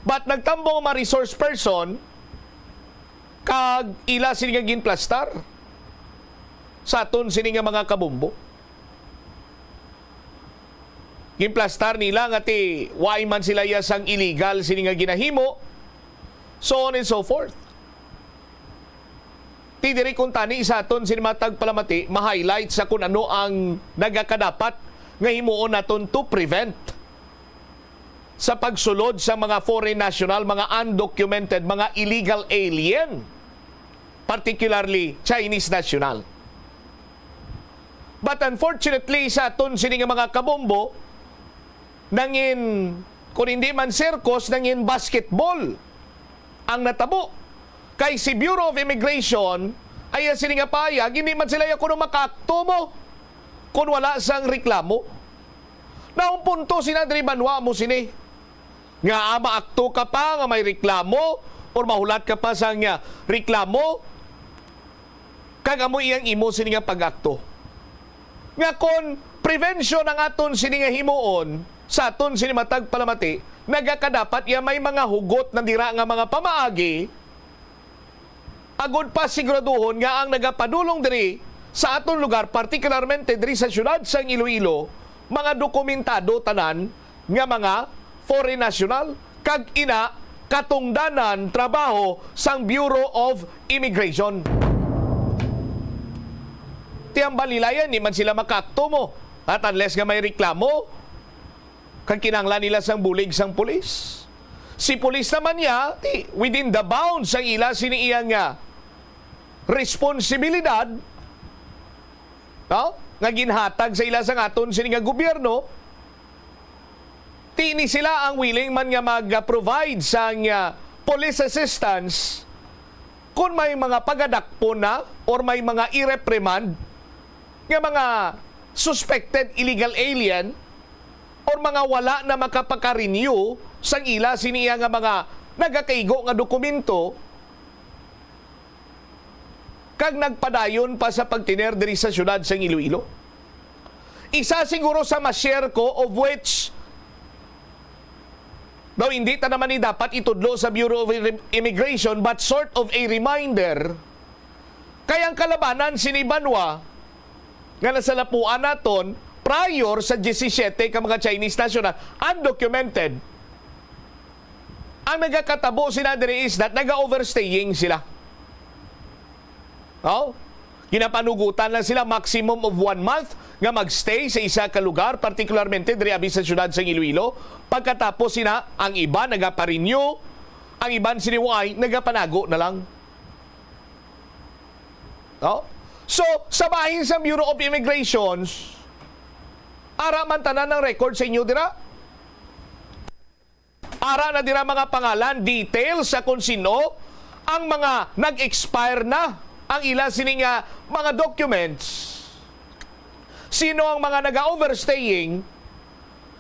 But nagtambong ang mga resource person kag ila sini nga ginplastar sa aton sini nga mga kabumbo. Gimplastar nila nga ti why man sila yasang illegal sini nga ginahimo, so on and so forth. Ti diri kun tani sa aton sinimatag palamati ma-highlight sa kun ano ang nagakadapat nga himuon naton to prevent sa pagsulod sa mga foreign national, mga undocumented, mga illegal alien, particularly Chinese national. But unfortunately sa aton sini nga mga kabombo nangin, kung hindi man circus, nangin basketball ang natabo. Kay si Bureau of Immigration ay sini nga payag, hindi man sila kuno makakto mo kung wala sang reklamo. Naong punto sinadri banwa mo sini nga maakto ka pa nga may reklamo or mahulat ka pa sang reklamo kag amo iyang imo sini nga pag-akto. Nga kon prevention ang aton sini nga himuon sa aton sinimatag palamati, nagakadapat may mga hugot na dira nga mga pamaagi agod pa siguraduhon nga ang nagapadulong diri sa aton lugar, partikularmente diri sa syudad sa Iloilo, mga dokumentado tanan nga mga foreign national kag ina katungdanan trabaho sang Bureau of Immigration. Tiyang balilayan, di man sila makakto mo. At unless nga may reklamo, kag kinanglan nila sang bulig sang pulis. Si pulis naman niya, within the bounds ang ila siniiyang nga responsibilidad, no? Nga ginhatag sa ila sang aton sini nga gobyerno, tini sila ang willing man nga mag-provide sang police assistance kung may mga pagadakpo na or may mga i-reprimand nga mga suspected illegal alien or mga wala na makapaka-renew sang ila siniya nga mga nagakaigo nga dokumento kag nagpadayon pa sa pagtiner diri sa syudad sa Iloilo. Isa siguro sa ma-share ko, of which daw hindi ta naman ni dapat itudlo sa Bureau of Immigration, but sort of a reminder, kayang kalabanan sinibanwa nga nasalapuan naton prior sa 17 ka mga Chinese national undocumented. Ang nagakatabo sila diri is that naga-overstaying sila. Oh? Ginapanugutan lang sila maximum of 1 month nga magstay sa isa ka lugar, partikularmente diri abi sa syudad sa Iloilo. Pagkatapos sina, ang iba nagaparenew, ang iban siniway nagapanago na lang. Oh? So, sa bahin sa Bureau of Immigrations, ara man tanan ng record sa inyo dira. Ara na dira mga pangalan, details sa kung sino ang mga nag-expire na ang ila sining mga documents. Sino ang mga naga-overstaying,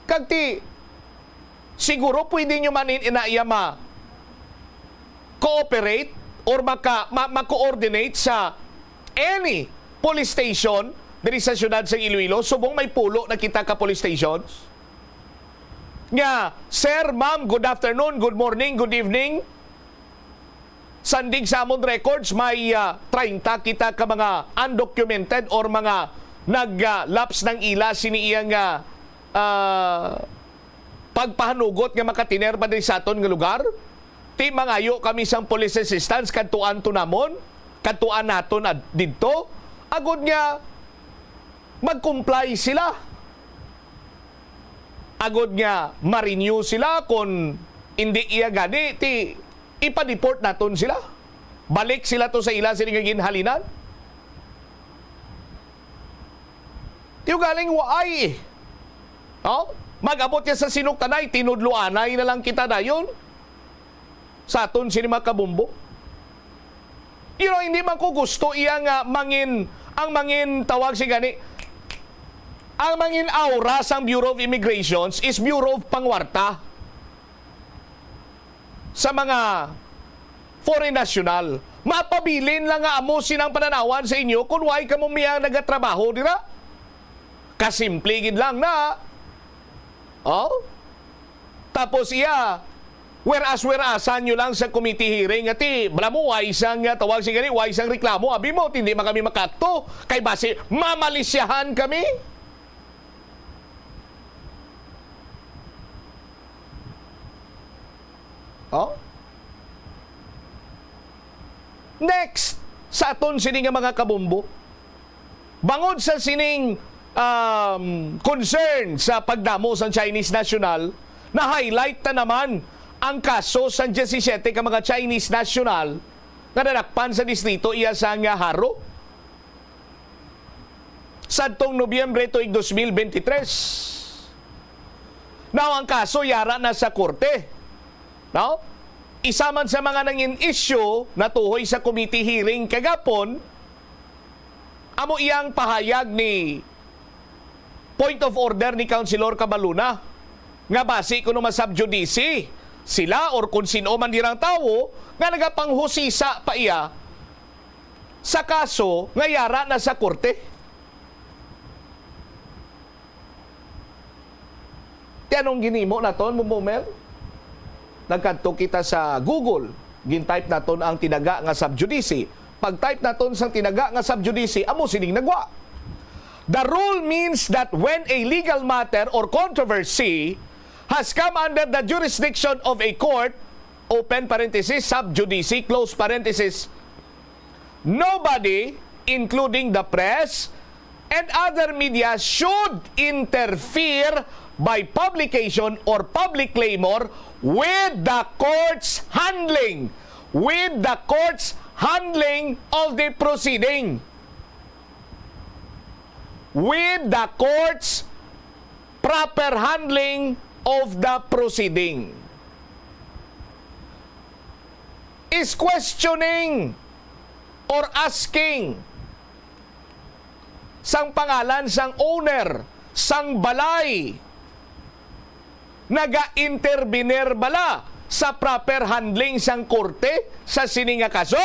kagti siguro pwede nyo manin inaiyama cooperate or maka-coordinate sa any police station diri sa syudad sa Iloilo. Subong may pulo na kita ka police stations nga, sir, ma'am, good afternoon, good morning, good evening. Sandig sa amon records, may 30 kita ka mga undocumented or mga nag-lapse ng ila siniiyang pagpahanugot nga makatiner pa din sa aton nga lugar. Ti mangayo kami sang police assistance kantuan to namon, kantuan naton didto, agud nga mag-comply sila. Agud nga ma-renew sila kung hindi iya gani, ti ipa-deport naton sila. Balik sila to sa ila sining ginhalinan. Tiyo galing waay. Oh? Mag-abot niya sa sinuktanay, tinudluanay na lang kita dayon. Sa aton sinima kabumbo. Hindi man ko gusto iya nga ang mangin tawag si gani. Ang mangin aura sang Bureau of Immigrations is Bureau of Pangwarta sa mga foreign national. Mapabilin lang nga amo sinang pananawan sa inyo kung why ka mo miyang nagatrabaho dira. Kasimple gid lang na. Oh? Tapos whereas-whereasan nyo lang sa committee hearing ati, bala mo, waisang tawag si gani, waisang reklamo, abi mo, hindi man kami makakto, kay base, mamalisyahan kami. Oh? Next, sa aton sining mga kabumbo, bangod sa sining concern sa pagdamo sa Chinese national, na-highlight na naman ang kaso sa 17 ka mga Chinese national na nadakpan sa distrito iya sa Haro. Sadtong Nobyembre tuig 2023. Now, ang kaso yara na sa korte. No? Isa man sa mga nangin issue na tuhoy sa committee hearing kagapon, amo iyang pahayag ni point of order ni Councilor Cabaluna nga base kuno masubjudice sila or kung sino man dirang tawo nga nagapanghusisa pa iya sa kaso nga yara na sa korte. Ti anong ginimo naton, Mumel? Nagkanto kita sa Google Gin-type naton ang tinaga nga subjudice. Pag-type naton sang tinaga nga subjudice, amo sining nagwa. The rule means that when a legal matter or controversy has come under the jurisdiction of a court, open parenthesis, sub judice, close parenthesis, nobody, including the press and other media, should interfere by publication or public clamor with the court's handling, of the proceeding. With the court's proper handling of the proceeding. Is questioning or asking sang pangalan sang owner sang balay naga-intervener bala sa proper handling sang korte sa sininga kaso?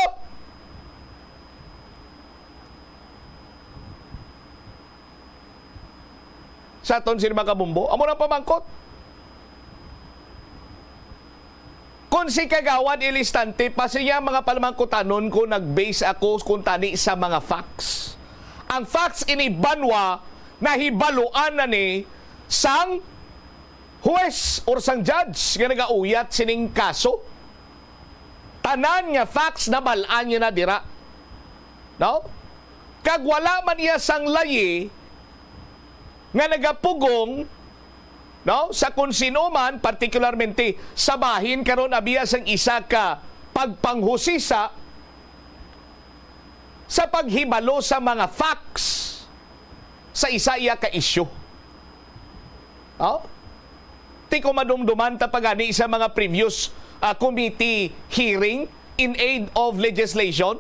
Sa aton sino mga kabumbo, amo nang pamangkot. Kung si Kagawad Ilistante, pa siya mga palamangkutanon ko nag-base ako kung tani sa mga facts. Ang facts inibanwa na hibaluan na ni sang huwes or sang judge nga nagauyat sining kaso. Tanan nga facts na balaan niya na dira. No? Kag wala man iya sang layi nga nagapugong, no, sa kung sino man, particularmente sa bahin karon abiya sang isa ka pagpanghusisa sa paghibalo sa mga facts sa isa iya ka isyu. No? Ti ko madumduman ta pagani sa mga previous committee hearing in aid of legislation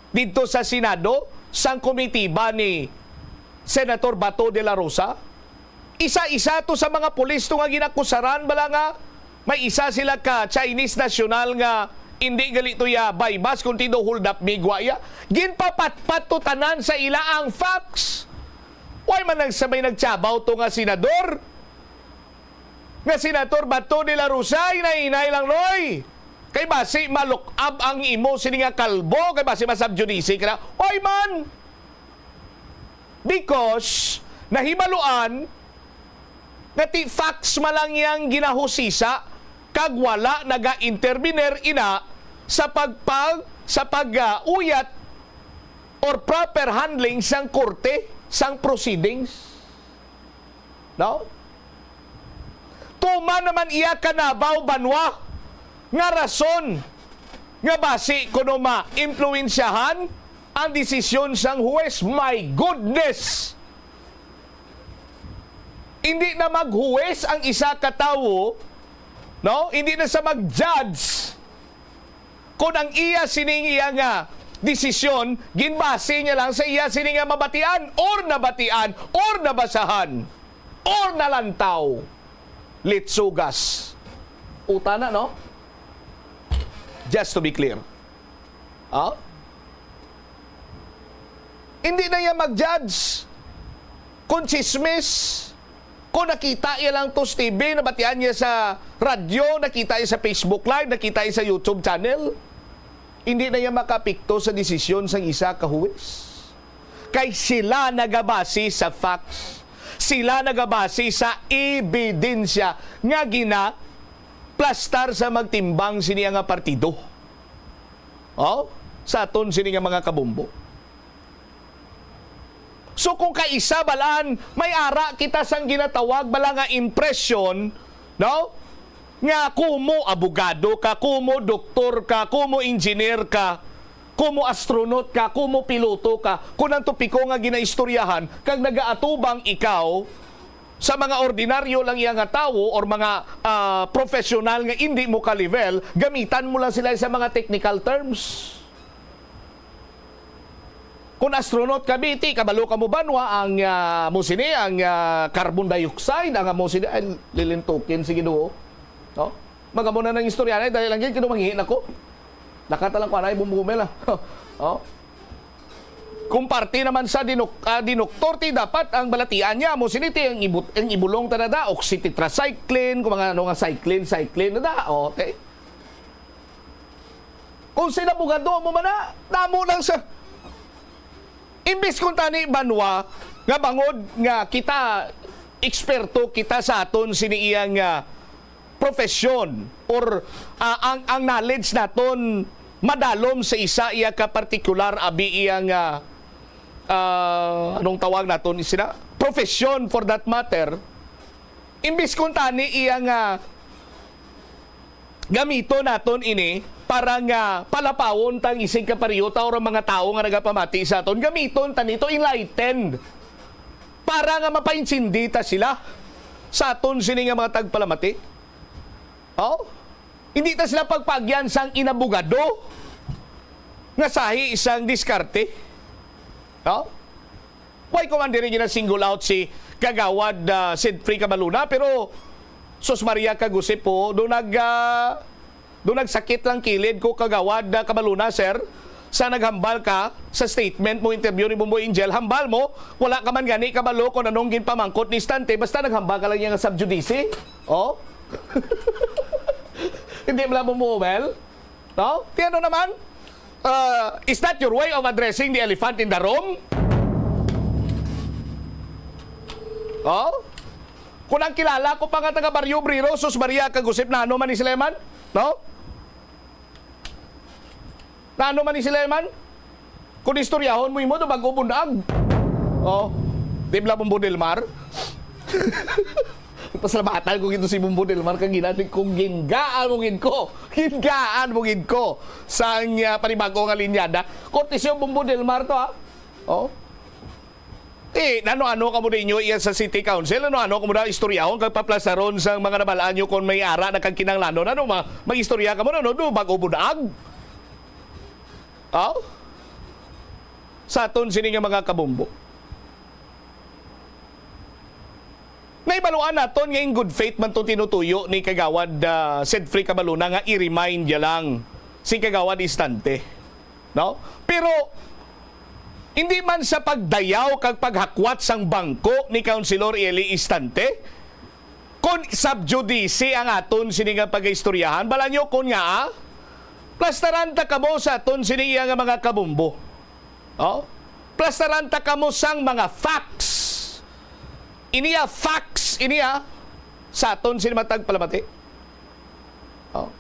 dito sa Senado sang committee ba ni Senator Bato de la Rosa. Isa-isa to sa mga pulis to nga ginakusaran bala nga may isa sila ka Chinese national nga hindi galito ya baybas kung tido hold up migwaya. Ginpapatpat to tanan sa ilaang facts. Why man nagsabay nagtsabaw to nga senador? Nga Senator Bato de la Rosa, inay lang noy. Kay basi maluk up ang imo sini nga kalbo, kay basi masubjudice ka na. Why man? Because nahibaluan nga ti facts malang yang ginahusisa kag wala naga-intervener ina sa pag-uyat or proper handling sang korte, sang proceedings. No? Tuma naman iya kanabaw banwa nga rason nga basi kuno ma-impluwensyahan ang desisyon sang huwes. My goodness! Hindi na maghuwes ang isa katawo, no? Hindi na sa mag-judge kung ang iya sining iya nga desisyon, ginbase niya lang sa iya sining nga mabatian or nabasahan or nalantaw. Litsugas. Utana, no? Just to be clear. Hindi na iya mag-judge kung chismis. Kung nakita niya lang to sa TV, nabatian niya sa radyo, nakita niya sa Facebook Live, nakita niya sa YouTube channel, hindi na niya makapikto sa desisyon sa isa kahuwis. Kay sila nagabase sa facts. Sila nagabase sa ebidensya nga gina-plastar sa magtimbang siniya nga partido. Sa aton siniya mga kabumbo. So kung kaisa balaan, may ara kita sang ginatawag bala nga impression, no? Nga kumo abogado ka, kumo doktor ka, kumo engineer ka, kumo astronaut ka, kumo piloto ka, kung ang topiko nga ginaistoryahan, kag nagaatubang ikaw sa mga ordinaryo lang iya nga tawo or mga professional nga hindi mo ka-level, gamitan mo lang sila sa mga technical terms. Kung astronaut ka biti, kabalo ka mo banwa ang musini, ang carbon dioxide, ang musini, ay lilintukin, sige do. No? Magamuna ng istorya, dahil lang yan, kinumanghihin ako. Nakatalang ko, anay, bumumel. Kung parte naman sa dinoktor, dapat ang balatian niya, musini, ang ibulong tanada, oxytetracycline, kung mga ano nga cycline na da, okay. Kung sila bugado mo man na, damo lang sa... Imbis kung tani banwa, nga bangod nga kita, eksperto kita sa aton siniyang profesyon or ang knowledge naton madalom sa isa iya ka partikular abi iyang anong tawag naton sila? Profesyon for that matter. Imbis kung tani iyang gamito naton ini para nga palapawon tang isig kapariyota o mga tao nga nagapamati sa aton, gamiton tanito enlightened para nga mapaintsindi ta sila sa aton sini nga mga tagpalamati. Oh? Hindi ta sila pagpagyan sang inabugado nga sahi isang diskarte. Oh? Why ko man diri gina single out si Kagawad Sid Free Cabaluna, pero Sus Maria Kagusip po do nagsakit lang kilid ko Kagawad Cabaluna, sir, sa naghambal ka sa statement mo, interview ni Bumboy Angel, hambal mo, wala ka man gani kabalo kung anong ginpamangkot ni Stante, basta naghambal ka lang niya nga subjudice. Oh? Hindi mo lang bumubel? No? Tiano naman? Is that your way of addressing the elephant in the room? Oh? Kung ang kilala ko pa nga taga Barrio Briro, Sus Maria Kagusip, na ano man ni Sleman? No? Na ano man ni Sleman? Kung istoryahon mo imo, bago bundag. Oh, di bla Bumbo Delmar? Pasalamatan ko gito si Bumbo Delmar kang ginatin kung gingaan mo gid ko sa panibago nga linyada. Kortesyo Bumbo Delmar to, ha? Oh. Ano-ano ka mo ninyo iyan sa City Council? Ano-ano ka mo na istoryahon kag paplasaron sa mga nabalaan nyo kung may ara na kang kinanglanon? Ano, mag-istorya ka mo na, no? Bago budag? Oh? Sa aton sini nga mga kabumbo. Naibaluan naton nga in good faith man to tinutuyo ni Kagawad Sid Free Cabaluna nga i-remind niya lang si Kagawad Istante. No? Pero hindi man sa pagdayaw kag paghakwat sang bangko ni Councilor Eli Istante, kung subjudice ang aton sini nga pag-istoryahan, bala nyo kung nga plastaranta ka mo sa aton sini nga mga kabumbo. Oh? Plastaranta ka mo sang mga facts. Iniya facts, iniya sa aton sini matag palamati. Oh.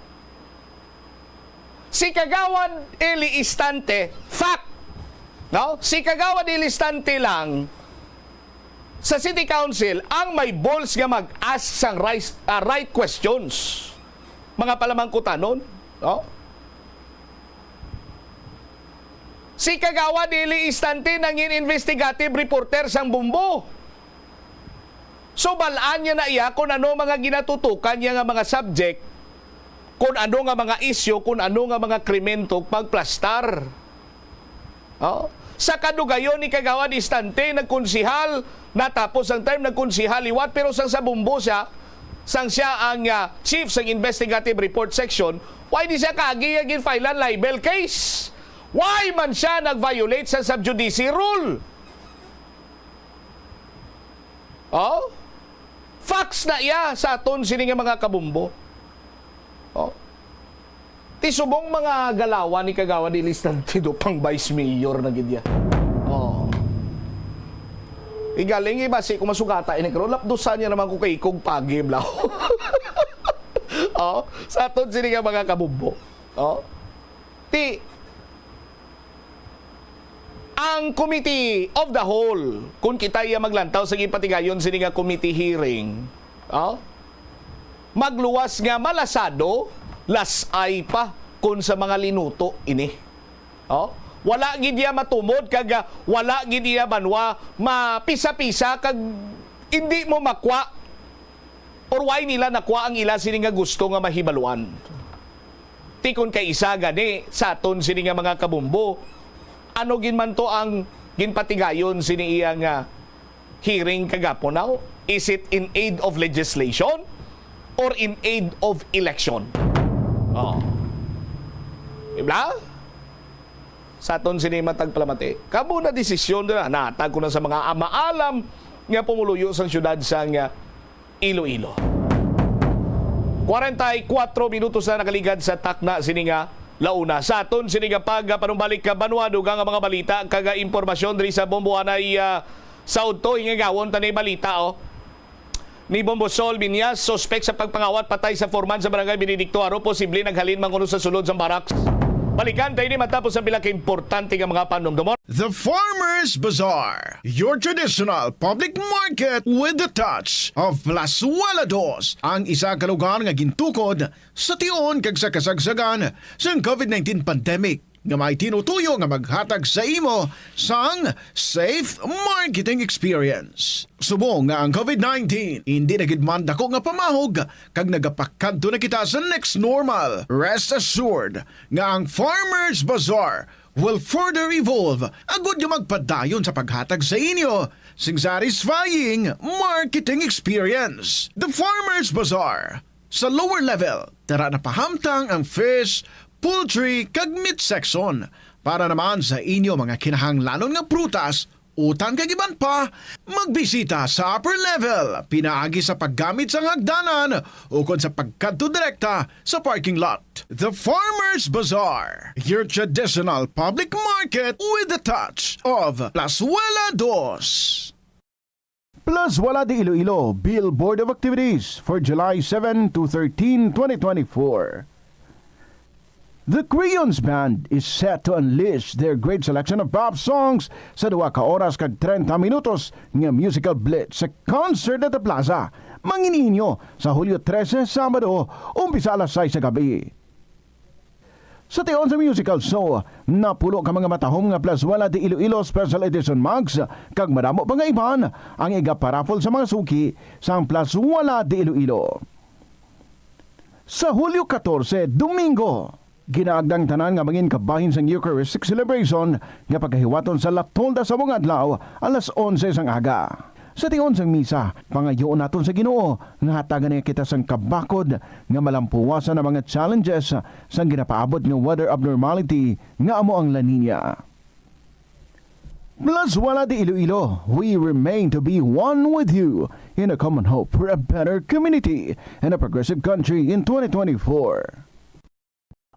Si Kagawad Eli Istante, fact. No? Si Kagawad Eli Istante lang sa City Council ang may balls nga mag-ask sang right questions. Mga palamangkutanon. No? Si Kagawad Eli Istante nangin investigative reporter sang Bumbo. So balaan niya na iya kung ano mga ginatutukan niya nga mga subject, kung ano nga mga issue, kung ano nga mga krimentong pagplastar. Oh? Sa kadugayon ni Kagawad Istante, nagkonsihal, natapos ang term, nagkonsihal liwat, pero sang sa Bumbo siya, sang siya ang chief sang investigative report section, why di siya kaagiyagin filean libel case? Why man siya nag-violate sa subjudice rule? Oh? Facts na iya sa aton sini nga mga kabumbo. Oh? Tisubong mga galawan ni Kagawad Eli Istante do pang vice mayor na gid ya. Oh. Igaling basi kung masugata ini karon lapdusan niya naman ko kay kog pagib law. Oh, sa aton sini nga mga kabumbo. Oh. Ang Committee of the Whole, kung kita iya maglantaw sa gipatigayon sini nga committee hearing, oh, magluwas nga malasado, lasay pa kun sa mga linuto ini. Oh, wala gid iya matumod kag wala gid iya banwa mapisa-pisa kag hindi mo makwa or why nila nakwa ang ila sini nga gusto nga mahibaluan. Tikon kay isa gani sa aton sini nga mga kabumbo, ano gin man to ang ginpatigayon sini iya nga hearing kagapon now? Is it in aid of legislation or in aid of election? Oh. Ibla? Sa aton sini matagpalamati, kamo na desisyon na natag ko na sa mga amaalam nga pumuluyo sa syudad sang Iloilo. 44 minutos na nakaligad sa takna sini nga launa. Sa aton sini nga panumbalik ka banwa dugang nga mga balita kaga impormasyon diri sa Bomboanay South to hingagawon tanay balita ni Bombosol Binyas, suspect sa pagpangawat patay sa foreman sa barangay Benedicto Aro, posible naghalin manguno sa sulod sa barracks. Balikan tayo ni matapos ang bilaki importante nga mga panumdumon. The Farmers Bazaar, your traditional public market with the touch of Plazuela Dos, ang isa ka lugar nga gintukod sa tion kag sa kasagsagan sa COVID-19 pandemic nga may tinutuyo nga maghatag sa imo sang safe marketing experience. Subong nga ang COVID-19 hindi na gid man dako nga pamahog kag nagapakadto na kita sa next normal. Rest assured nga ang Farmers Bazaar will further evolve agud nga magpadayon sa paghatag sa inyo sing satisfying marketing experience. The Farmers Bazaar sa lower level tara na pahamtang ang fish, poultry kag meat section para naman sa inyo mga kinahanglanon nga prutas, utang kag iban pa, magbisita sa upper level, pinaagi sa paggamit sa hagdanan ukon sa pagkadto direkta sa parking lot. The Farmers Bazaar, your traditional public market with the touch of Plazuela Dos. Plazuela de Iloilo Billboard of Activities for July 7 to 13, 2024. The Crayons Band is set to unleash their great selection of pop songs sa 2 ka oras kag 30 minutos nga musical blitz sa concert at the plaza. Mangininyo sa Hulyo 13, Sabado, umpisa alas 6 sa gabi. Sa tion sa musical show, napulo ka mga matahom nga Plazuela de Iloilo Special Edition mugs kag madamo pa nga iban ang iga-paraffle sa mga suki sa Plazuela de Iloilo. Sa Hulyo 14, Domingo, ginaagdang tanan nga mangin kabahin sang Eucharistic celebration nga pagkahiwaton sa Latolda sa mga adlaw alas 11 sang aga. Sa tion sang misa, pangayoon naton sa Ginoo nga hatagan niya kita sang kabakod nga malampuwasan ang mga challenges sang ginapaabot nga weather abnormality nga amo ang La Nina. Plazuela de Iloilo, we remain to be one with you in a common hope for a better community and a progressive country in 2024.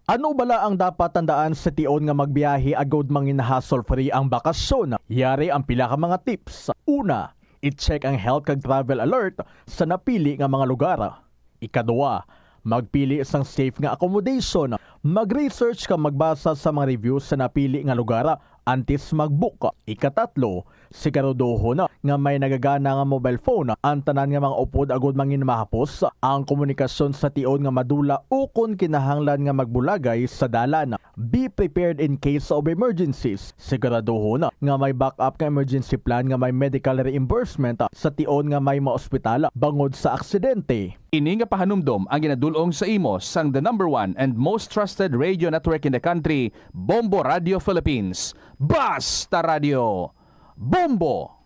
Ano bala ang dapat tandaan sa tion nga magbiyahe agod mangin hassle-free ang bakasyon? Yari ang pila ka mga tips. Una, i-check ang health kag travel alert sa napili nga mga lugar. Ikadua, magpili isang safe nga accommodation. Mag-research ka magbasa sa mga reviews sa napili nga lugar antes mag-book. Ikatatlo, siguraduhon nga may nagagana nga mobile phone ang tanan nga mga upod agud mangin mahapos ang komunikasyon sa tion nga madula ukon kinahanglan nga magbulagay sa dalan. Be prepared in case of emergencies. Siguraduhon nga may backup nga emergency plan nga may medical reimbursement sa tion nga may maospital bangod sa aksidente. Ini nga pahanumdom ang ginadulong sa imo sang the #1 and most trusted radio network in the country, Bombo Radio Philippines. Basta Radio Bombo!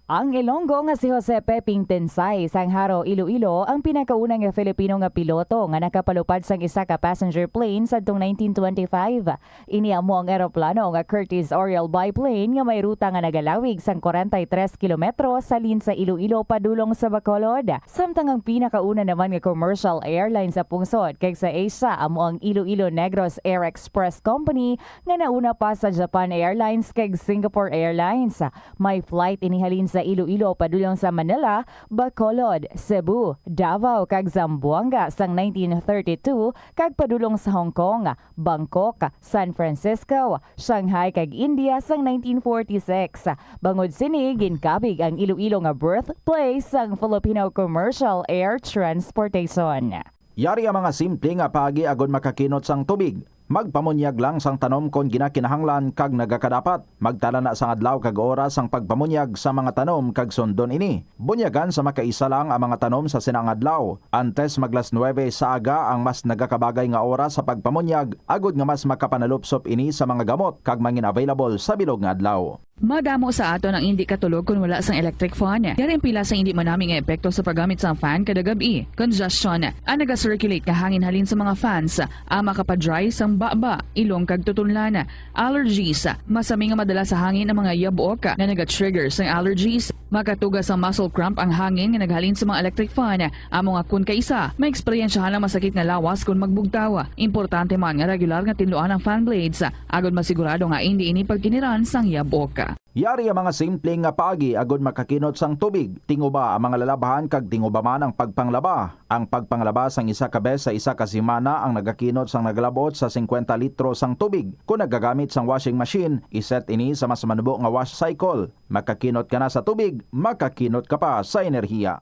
Ang Ilonggo nga si Jose Peping Tensay sang Haro, Iloilo ang pinakaunang nga Filipino nga piloto nga nakapalupad sang isa ka passenger plane sadtong 1925. Iniamo ang eroplano nga Curtiss Oriole biplane nga may ruta nga nagalawig sang 43 kilometro sa lin sa Iloilo padulong sa Bacolod. Samtang ang pinakauna naman nga commercial airline sa pungsod kay sa Asia amo ang Iloilo Negros Air Express Company nga nauna pa sa Japan Airlines kay Singapore Airlines. May flight inihalin sa Iloilo padulong sa Manila, Bacolod, Cebu, Davao kag Zamboanga sang 1932 kag padulong sa Hong Kong, Bangkok, San Francisco, Shanghai kag India sang 1946. Bangod sini ginkabig ang Iloilo nga birthplace sang Filipino Commercial Air Transportation. Yari ang mga simple nga paagi agon makakinot sang tubig. Magpamunyag lang sang tanom kon ginakinahanglan kag nagakadapat. Magtala na sang adlaw kag oras sang pagpamunyag sa mga tanom kag sundon ini. Bunyagan sa makaisa lang ang mga tanom sa sinang adlaw. Antes maglas 9 sa aga ang mas nagakabagay nga oras sa pagpamunyag agod nga mas makapanalupsop ini sa mga gamot kag mangin available sa bilog nga adlaw. Madamo sa aton ang hindi katulog kung wala sang electric fan. Yaring pila sa hindi manaming epekto sa paggamit sa fan kada gabi. Congestion, ang naga-circulate ka hangin halin sa mga fans, ama kapadry sang baba, ilong kag tutunlan. Allergies, masami nga madala sa hangin ang mga yabok na naga-trigger sang allergies. Makatugas ang muscle cramp ang hangin nga naghalin sa mga electric fan. Amo nga kun kaisa, may eksperyensyahan lang masakit nga lawas kung magbugtaw. Importante man nga regular nga tinluan ang fan blades, agad masigurado nga hindi ini pagkiniran sang yabok. Yari ang mga simpleng nga paagi agod makakinot sang tubig. Tinguba ang mga lalabahan kag tinguba man ang pagpanglaba. Ang pagpanglaba sang isa ka bes sa isa ka semana ang nagakinot sang naglabot sa 50 litro sang tubig. Kung nagagamit sang washing machine, iset ini sa mas manubo nga wash cycle. Makakinot ka na sa tubig, makakinot ka pa sa enerhiya.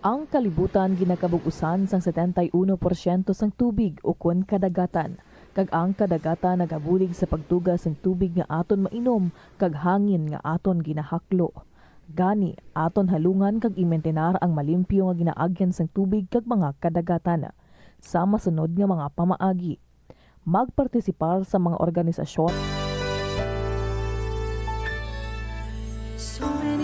Ang kalibutan ginakabug-usan sang 71% sang tubig o kun kadagatan. Kag ang kadagatan nagabulig sa pagtugas ng tubig nga aton mainom kag hangin nga aton ginahaklo. Gani aton halungan kag imentenar ang malimpyo nga ginaagyan sang tubig kag mga kadagatan. Sa masunod nga mga pamaagi, magpartisipar sa mga organisasyon.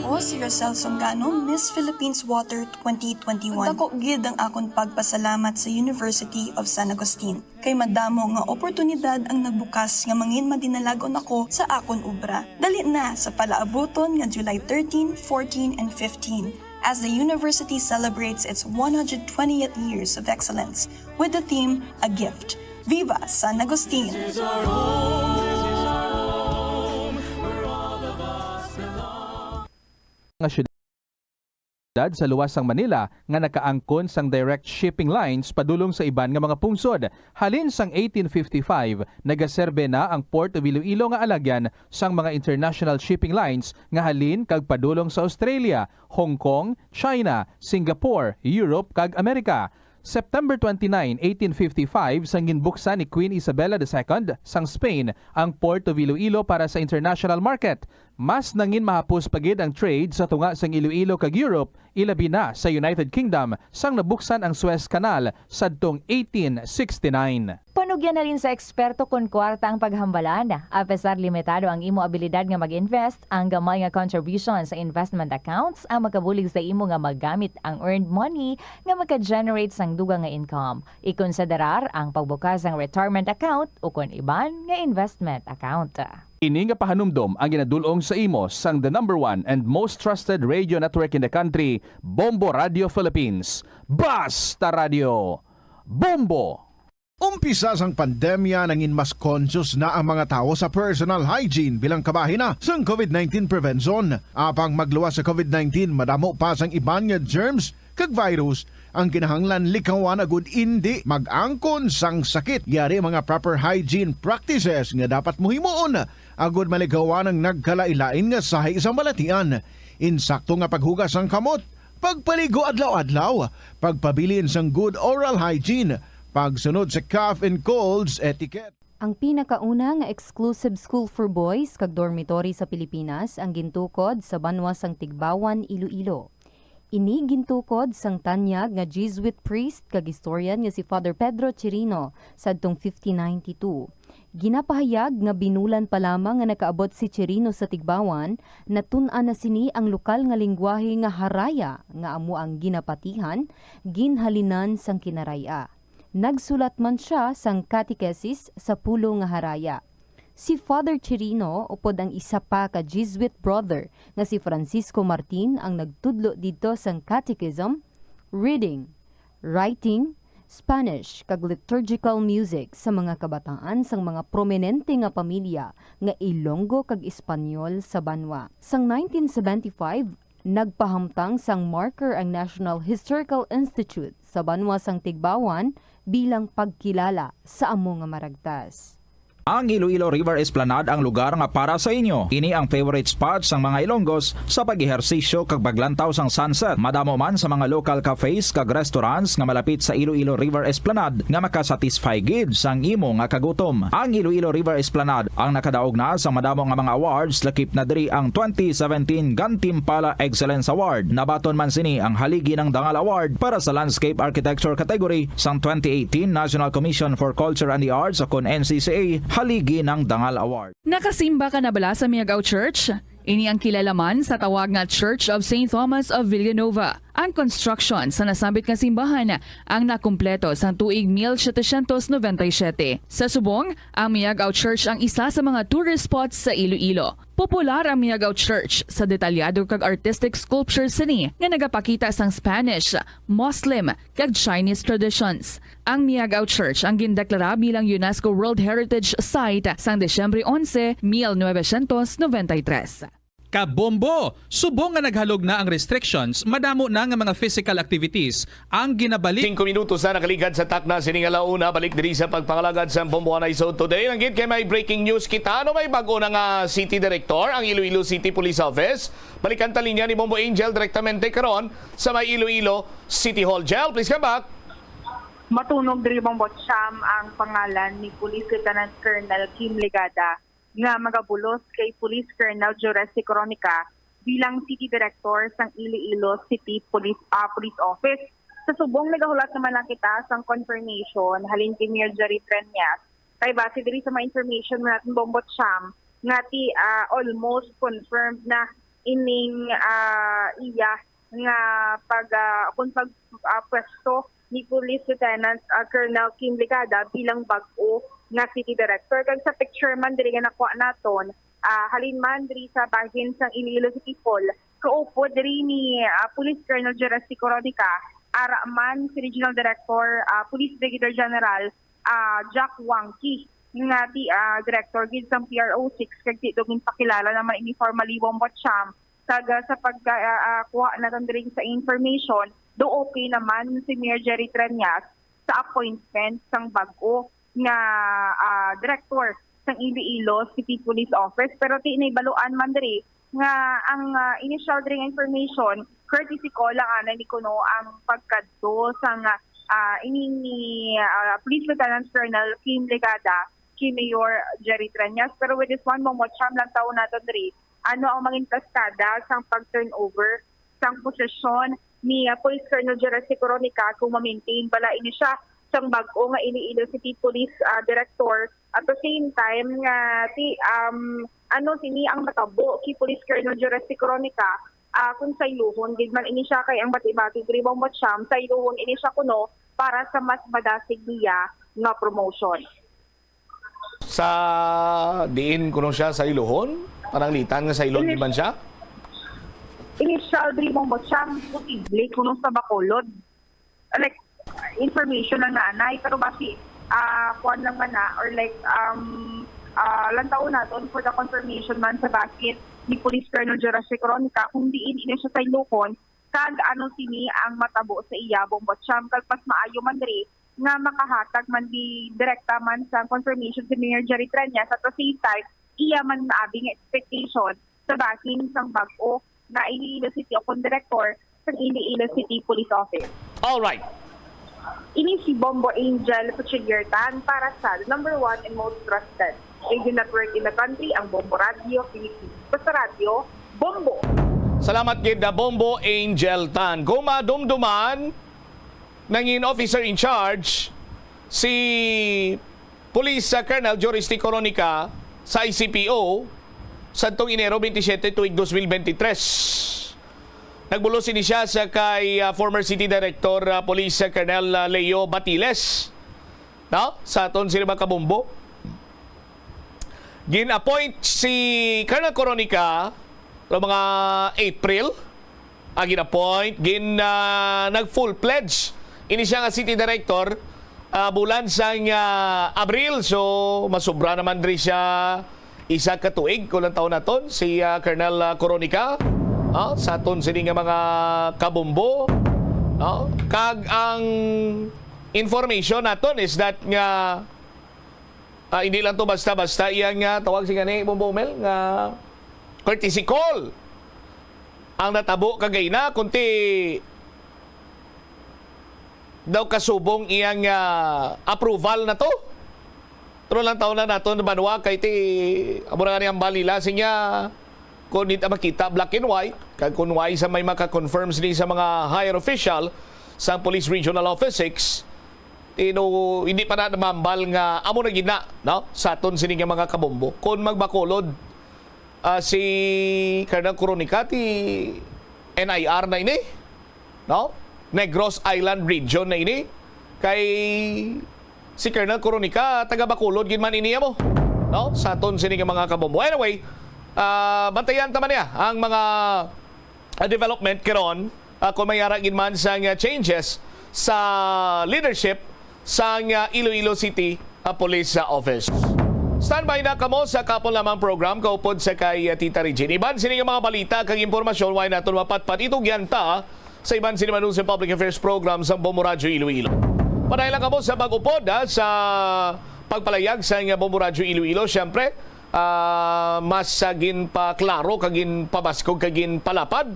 O si Rosel Songano, Miss Philippines Water 2021. Dako gid ang akon pagpasalamat sa University of San Agustin. Kay madamo nga oportunidad ang nagbukas nga mangin madinalagon ako sa akon obra. Dali na sa palaabuton nga July 13, 14, and 15 as the university celebrates its 120th years of excellence with the theme A Gift. Viva San Agustin! Nga syudad sa luwasang Manila nga nakaangkon sang direct shipping lines padulong sa iban nga mga pungsod. Halin sang 1855, nagaserbe na ang Port of Iloilo nga alagyan sang mga international shipping lines nga halin kag padulong sa Australia, Hong Kong, China, Singapore, Europe kag Amerika. September 29, 1855, sang ginbuksan ni Queen Isabella II sang Spain ang Port of Iloilo para sa international market. Mas nangin mahapos pagid ang trade sa tunga sang Iloilo kag Europe, ilabi na sa United Kingdom sang nabuksan ang Suez Canal sadtong 1869. Panugyan na rin sa eksperto kung kwarta ang paghambalan. Apesar limitado ang imo abilidad nga mag-invest, ang gamay nga contribution sa investment accounts ang makabulig sa imo nga maggamit ang earned money nga maka-generate sang dugang nga income. Ikonsiderar ang pagbukas ng retirement account o kung iban nga investment account. Ini nga pahanumdom ang ginadulong sa imo sang the #1 and most trusted radio network in the country, Bombo Radio Philippines. Basta Radio Bombo! Umpisa sang pandemya nangin mas conscious na ang mga tao sa personal hygiene bilang kabahina sang COVID-19 prevention. Apang magluwas sa COVID-19, madamo pa sang iban nga germs kag virus ang kinahanglan likawan agud indi mag-angkon sang sakit. Yari mga proper hygiene practices nga dapat muhimuon agud maligawan ang nagkalailain nga sahi sa balatian. Insakto nga paghugas sang kamot, pagpaligo adlaw-adlaw, pagpabilin sang good oral hygiene, pagsunod sa cough and colds etiquette. Ang pinakauna nga exclusive school for boys kag dormitory sa Pilipinas ang gintukod sa banwa sang Tigbawan, Iloilo. Ini gintukod sang tanyag nga Jesuit priest kag historian nga si Father Pedro Chirino sadtong 1592. Ginapahayag nga binulan pa lamang nga nakaabot si Chirino sa Tigbawan, natun-an na sini ang lokal nga lingwahe nga Haraya nga amo ang ginapatihan, ginhalinan sang Kinaraya. Nagsulat man siya sang catechesis sa pulo nga Haraya. Si Father Chirino upod ang isa pa ka Jesuit brother nga si Francisco Martin ang nagtudlo dito sang catechism, reading, writing, Spanish kag liturgical music sa mga kabataan sang mga prominente nga pamilya nga Ilonggo kag Espanyol sa banwa. Sang 1975, nagpahamtang sang marker ang National Historical Institute sa banwa sang Tigbawan bilang pagkilala sa amo nga maragtas. Ang Iloilo River Esplanade ang lugar nga para sa inyo. Ini ang favorite spot sang mga Ilonggos sa pag-ehersisyo kag paglantaw sang sunset. Madamo man sa mga local cafes kag restaurants nga malapit sa Iloilo River Esplanade nga makasatisfy gid sang imo nga kagutom. Ang Iloilo River Esplanade ang nakadaog na sa madamo nga mga awards, lakip na diri ang 2017 Gantimpala Excellence Award. Nabaton man sini ang haligi ng Dangal Award para sa Landscape Architecture category sang 2018 National Commission for Culture and the Arts o kon NCCA haligi ng Dangal Award. Nakasimba ka na bala sa Miagao Church? Ini ang kilalaman sa tawag nga Church of St. Thomas of Villanova. Ang construction sa nasabit nga simbahan ang nakumpleto sa tuig 1797. Sa subong, ang Miagao Church ang isa sa mga tourist spots sa Iloilo. Popular ang Miagao Church sa detalyado kag artistic sculptures sini nga nagapakita sang Spanish, Muslim kag Chinese traditions. Ang Miagao Church ang gindeklara bilang UNESCO World Heritage Site sang Desyembre 11, 1993. Kabombo! Subong nga naghalog na ang restrictions, madamo na nga mga physical activities ang ginabalik. 5 minutos na nakaligad sa takna sining alauna, balik diri sa pagpangalagad sa Bomboana Isod today. Nanggit kay may breaking news kita, ano may bago na nga City Director ang Iloilo City Police Office. Balikan talinya ni Bombo Angel direktamente karon sa may Iloilo City Hall. Gel, please come back. Matunog diri Bombo Cham ang pangalan ni Police Lieutenant Colonel Kim Legada nga magabulos kay Police Colonel Juresi Coronica bilang City Director sang Iloilo City Police Office. Sa subong nagahulat naman lang kita sang confirmation halin kay Mayor Jerry Trenyas kay base diri sa mga information natin Bombot Cham nga ti almost confirmed na ining iya nga pwesto ni Police Lieutenant Colonel Kim Legada bilang bag-o nga City Director. Kag sa picture man diri nga nakuha naton, halin man diri sa bahin sang Iloilo City Hall, kaupo diri ni Police Colonel Jurassic Coronica, ara man si Regional Director, Police Brigadier General Jack Wangki, nga di Director gid sang PRO6 kag ti dugin pakilala naman ini formally Bombot Cham sa pagkuha naton diri sa information, do okay naman si Mayor Jerry Trenyas sa appointment sang bag-o nga director sang Iloilo City Police Office, pero ti naibaluan man diri nga ang initial diri nga information courtesy call lang ana ni kuno ang pagkadto sang ni Police Lieutenant Colonel Kim Legada kay Mayor Jerry Trenyas. Pero with this one Momot Cham lang taon nato diri ano ang mga kastada sang pag-turnover sang posisyon ni Police Colonel Jurassic Coronica kung ma-maintain bala ini siya sang bag-o nga Iloilo City Police Director. At the same time nga sini ang matabo ki Police Colonel Jurassic Coronica kung sa iluhon gid man ini siya kay ang bati-bati diri Bombot Cham sa iluhon ini siya kuno para sa mas madasig niya nga promotion. Sa diin kuno siya sa iluhon, parang litan nga sa ilon di man siya. Initial diri Bombot Cham posible kuno sa Bacolod. Like information lang nanay pero basi kuan lang man na or like lantaw naton for the confirmation man sa bakit ni Police Colonel Jurassic Coronica kung diin ini siya sa ilukon kag ano sini ang matabo sa iya Bombot Cham kag pas maayo man diri nga makahatag man di direkta man sa confirmation si Mayor Jerry Trenyas at the same time iya man naabing expectation sa bakin sang bag-o na Iloilo City o Director sa Iloilo City Police Office. All right. Ini si Bombo Angel Puchigirtan para sa number 1 and most trusted radio network in the country, ang Bombo Radio Philippines. Basta radio, Bombo! Salamat gid na Bombo Angel Tan. Gumadumduman nangin officer in charge si Police Colonel Jurassic Coronica sa ICPO sa tong Enero 27 tuig 2023. Nagbulos ini siya sa kay former City Director Police Colonel Leo Batiles. No? Sa aton sila Kabumbo. Gin-appoint si Colonel Coronica no mga April. Gin-appoint, nag-full pledge. Ini siya nga City Director bulan sang Abril. So, masubra naman rin siya isa ka tuig kulang taon naton si Colonel Coronica. Sa aton sini nga mga kabumbo, kag ang information naton is that nga hindi lang to basta-basta iyang tawag si gani Bombo Mel nga courtesy call ang natabo kagay na kunti daw kasubong iyang approval na to. Pero lang taon na naton banwa kay ti amo na ang balila sinya kung hindi makita black and white, kag kung why sa may maka-confirms din sa mga higher official sa Police Regional Office 6, hindi pa na namambal nga amo na gina, no? Sa aton sini nga mga kabombo. Kung magbakulod si Colonel Corunica ti NIR na ini, no? Negros Island Region na ini, kay si Colonel Corunica taga Bacolod gin man ini mo, no? Sa aton sini nga mga kabombo. Anyway, bantayan ta man niya ang mga development karon kung mayara gin man sa changes sa leadership sa Iloilo City Police Office. Standby na kamo sa kapon lamang program kaupod sa kay Tita Regine. Iban sini nga mga balita kag impormasyon why naton mapatpat itong yanta sa iban sini News and Public Affairs program sa Bombo Radio Iloilo. Panay lang kamo sa pag-upod sa pagpalayag sa Bombo Radio Iloilo. Siyempre, mas sagin pa klaro kagin pabaskog kagin palapad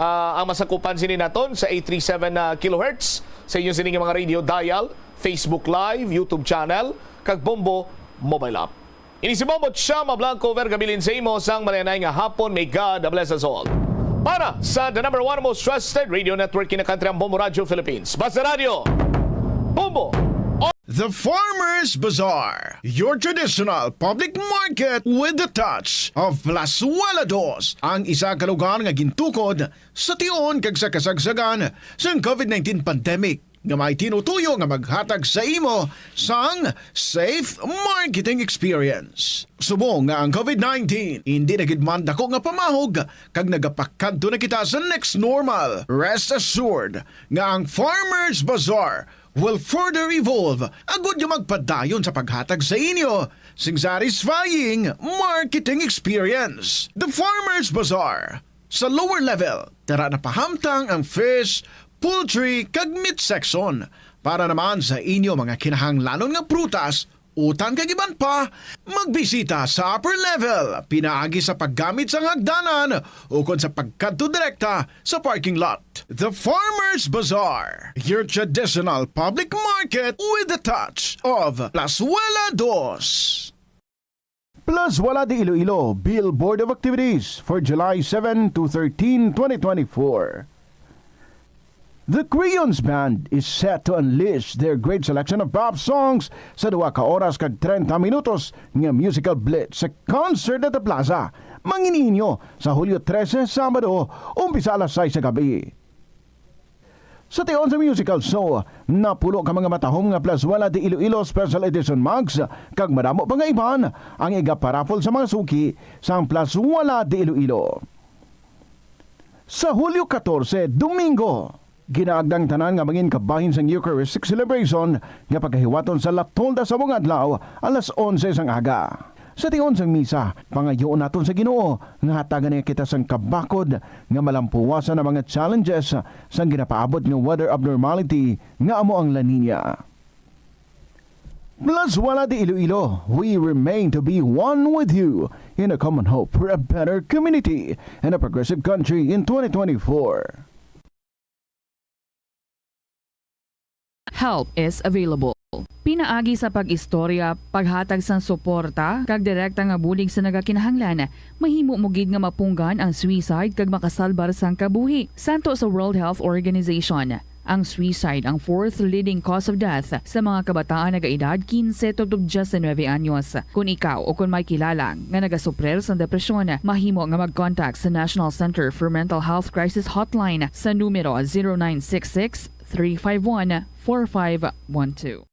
ang masakupan sini naton sa 837 kHz sa inyo sini nga mga radio dial, Facebook Live, YouTube channel, kag Bombo mobile app. Ini si Bombo Chama Blanco Vergabilin sa imo sang maranay nga hapon. May God bless us all. Para sa the number one most trusted radio network in the country, ang Bombo Radio Philippines. Basta Radio, Bombo. The Farmers Bazaar, your traditional public market with the touch of Plazuela Dos, ang isa ka lugar nga gintukod sa tion kag sa kasagsagan sa COVID-19 pandemic nga may tinutuyo nga maghatag sa imo sang safe marketing experience. Subong nga ang COVID-19 hindi nagidman dako nga pamahog kag nagapakadto na kita sa next normal. Rest assured nga ang Farmers Bazaar will further evolve agud yung magpadayon sa paghatag sa inyo sing satisfying marketing experience. The Farmers Bazaar. Sa lower level, tara na pahamtang ang fish, poultry, kag meat section para naman sa inyo mga kinahanglanon nga prutas, utan kag iban pa, magbisita sa upper level, pinaagi sa paggamit sa hagdanan o kon sa pagkadto direkta sa parking lot. The Farmers Bazaar, your traditional public market with the touch of Plazuela Dos. Plazuela de Iloilo Billboard of Activities for July 7 to 13, 2024. The Crayons Band is set to unleash their great selection of pop songs sa 2 ka oras kag 30 minutos nga musical blitz sa concert at the Plaza. Mangininyo sa Hulyo 13, Sabado, umpisa alas 6 sa gabi. Sa tion sa musical show, napulo ka mga matahom nga Plazuela de Iloilo Special Edition mugs kag madamo pa nga iban ang igaparapol sa mga suki sa Plazuela de Iloilo. Sa Hulyo 14, Domingo, ginaagdang tanan nga mangin kabahin sang Eucharistic celebration nga pagkahiwaton sa Latolda sa mga adlaw alas 11 sang aga. Sa tion sang misa, pangayoon naton sa Ginoo nga hatagan niya kita sang kabakod nga malampuwasan ang mga challenges sang ginapaabot nga weather abnormality nga amo ang La Nina. Plazuela de Iloilo, we remain to be one with you in a common hope for a better community and a progressive country in 2024. Help is available. Pinaagi sa pag-istorya, paghatag sang suporta, kag direkta nga bulig sa nagakinahanglan, mahimo mo gid nga mapunggan ang suicide kag makasalbar sang kabuhi. Santo sa World Health Organization, ang suicide ang 4th leading cause of death sa mga kabataan nagaedad 15 to 19 anyos. Kung ikaw o kung may kilala nga nagasuprer sa depresyon, mahimo nga mag-contact sa National Center for Mental Health Crisis Hotline sa numero 0966-351-4512.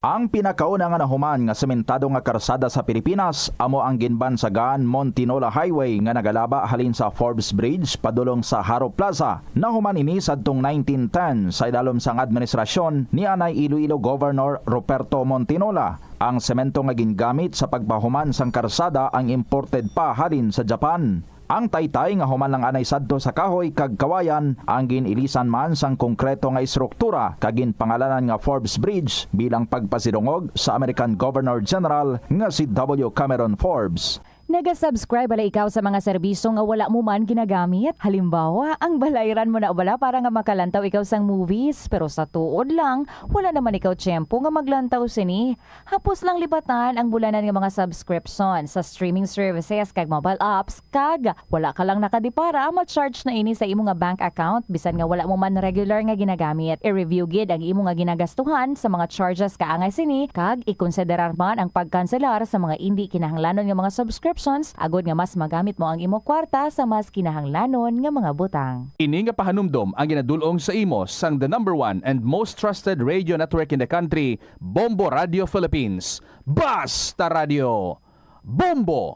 Ang pinakauna nga nahuman nga sementado nga karsada sa Pilipinas amo ang ginbansagan Montinola Highway nga nagalaba halin sa Forbes Bridge padulong sa Haro Plaza. Nahuman ini sadtong 1910 sa idalom sang administrasyon ni Anay Iloilo Governor Ruperto Montinola. Ang semento nga gingamit sa pagpahuman sang karsada ang imported pa halin sa Japan. Ang taytay nga human lang anay sadto sa kahoy kag kawayan ang ginilisan man sang konkreto nga istruktura kag ginpangalanan nga Forbes Bridge bilang pagpasidungog sa American Governor General nga si W. Cameron Forbes. Naga-subscribe bala ikaw sa mga serbisyo nga wala mo man ginagamit? Halimbawa, ang balayran mo na bala para nga makalantaw ikaw sang movies, pero sa tuod lang, wala naman ikaw tiyempo nga maglantaw sini. Hapos lang libatan ang bulanan nga mga subscription sa streaming services kag mobile apps, kag wala ka lang nakadipara, ma-charge na ini sa imo nga bank account bisan nga wala mo man regular nga ginagamit. I-review gid ang imo nga ginagastuhan sa mga charges kaangay sini, kag ikonsiderar man ang pagkanselar sa mga hindi kinahanglanon nga mga subscriptions agod nga mas magamit mo ang imo kwarta sa mas kinahanglanon nga mga butang. Ini nga pahanumdom ang ginadulong sa imo sang the #1 and most trusted radio network in the country, Bombo Radio Philippines. Basta Radio Bombo!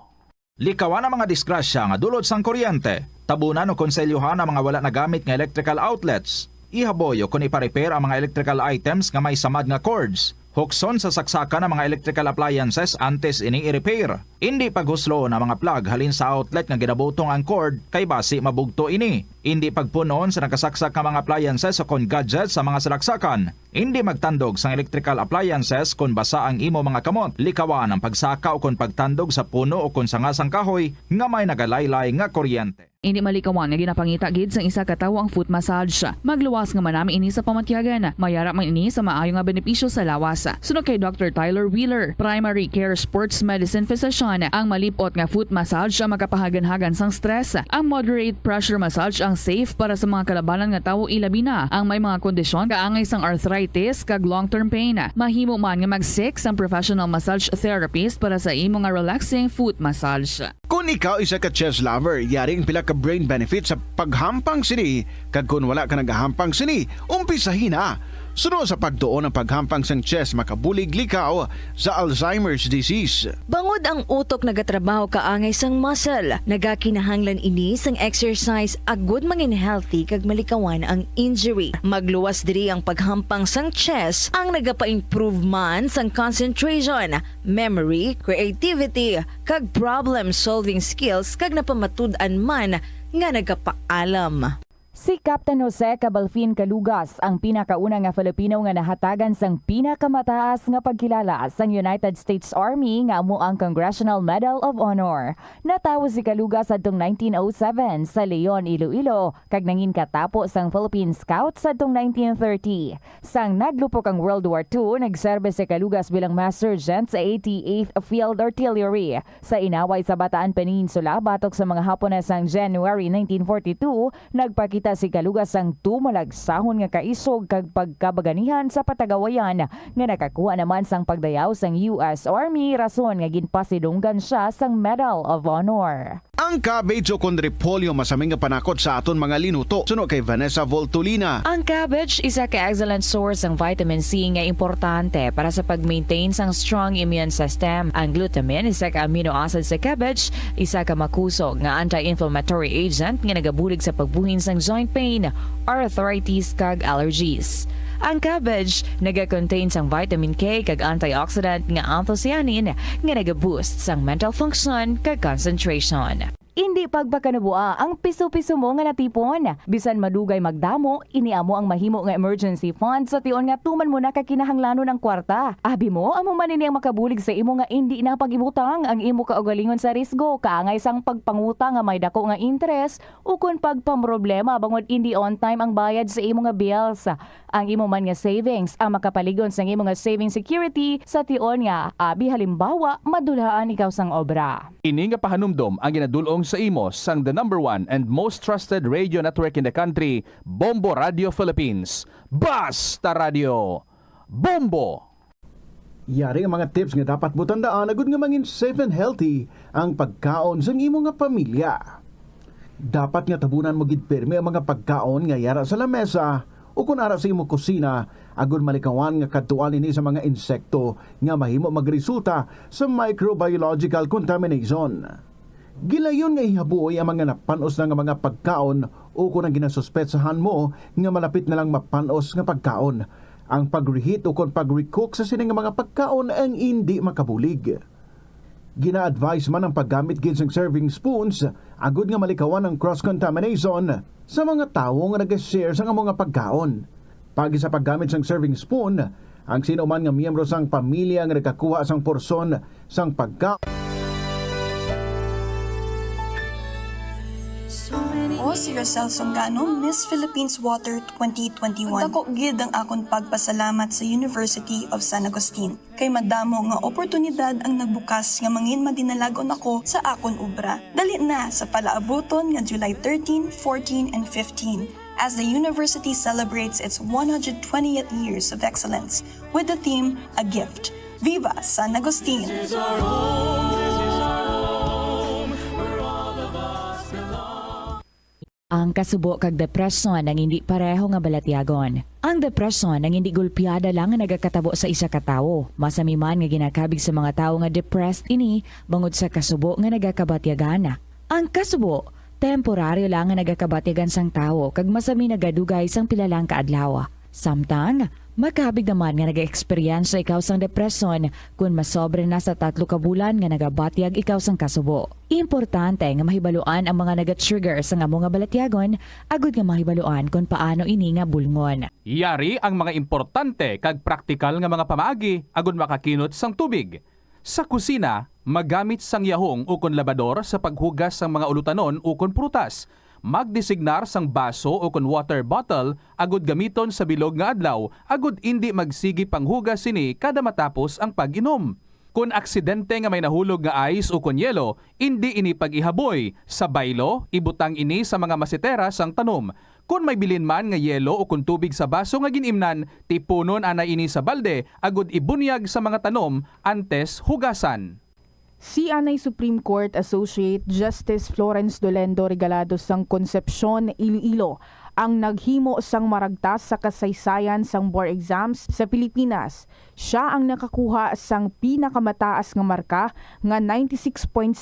Likawan ang mga disgrasya nga dulot sang kuryente. Tabunan o konselyuhan ang mga wala nagamit nga electrical outlets. Ihaboyo kung ipa-repair ang mga electrical items nga may samad nga cords. Hukson sa saksakan ng mga electrical appliances antes ini i-repair. Hindi paghuslo na mga plug halin sa outlet nga ginabutong ang cord kay basi mabugto ini. Hindi pagpunon sa nakasaksak nga mga appliances o kon gadgets sa mga salaksakan. Hindi magtandog sa electrical appliances kung basa ang imo mga kamot. Likawan ang pagsaka o kon pagtandog sa puno o kon sangasang kahoy nga may nagalaylay nga kuryente. Hindi malikawan nga ginapangita gid sang isa ka tawo ang foot massage. Magluwas nga manami ini sa pamatyagan. Mayara man ini sa maayo nga benepisyo sa lawas. Sunod kay Dr. Tyler Wheeler, Primary Care Sports Medicine Physician, ang malipot nga foot massage ang makapahagan-hagan sang stress. Ang moderate pressure massage ang safe para sa mga kalabanan nga tawo ilabi na ang may mga kondisyon kaangay sang arthritis kag long-term pain. Mahimo man nga mag-seek sang professional massage therapist para sa imo nga relaxing foot massage. Kung ikaw isa ka chess lover, yaring pila ka brain benefit sa paghampang sini, kag kung wala ka nagahampang sini, umpisahin na. Sunod sa pagtuon ng paghampang sang chess makabulig likaw sa Alzheimer's disease. Bangod ang utok nagatrabaho kaangay sang muscle, nagakinahanglan ini sang exercise agud mangin healthy kag malikawan ang injury. Magluwas diri ang paghampang sang chess ang nagapa-improve man sang concentration, memory, creativity kag problem-solving skills kag napamatud-an man nga nagapaalam. Si Captain Jose Cabalfin Calugas ang pinakauna nga Filipino nga nahatagan sang pinakamataas nga pagkilala sang United States Army nga amo ang Congressional Medal of Honor. Natawo si Calugas adtong 1907 sa Leon, Iloilo, kag nangin katapo sang Philippine Scouts adtong 1930. Sang naglupok ang World War II, nagserbe si Calugas bilang Master Sergeant sa 88th Field Artillery. Sa inaway sa Bataan Peninsula batok sa mga Hapon sang January 1942, nagpakita si Calugas ang tumalagsahon nga kaisog kag pagkabaganihan sa patagawayan nga nakakuha naman sang pagdayaw sang US Army rason nga ginpasidunggan siya sang Medal of Honor. Ang cabbage o kung repolyo masaming nga panakot sa aton mga linuto. Suno kay Vanessa Voltolina. Ang cabbage isa ka excellent source ng vitamin C nga importante para sa pag-maintain sang strong immune system. Ang glutamine isa ka amino acid sa cabbage, isa ka makusog nga anti-inflammatory agent nga nagabulig sa pagbuhin sang joint pain, arthritis kag allergies. Ang cabbage naga-contain sang vitamin K kag antioxidant nga anthocyanin nga naga-boost sang mental function kag concentration. Hindi pagpakanabua ang piso-piso mo nga natipon. Bisan madugay magdamo, iniamo ang mahimo nga emergency fund sa tion nga tuman mo na kakinahanglanon ng kwarta. Abi mo, amo man ini ang makabulig sa imo nga hindi na pag-ibutang ang imo kaugalingon sa risgo, kaangay sang pagpangutang nga may dako nga interest o kun pagpamroblema bangod hindi on time ang bayad sa imo nga bills. Ang imo man nga savings ang makapaligon sa imo nga saving security sa tion nga abi halimbawa madulahan ikaw sang obra. Ini nga pahanumdom ang ginadulong sa imo sang the #1 and most trusted radio network in the country, Bombo Radio Philippines. Basta Radio Bombo! Yari ang mga tips nga dapat mo tandaan agud nga mangin safe and healthy ang pagkaon sa imo nga pamilya. Dapat nga tabunan mo gid pirmi ang mga pagkaon nga yara sa lamesa o kun ara sa imo kusina agud malikawan nga kadtuan ini sa mga insekto nga mahimo magresulta sa microbiological contamination. Gilayon nga ihabuoy ang mga napanos na nga mga pagkaon o kung ang ginasuspetsahan mo nga malapit na lang mapanos nga pagkaon. Ang pag-reheat o kung pag-recook sa sining mga pagkaon ang hindi makabulig. Gina-advise man ang paggamit gid sang serving spoons agud nga malikawan ang cross-contamination sa mga tawo nga nag-share sa mga pagkaon. Pagi sa paggamit sang serving spoon, ang sino man nga miyembro sang pamilya nga nagkakuha sang porsyon sang pagkaon Rosel Songano, Miss Philippines Water 2021. Dako gid ang akon pagpasalamat sa University of San Agustin. Kay madamo nga oportunidad ang nagbukas nga mangin madinalagon ako sa akon obra. Dali na sa palaabuton nga July 13, 14, and 15. As the university celebrates its 120th years of excellence with the theme, A Gift. Viva San Agustin! Ang kasubo kag depresyon ang hindi pareho nga balatyagon. Ang depresyon ang hindi gulpiyada lang nga nagakatabo sa isa ka tawo. Masami man nga ginakabig sa mga tawo nga depressed ini bangod sa kasubo nga nagakabatyagan. Ang kasubo temporaryo lang nga nagakabatyagan sang tawo kag masami nagadugay sang pilalang kaadlaw. Samtang makabig naman nga nag-experience ikaw sang depresyon kung masobre na sa 3 ka bulan nga nagabatyag ikaw sang kasubo. Importante nga mahibaluan ang mga naga-trigger sa nga mga balatyagon agud nga mahibaluan kung paano ini nga bulngon. Yari ang mga importante kag praktikal nga mga pamaagi agud makakinot sang tubig. Sa kusina, magamit sang yahong ukon labador sa paghugas sang mga ulutanon ukon prutas. Magdesignar sang baso o kon water bottle agud gamiton sa bilog nga adlaw agud indi magsigi panghugas sini kada matapos ang pag-inom. Kung aksidente nga may nahulog nga ice o kon yelo, indi ini pag-ihaboy. Sa baylo, ibutang ini sa mga masitera sang tanom. Kung may bilin man nga yelo o kung tubig sa baso nga ginimnan, tipunon ana ini sa balde agud ibunyag sa mga tanom antes hugasan. Si Anay Supreme Court Associate Justice Florence Dolendo Regalado sang Concepcion, Iloilo ang naghimo sang maragtas sa kasaysayan sang board exams sa Pilipinas. Siya ang nakakuha sang pinakamataas nga marka nga 96.7%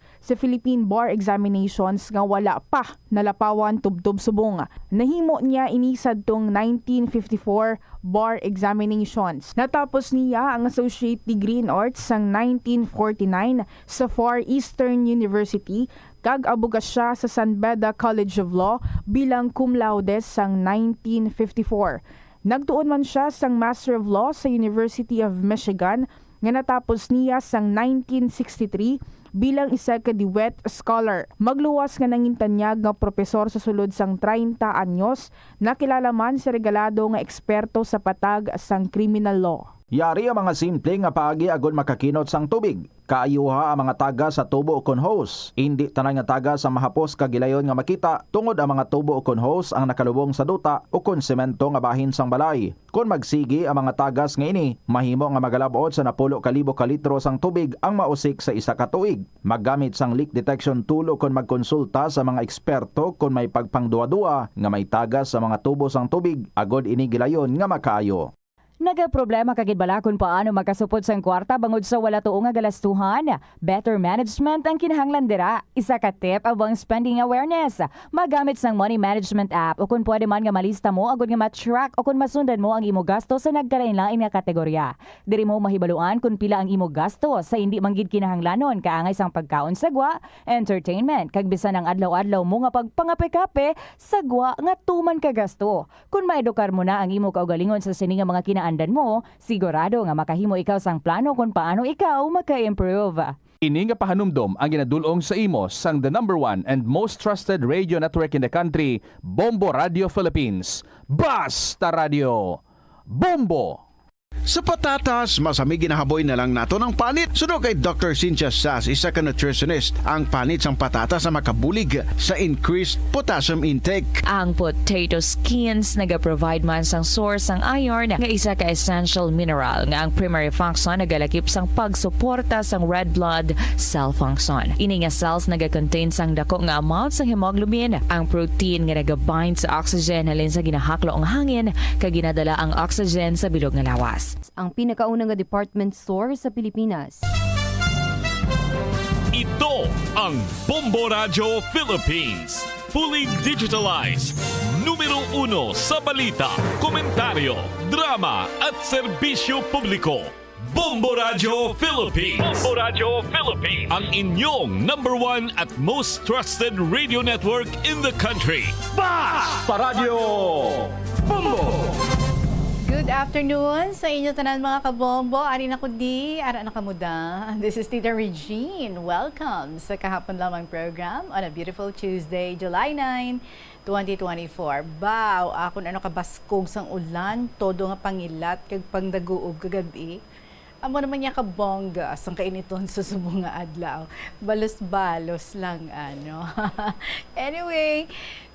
sa Philippine Bar Examinations nga wala pa nalapawan tubtob subong. Nahimo niya inisad tong 1954 bar examinations. Natapos niya ang associate degree in arts sang 1949 sa Far Eastern University kag abugas siya sa San Beda College of Law bilang cum laude sang 1954. Nagtuon man siya sang Master of Law sa University of Michigan nga natapos niya sang 1963 bilang isa ka Dewitt Scholar. Magluwas nga nangintanyag nga propesor sa sulod sang 30 anyos, nakilala man sa regalado nga eksperto sa patag sang criminal law. Yari ang mga simple nga paagi agud makakinot sang tubig. Kaayuha ang mga taga sa tubo o kon hose. Indi tanan nga taga sa mahapos kagilayon nga makita tungod ang mga tubo o kon hose ang nakalubong sa duta o kon semento nga bahin sang balay. Kung magsigi ang mga tagas nga ini, mahimo nga magalabot sa 10,000 ka litro sang tubig ang mausik sa isa ka tuig. Maggamit sang leak detection tool o kon magkonsulta sa mga eksperto kung may pagpangduwa-duwa nga may tagas sa mga tubo sang tubig agod ini gilayon nga makaayo. Nagaproblema kagid bala kung paano makasupod sang kwarta bangod sa wala tuong nga galastuhan. Better management ang kinahanglan dira. Isa ka tip abang spending awareness. Magamit sang money management app o kung pwede man nga malista mo agud nga ma-track o kung masundan mo ang imo gasto sa nagkalain-lain nga kategorya. Diri mo mahibaluan kung pila ang imo gasto sa hindi manggid kinahanglanon kaangay sang pagkaon sagwa, entertainment kag bisan ang adlaw-adlaw mo nga pagpangape-kape sagwa nga tuman ka gasto. Kung maedukar mo na ang imo kaugalingon sa sini nga mga andan mo, sigurado nga makahimo ikaw sang plano kung paano ikaw maka-improve. Ini nga pahanumdom ang ginadulong sa imo sang the #1 and most trusted radio network in the country, Bombo Radio Philippines. Basta Radio! Bombo! Sa patatas, masami ginahaboy na lang nato ng panit. Suno kay Dr. Cynthia Sass, isa ka nutritionist, ang panit sang patatas sa makabulig sa increased potassium intake. Ang potato skins naga-provide man sang source sang iron nga isa ka essential mineral nga ang primary function nagalakip sang pagsuporta sang red blood cell function. Ini nga cells naga-contain sang dako nga amount sang hemoglobin, ang protein nga naga-bind sa oxygen halin sa ginahaklo ang hangin kag ginadala ang oxygen sa bilog nga lawas. Ang pinakaunang nga department store sa Pilipinas. Ito ang Bombo Radio Philippines. Fully digitalized. Numero 1 sa balita, komentaryo, drama at serbisyo publiko. Bombo Radio Philippines. Bombo Radio Philippines. Ang inyong #1 at most trusted radio network in the country. Basta Radio Bombo! Good afternoon sa inyo tanan mga kabombo. Ari na ko di, ara na kamuda. This is Tita Regine. Welcome sa kahapon lamang program on a beautiful Tuesday, July 9, 2024. Baw, akon ano kabaskog sang ulan, todo nga pangilat kag pangdaguog kagabi. Amo naman niya kabongga sang kainiton sa subong nga adlaw. Balos-balos lang ano. Anyway,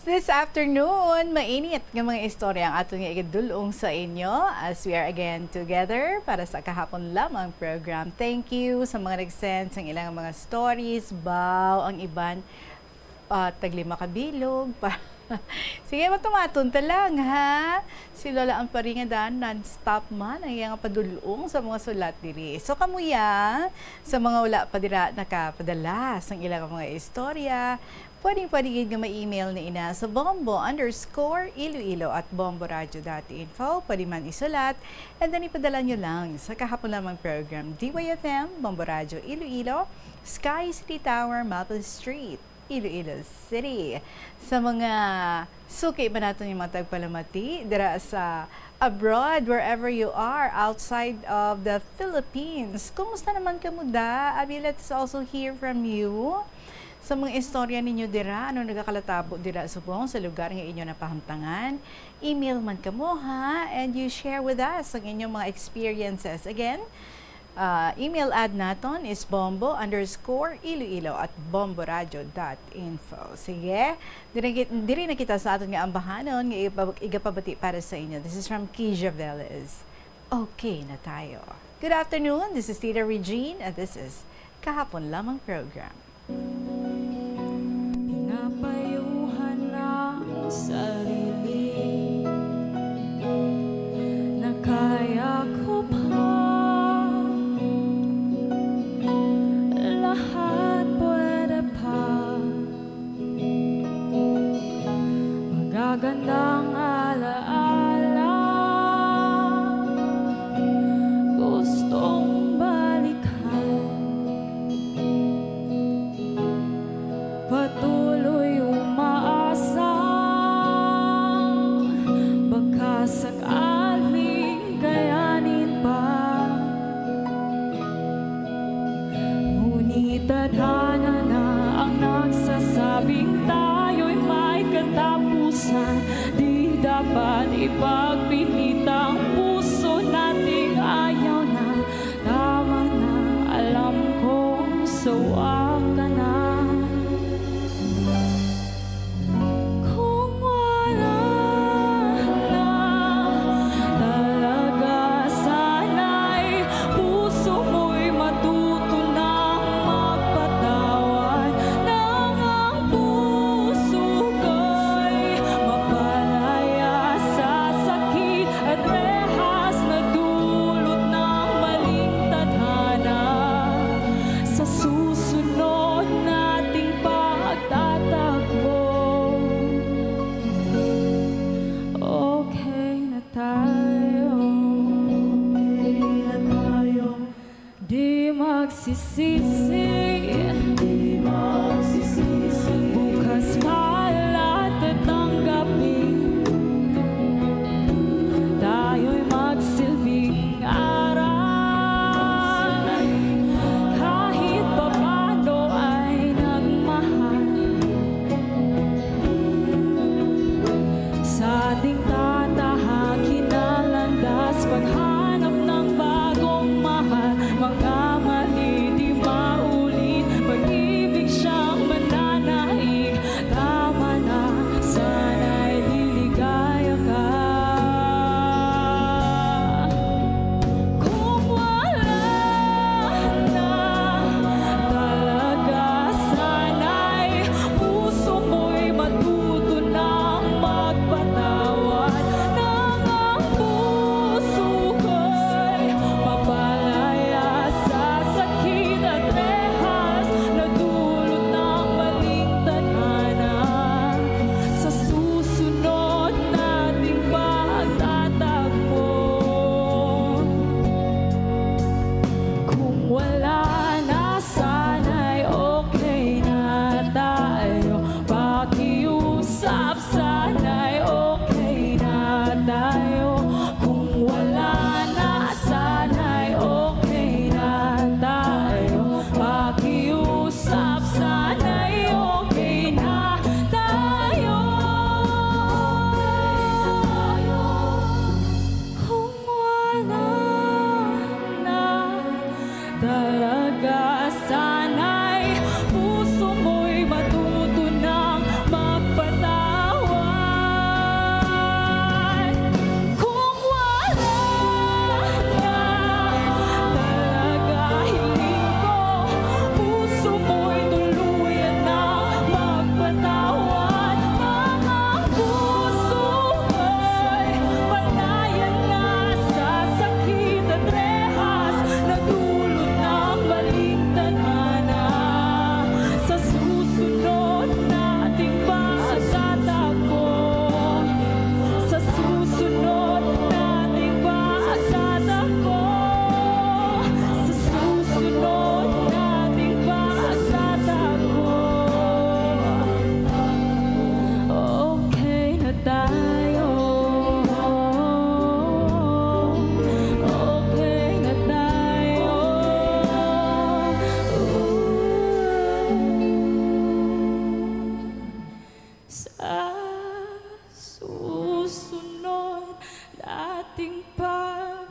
this afternoon, mainit nga mga istorya ang aton nga igadulong sa inyo as we are again together para sa kahapon lamang program. Thank you sa mga nag-send sa ilang mga stories. Baw, ang iban taglima kabilog. Sige, matumaton ta lang, ha? Si Lola ang paringadan, non-stop man, ay nga padulong sa mga sulat diri. So, kamuya, sa mga wala pa dira nakapadala sa ilang mga istorya, pwedeng nga ma-email na ina sa bombo_iloilo@bomboradio.info. Pwede man isulat, and then ipadala nyo lang sa kahapon lamang program. DYFM, Bombo Radio Iloilo, Sky City Tower, Maple Street, Iloilo City. Sa mga suki ba natin yung mga tagpalamati dira sa abroad, wherever you are, outside of the Philippines. Kumusta naman kamuda? Let's also hear from you. Sa mga istorya ninyo dira, ano nagakalatabo dira subong sa lugar nga inyo napahamtangan. Email man kamo ha, and you share with us ang inyong mga experiences. Again, email ad naton is bombo_iloilo@bomboradio.info. Sige, diri na kita sa aton nga ambahanon nga igapabati para sa inyo. This is from Keisha Velez. Okay na tayo. Good afternoon, this is Tita Regine and this is Kahapon Lamang Program. Pinapayuhan ng sarili na kaya ko pa lahat pwede pa magagandang alaala gustong balikan patuloy umaasa baka sakaling kayanin pa ngunit tadhana na ang nagsasabing tayo'y may katapusan di dapat ipagpilit ang puso nating ayaw na tama na alam kong sawa ka na. Bukas pala tatanggapin tayo'y magsilbing aral kahit papano ay nagmahal sa ating tatahakin na landas paghanap ng bagong mahal mga mali di mauli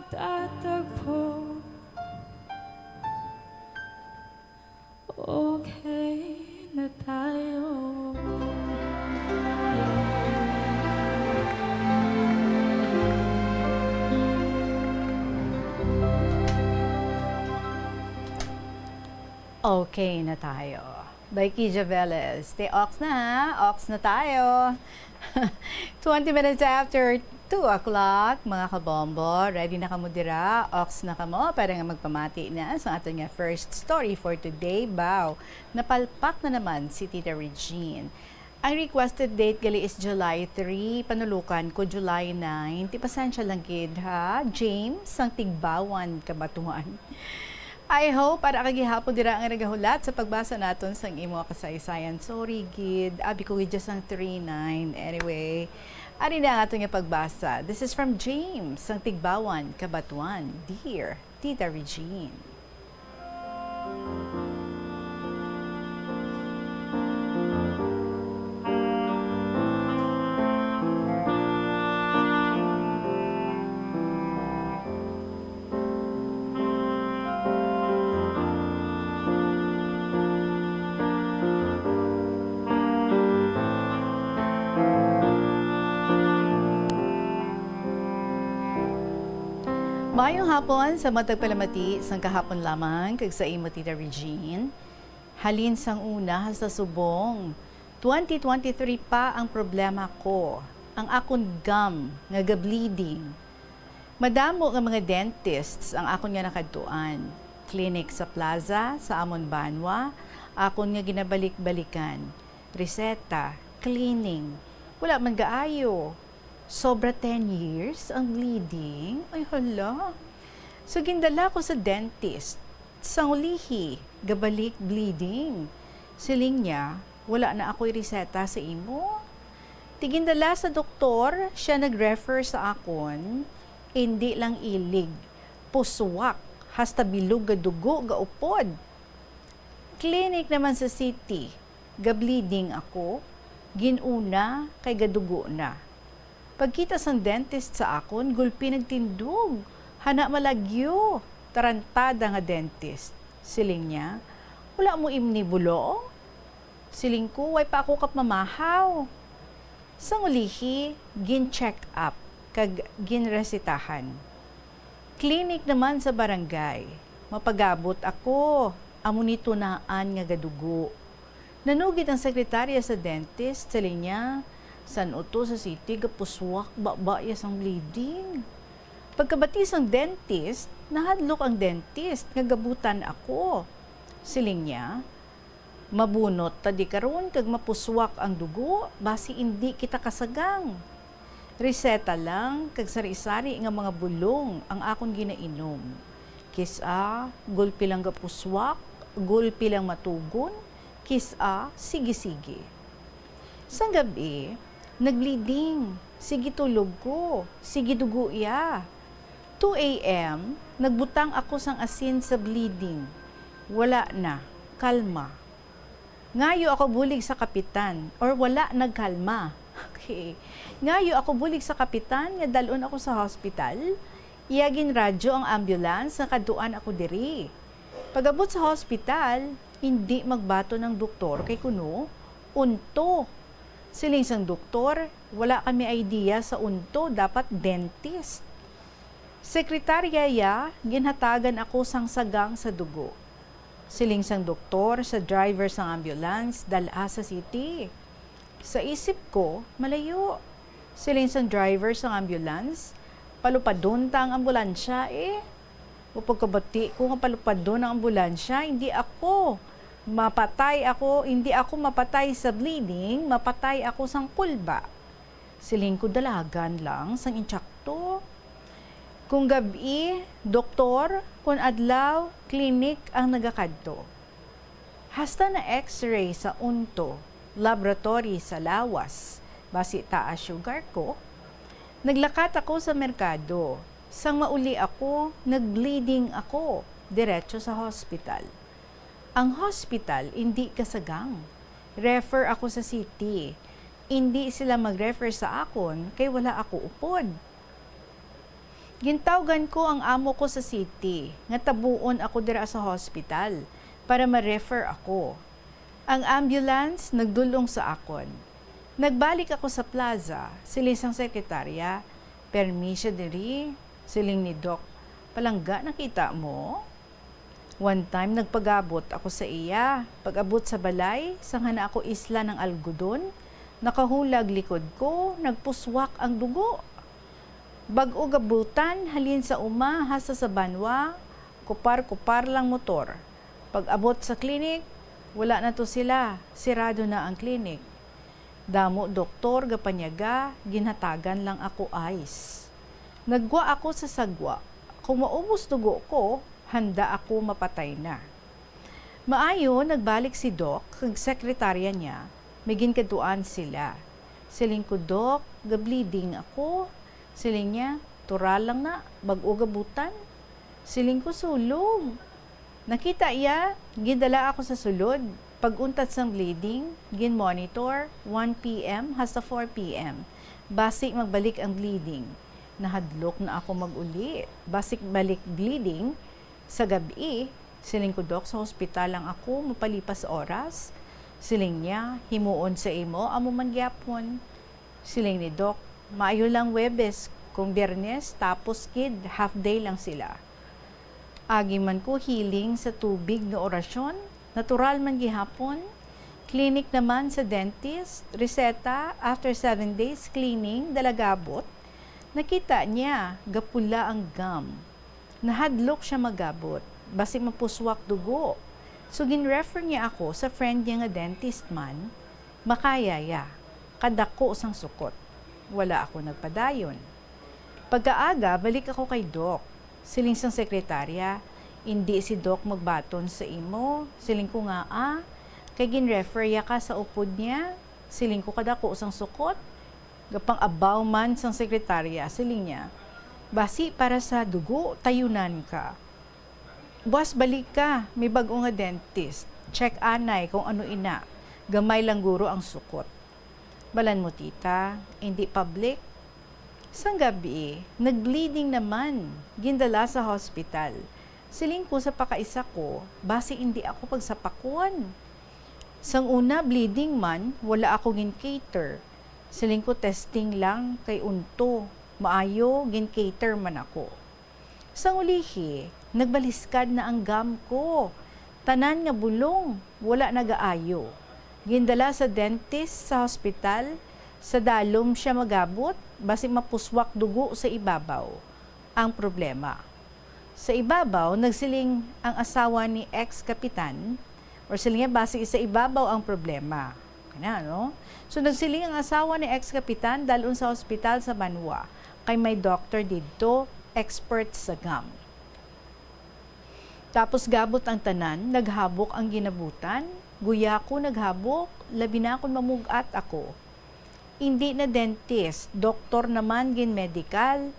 magtatagpo. Okay na tayo. Okay na tayo. By Kija Velez. Stay ox na ha. Ox na tayo. 20 minutes after 2 o'clock, mga kabombo. Ready na kamo dira. Ox na kamo para nga magpamati na sa ating first story for today. Bow. Napalpak na naman si Tita Regine. Ang requested date gali is July 3. Panulukan ko July 9. Ti pasensya lang kid ha. James, ang Tigbawan, Kabatuan. I hope para kagihapon dira ang nagahulat sa pagbasa naton sang imo kasaysayan. Sorry gid, abi ko gid just ang 39. Anyway, ari na ang atong pagbasa. This is from James, ang Tigbawan, Kabatuan. Dear Tita Regine. Mayong hapon sa matagpalamati sang kahapon lamang kag sa imo Tita Regine. Halin sang una sa subong. 2023 pa ang problema ko. Ang akon gum nga bleeding. Madamo nga mga dentists ang akon nga nakadtuan. Clinic sa plaza sa Amon Banwa, akon nga ginabalik-balikan. Reseta, cleaning, wala man gaayo. Sobra 10 years ang bleeding? Ay hala. So gindala ko sa dentist. Sang ulihi, gabalik bleeding. Siling niya, wala na ako'y reseta sa imo. Tigindala sa doktor, siya nag-refer sa akon, hindi lang ilig, puswak, hasta bilog ga dugo, ga upod. Clinic naman sa city, ga bleeding ako, ginuna kay gadugo na. Pagkita sang dentist sa akon, gulpi nagtindog. Hana malagyo. Tarantada nga dentist. Siling niya, wala mo imni bulong? Siling ko, way pa ako kap mamahaw. Sang ulihi, gin-check up, kag ginresitahan. Clinic naman sa barangay. Mapagabot ako, amo nito naan nga gadugo. Nanugid ang sekretarya sa dentist, siling niya, san uto sa city, gapuswak, babaya sang bleeding. Pagkabatis ang dentist, nahadlok ang dentist, ngagabutan ako. Siling niya, mabunot tadi karon kag mapuswak ang dugo, basi hindi kita kasagang. Reseta lang, kag sari-sari nga mga bulong ang akong ginainom. Kisa, gulpi lang gapuswak, gulpi lang matugon, kisa, sige-sige. Sang gabi, nagbleeding. Sige tulog ko. Sige dugo iya. 2 a.m., nagbutang ako sang asin sa bleeding. Wala na. Kalma. Ngayo ako bulig sa kapitan. Or wala nagkalma. Okay. Ngayo ako bulig sa kapitan, nga dalon ako sa hospital. Iyagin radyo ang ambulance, nakaduan ako diri. Pagabot sa hospital, hindi magbato ng doktor kay kuno, unto. Siling sang doktor, wala kami idea sa unto, dapat dentist. Sekretarya ya, ginhatagan ako sang sagang sa dugo. Siling sang doktor, sa driver sang ambulance, dala sa city. Sa isip ko, malayo. Siling sang driver sang ambulance, palupadon ta ang ambulansya eh. O pagkabati ko nga palupadon ang ambulansya, hindi ako. Hindi ako mapatay sa bleeding, mapatay ako sang kulba. Siling ko dalagan lang sang intsakto. Kung gabi, doktor, kung adlaw, klinik ang nagakadto. Hasta na x-ray sa unto, laboratory sa lawas, basi taas sugar ko. Naglakat ako sa merkado. Sang mauli ako, nagbleeding ako, diretso sa hospital. Ang hospital, hindi kasagang. Refer ako sa city. Hindi sila mag-refer sa akon, kay wala ako upod. Gintawgan ko ang amo ko sa city, nga tabuon ako dira sa hospital para ma-refer ako. Ang ambulance nagdulong sa akon. Nagbalik ako sa plaza, siling sang sekretarya, permisya diri, siling ni Doc. Palangga, nakita mo? One time, nagpagabot ako sa iya. Pag-abot sa balay, sangha na ako isla ng algodon, nakahulag likod ko, nagpuswak ang dugo. Bag-o gabutan, halin sa uma, hasta sa banwa, kupar-kupar lang motor. Pag-abot sa klinik, wala na to sila, sirado na ang klinik. Damo doktor, gapanyaga, ginhatagan lang ako ice. Nagwa ako sa sagwa. Kung maubos dugo ko, handa ako mapatay na. Maayo, nagbalik si Doc, kag sekretarya niya, may ginkaduan sila. Siling ko, Doc, ga-bleeding ako. Siling niya, tural lang na, bag-o gabutan. Siling ko, sulong. Nakita iya, gidala ako sa sulod. Pag-untat sang bleeding, gin-monitor, 1 p.m. hasta 4 p.m. Basik magbalik ang bleeding. Nahadlok na ako mag-uli. Basik balik bleeding, sa gabi, siling ko, Doc, sa hospital lang ako, mapalipas oras. Siling niya, himuon sa imo, amo man gyapon. Siling ni Doc, maayo lang Webes, kung Biyernes, tapos kid, half day lang sila. Agi man ko healing sa tubig na orasyon, natural man gihapon. Clinic naman sa dentist, reseta, after 7 days cleaning, dalagabot. Nakita niya, gapula ang gum. Nahadlok siya magabot, basi mapuswak dugo. So gin-refer niya ako sa friend niya nga dentist man, makayaya, kadako sang sukot. Wala ako nagpadayon. Pagkaaga, balik ako kay Doc. Siling sang sekretarya, hindi si Doc magbaton sa imo. Siling ko nga, kay gin-refer ya ka sa upod niya. Siling ko kadako sang sukot. Gapang abaw man sang sekretarya, siling niya, basi para sa dugo, tayunan ka. Buwas balik ka, may bago nga dentist. Check anay kung ano ina. Gamay lang guro ang sukot. Balan mo tita, hindi public. Sang gabi, nag-bleeding naman. Gindala sa hospital. Siling ko sa pakaisa ko, basi hindi ako pagsapakuan. Sang una bleeding man, wala ako gin-cater. Siling ko testing lang kay unto. Maayo, gin-cater man ako. Sang ulihi, nagbaliskad na ang gam ko. Tanan nga bulong, wala nagaayo. Gindala sa dentist sa hospital, sa dalom siya magabot, basi mapuswak dugo sa ibabaw. Ang problema. Sa ibabaw, nagsiling ang asawa ni ex-kapitan, or siling niya, basi sa ibabaw ang problema. Kaya, no? So, nagsiling ang asawa ni ex-kapitan dalon sa hospital sa Banwa. Kay may doctor dito, expert sa gum. Tapos gabot ang tanan, naghabok ang ginabutan, guya ko naghabok, labi na akong mamugat ako. Hindi na dentist, doktor naman gin medical.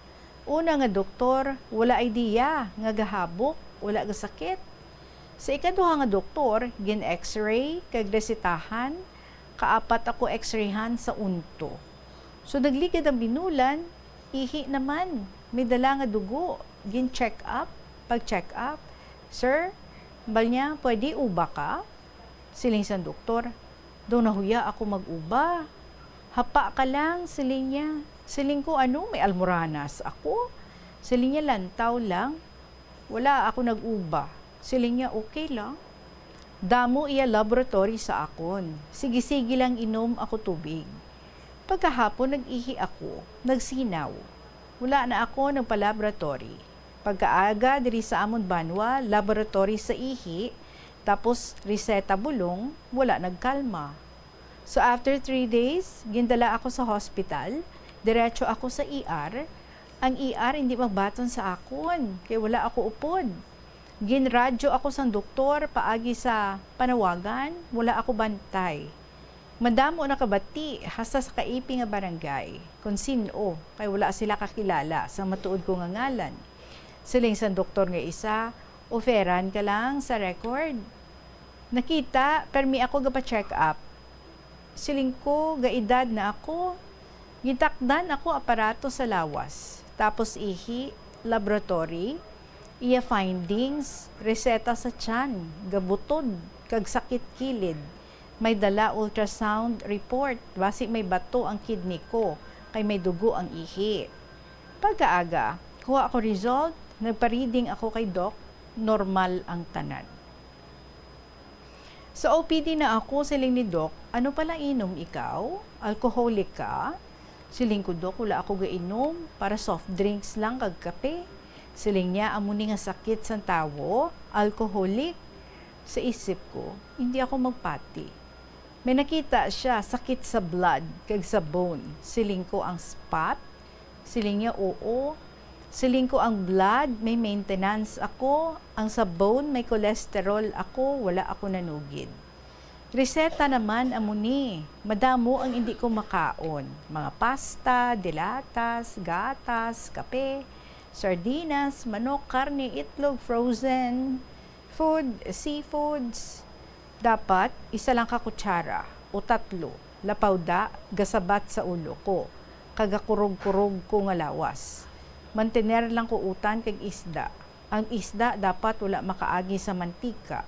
Una nga doktor, wala idea, nga gahabok, wala ga sakit. Sa ikaduha nga doktor, gin x-ray, kag resitahan, kaapat ako x-rayhan sa unto. So nagligad ang binulan, ihi naman, may dala nga dugo, gin check up, pag check up, sir, bal niya, pwede uba ka? Siling sa doktor, daw nahuya ako mag-uba. Hapa ka lang, siling niya. Siling ko, ano, may almoranas ako. Siling niya, lantaw lang. Wala ako nag-uba. Siling niya, okay lang. Damo iya laboratory sa akon. Sige-sige lang inom ako tubig. Pagkahapon, nag-ihi ako. Nagsinaw. Wala na ako nagpa-laboratory. Pagkaaga, diri sa amon Banwa, laboratory sa ihi, tapos reseta bulong, wala nagkalma. So after 3 days, gindala ako sa hospital, diretso ako sa ER. Ang ER hindi magbaton sa akon, kaya wala ako upod. Ginradyo ako sa doktor, paagi sa panawagan, wala ako bantay. Madamo nakabati, hasta sa kaiping nga barangay, kung sino, kaya wala sila kakilala sa matuod ko nga ngalan. Siling sa doktor nga isa, oferan ka lang sa record. Nakita, permi ako gapa-check up. Siling ko, gaedad na ako. Gitakdan ako aparato sa lawas. Tapos ihi, laboratory, iya findings, reseta sa tiyan, gabutod, kag sakit kilid. May dala ultrasound report, basi may bato ang kidney ko, kay may dugo ang ihi. Pagkaaga, kuha ako result, nagpa-reading ako kay doc, normal ang tanan. Sa OPD na ako, siling ni doc, ano pala inom ikaw? Alcoholic ka? Siling ko, doc, wala ako gainom, para soft drinks lang kag kape. Siling niya, amuni nga sakit sa tawo, alcoholic. Sa isip ko, hindi ako magpati. May nakita siya, sakit sa blood, kag sa bone. Siling ko ang spot. Siling niya, oo. Siling ko ang blood, may maintenance ako. Ang sa bone, may cholesterol ako, wala ako nanugid. Reseta naman amuni. Madamo ang hindi ko makaon. Mga pasta, dilatas, gatas, kape, sardinas, manok, karne, itlog, frozen, food, seafoods. Dapat, isa lang ka kutsara o tatlo. Lapawda, gasabat sa ulo ko. Kagakurog-kurog ko nga lawas. Mantener lang ko utan kag isda. Ang isda dapat wala makaagi sa mantika.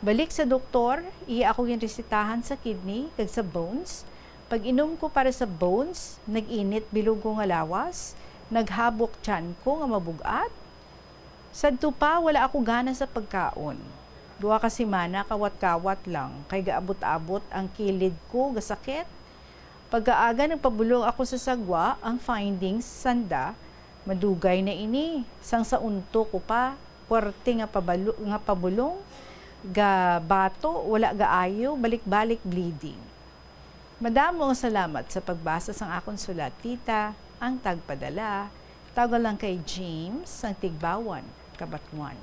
Balik sa doktor, iya ako yung resetahan sa kidney kag sa bones. Pag inom ko para sa bones, nag-init bilog ko nga lawas, naghabok tiyan ko nga mabugat. Sadto pa, wala ako gana sa pagkaon. 2 ka semana, kawat-kawat lang, kay gaabot-abot ang kilid ko, gasakit. Pagkaaga nagpabulong ako sa sagwa, ang findings, sanda, madugay na ini. Sang sa unto ko pa, puwerte nga pabulong, ga bato, wala gaayo, balik-balik bleeding. Madamo ang salamat sa pagbasa sang akong sulat, tita, ang tagpadala. Tawag lang kay James, ang Tigbawan, Kabatuan.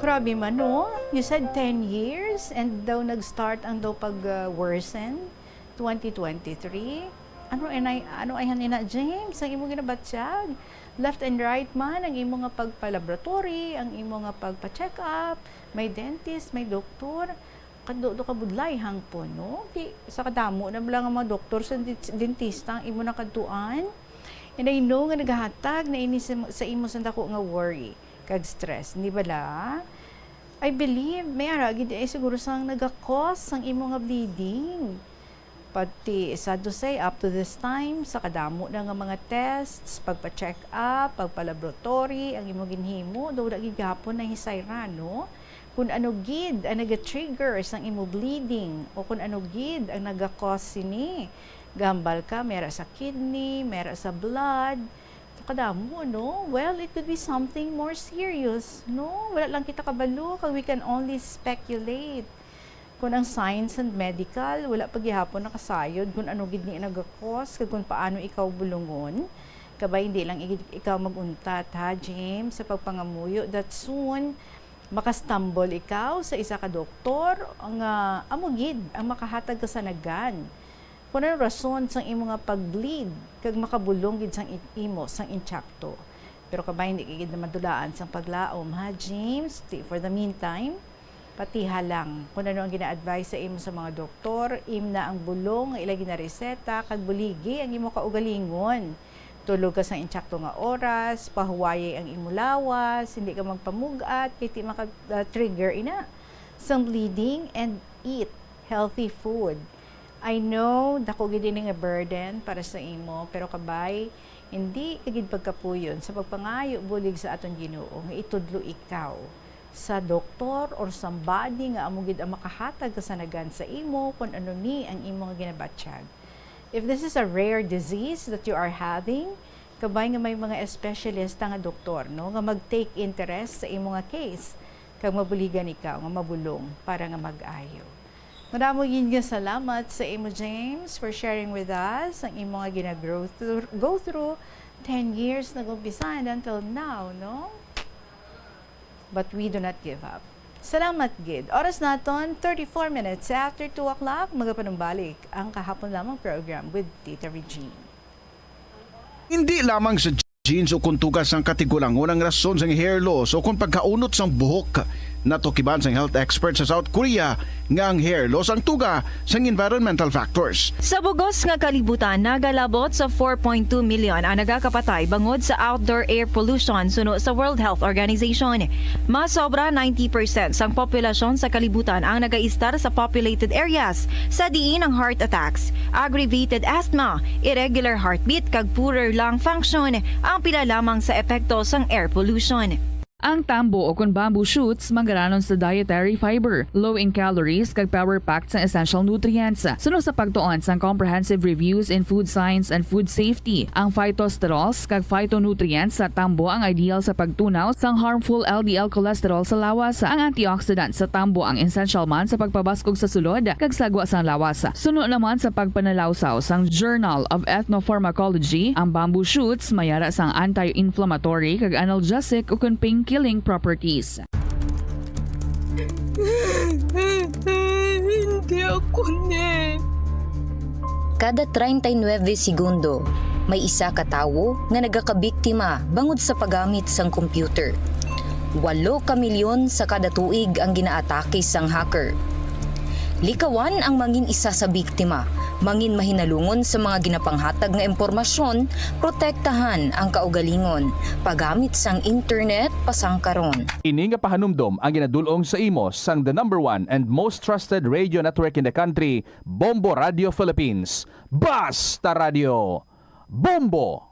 Grabe man, no? You said 10 years and daw nag-start ang daw pag-worsen 2023. Ano ay hanina, James? Ang imo ginabatsyag. Left and right man, ang imo nga pagpa-laboratory, ang imo nga pagpa-check up, may dentist, may doktor. Kado ka budlay hangpon, no? Sa kadamo na lang ang mga doktor sa dentista ang imo na kaduan. And I know nga naghahatag na ini sa imo sa dako nga worry kag stress, di ba la? I believe may aragid ay siguro sang nagakos sang imo nga bleeding. Pati sad to say up to this time sa kadamo na nga mga tests, pagpa-check up, pagpa-laboratory, ang imo ginhimo daw gid gahapon na hisayra, no? Kung ano gid ang naga-trigger sang imo bleeding o kung ano gid ang naga-cause sini. Gambal ka, mera sa kidney, mera sa blood, kadamo, no? Well, it could be something more serious, no? Wala lang kita kabalo, kag we can only speculate. Kung ang science and medical, wala paghihapon nakasayod kung ano gid ni nagakos, kag kung paano ikaw bulungon. Kabay hindi lang ikaw maguntat, ha, James, sa pagpangamuyo that soon makastumble ikaw sa isa ka doktor ang amugid ang makahatag ka sa nagan. Kung ano rason sang imo nga pag-bleed, kag makabulong gid sang imo sang inchakto. Pero kabay hindi gid na madulaan sang paglaom, ha, James? For the meantime, patiha lang kung ano ang gina-advise sa imo sa mga doktor, na ang bulong nga ilagi na reseta, kag buligi ang imo kaugalingon. Tulog ka sa inchakto nga oras, pahuwaye ang imo lawas, hindi ka magpamugat, kay ti maka-trigger ina sang bleeding, and eat healthy food. I know, dako gid ini nga burden para sa imo, pero kabay, hindi gid pagkapuyon sa pagpangayo bulig sa aton Ginoo nga itudlo ikaw sa doktor or somebody nga amo gid ang makahatag kasanagan sa imo kung ano ni ang imo nga ginabatsyag. If this is a rare disease that you are having, kabay nga may mga specialist nga doktor, no, nga mag-take interest sa imo nga case, kag mabuligan ikaw nga mabulong para nga mag-ayo. Madamo yun nga salamat sa imo, James, for sharing with us ang imo nga go through 10 years nag-umpisa and until now, no? But we do not give up. Salamat, gid. Oras naton, 34 minutes after 2 o'clock, magapanumbalik ang kahapon lamang program with Tita Regine. Hindi lamang sa jeans o kung tugas ang katigulangon ang rason sa hair loss o kung pagkaunot sang buhok, Natukiban sang health expert sa South Korea nga ang hair loss ang tuga sang environmental factors. Sa bugos nga kalibutan, nagalabot sa 4.2 million ang nagakapatay bangod sa outdoor air pollution suno sa World Health Organization. Mas sobra 90% sang populasyon sa kalibutan ang nagaistar sa populated areas, sa diin ang heart attacks, aggravated asthma, irregular heartbeat kag poorer lung function ang pila lamang sa epekto sang air pollution. Ang tambo o kung bamboo shoots manggaranon sa dietary fiber, low in calories kag power-packed sa essential nutrients. Sunod sa pagtuon sa comprehensive reviews in food science and food safety, ang phytosterols kag phytonutrients sa tambo ang ideal sa pagtunaw sang harmful LDL cholesterol sa lawas. Ang antioxidants sa tambo ang essential man sa pagpabaskog sa sulod kag sagwa sang lawas. Sunod naman sa pagpanalawsaw sang Journal of Ethnopharmacology, ang bamboo shoots mayara sang anti-inflammatory kag analgesic o kung killing properties. Hindi ako ne. Kada 39 segundo, may isa ka tawo nga nagakabiktima bangod sa paggamit sang computer. 8 ka milyon sa kada tuig ang ginaatake sang hacker. Likawan ang mangin isa sa biktima, mangin mahinalungon sa mga ginapanghatag nga impormasyon, protektahan ang kaugalingon, paggamit sang internet pasangkaron. Ini nga pahanumdom ang ginadulong sa imo sang the #1 and most trusted radio network in the country, Bombo Radio Philippines. Basta Radio! Bombo!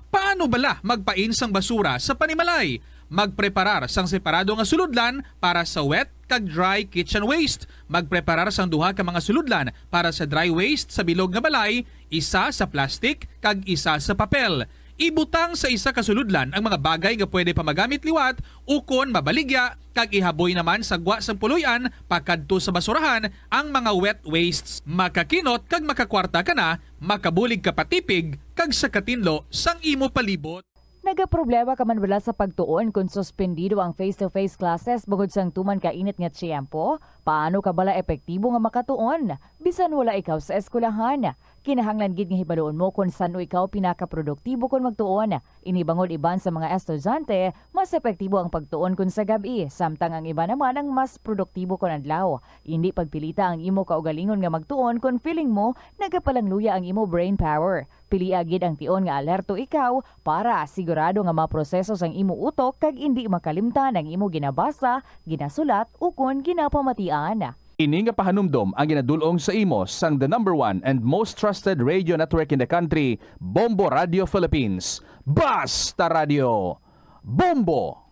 Paano bala magpain sang basura sa panimalay? Magpreparar sang separado nga suludlan para sa wet kag dry kitchen waste. Magpreparar sang duha ka mga suludlan para sa dry waste sa bilog nga balay, isa sa plastic kag isa sa papel. Ibutang sa isa ka suludlan ang mga bagay nga pwede pa magamit liwat ukon mabaligya kag ihaboy naman sa gwa sang puluyan pakadto sa basurahan ang mga wet wastes. Makakinot kag makakwarta ka na, makabulig ka patipig kag sa katinlo sang imo palibot. Nagaproblema ka man wala sa pagtuon kung suspendido ang face-to-face classes bugod sang tuman ka init nga tiyempo? Paano ka bala epektibo nga makatuon? Bisan wala ikaw sa eskwelahan. Kinahanglan gid nga hibaluon mo kung saan ikaw pinakaproduktibo kung magtuon. Inibangod iban sa mga estudyante, mas epektibo ang pagtuon kung sa gabi, samtang ang iba naman ang mas produktibo kung adlaw. Hindi pagpilita ang imo kaugalingon nga magtuon kung feeling mo nagapalangluya ang imo brain power. Pili agid ang tion nga alerto ikaw para sigurado nga maproseso sang imo utok kag hindi makalimtan ang imo ginabasa, ginasulat o kun ginapamatian. Ini nga pahanumdom ang ginadulong sa imo sang the #1 and most trusted radio network in the country, Bombo Radio Philippines. Basta Radio! Bombo!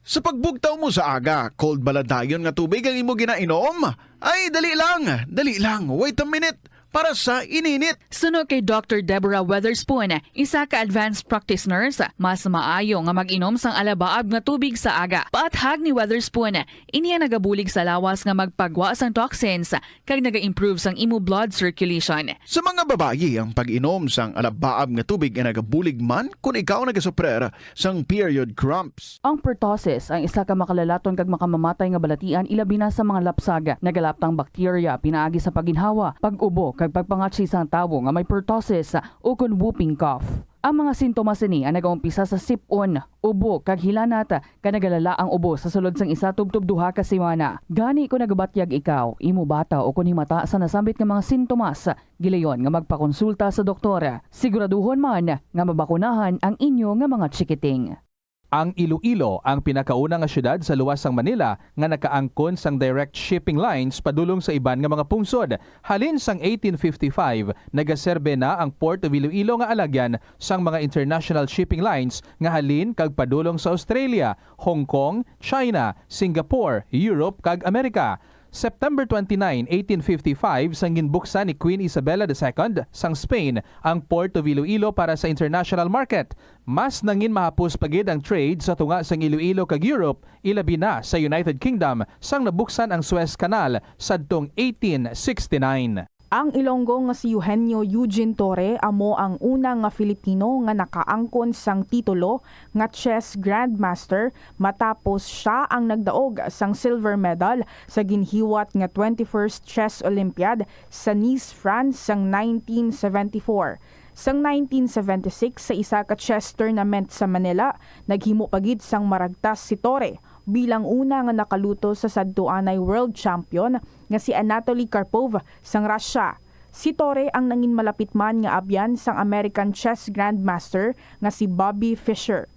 Sa pagbugtaw mo sa aga, cold baladayon nga tubig ang imo ginainom? Ay, dali lang, wait a minute. Para sa ininit. Suno kay Dr. Deborah Weatherspoon, isa ka advanced practice nurse, mas maayo nga mag-inom sang alabaab nga tubig sa aga. Paathag ni Weatherspoon, iniya nagabulig sa lawas nga magpagwa sang toxins kag naga-improve sang imo blood circulation. Sa mga babayi, ang pag-inom sang alabaab nga tubig ay nagabulig man kung ikaw nagasuprer sang period cramps. Ang pertussis ang isa ka makalalaton kag makamamatay nga balatian ilabi na sa mga lapsag. Nagalaptang bakterya pinaagi sa paginhawa, pag-ubo kag pagpangatsi sang tawo nga may pertussis o kun whooping cough. Ang mga sintomas ni ang nagaumpisa sa sipon, ubo kag hilanat kag nagalala ang ubo sa sulod sang isa tubtob duha ka semana. Gani ko nagabatyag ikaw, imo bata o kun himata sa nasambit nga mga sintomas, gilayon nga magpakonsulta sa doktor. Siguraduhon man nga mabakunahan ang inyo nga mga chikiting. Ang Iloilo ang pinakauna nga syudad sa luwas sang Manila nga nakaangkon sang direct shipping lines padulong sa iban nga mga pungsod. Halin sang 1855, nagaserbe na ang Port of Iloilo nga alagyan sang mga international shipping lines nga halin kag padulong sa Australia, Hong Kong, China, Singapore, Europe kag Amerika. September 29, 1855, sang ginbuksan ni Queen Isabella II sang Spain ang Port of Iloilo para sa international market. Mas nangin mahapos pagid ang trade sa tunga sang Iloilo kag Europe, ilabi na sa United Kingdom sang nabuksan ang Suez Canal sadtong 1869. Ang Ilonggo nga si Eugenio Eugene Torre amo ang una nga Filipino nga nakaangkon sang titulo nga chess grandmaster matapos siya ang nagdaog sang silver medal sa ginhiwat nga 21st Chess Olympiad sa Nice, France sang 1974. Sang 1976 sa isa ka chess tournament sa Manila, naghimo pagid sang maragtas si Torre. bilang una nga nakaluto sa sadtuanay world champion nga si Anatoly Karpov sang Russia. Si Torre ang nangin malapit man nga abyan sang American chess grandmaster nga si Bobby Fischer.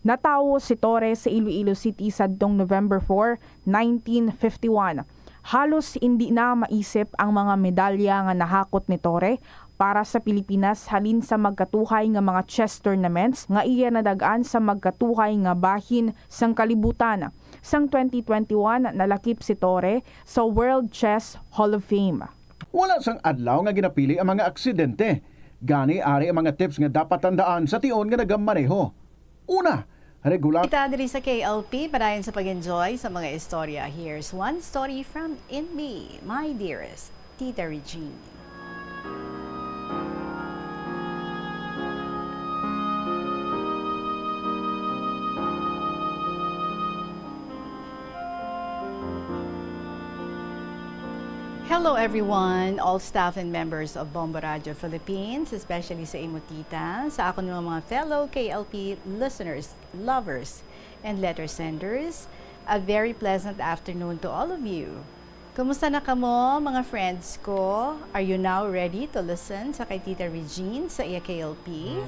Natawo si Torre sa Iloilo City sadtong November 4, 1951. Halos hindi na maisip ang mga medalya nga nahakot ni Torre para sa Pilipinas halin sa magkatuhay nga mga chess tournaments nga iya nadagaan sa magkatuhay nga bahin sang kalibutan. Sang 2021 nalakip si Torre sa World Chess Hall of Fame. Wala sang adlaw nga ginapili ang mga aksidente. Gani ari ang mga tips nga dapat tandaan sa tion nga nagamaneho. Una, regular Kita diri sa KLP, padayon sa pag-enjoy sa mga istorya. Here's one story from In Me, my dearest, Tita Regine. Hello everyone, all staff and members of Bombo Radio Philippines, especially sa imo tita, sa ako mga fellow KLP listeners, lovers, and letter senders. A very pleasant afternoon to all of you. Kumusta na kamo mga friends ko? Are you now ready to listen sa kay Tita Regine sa iya KLP?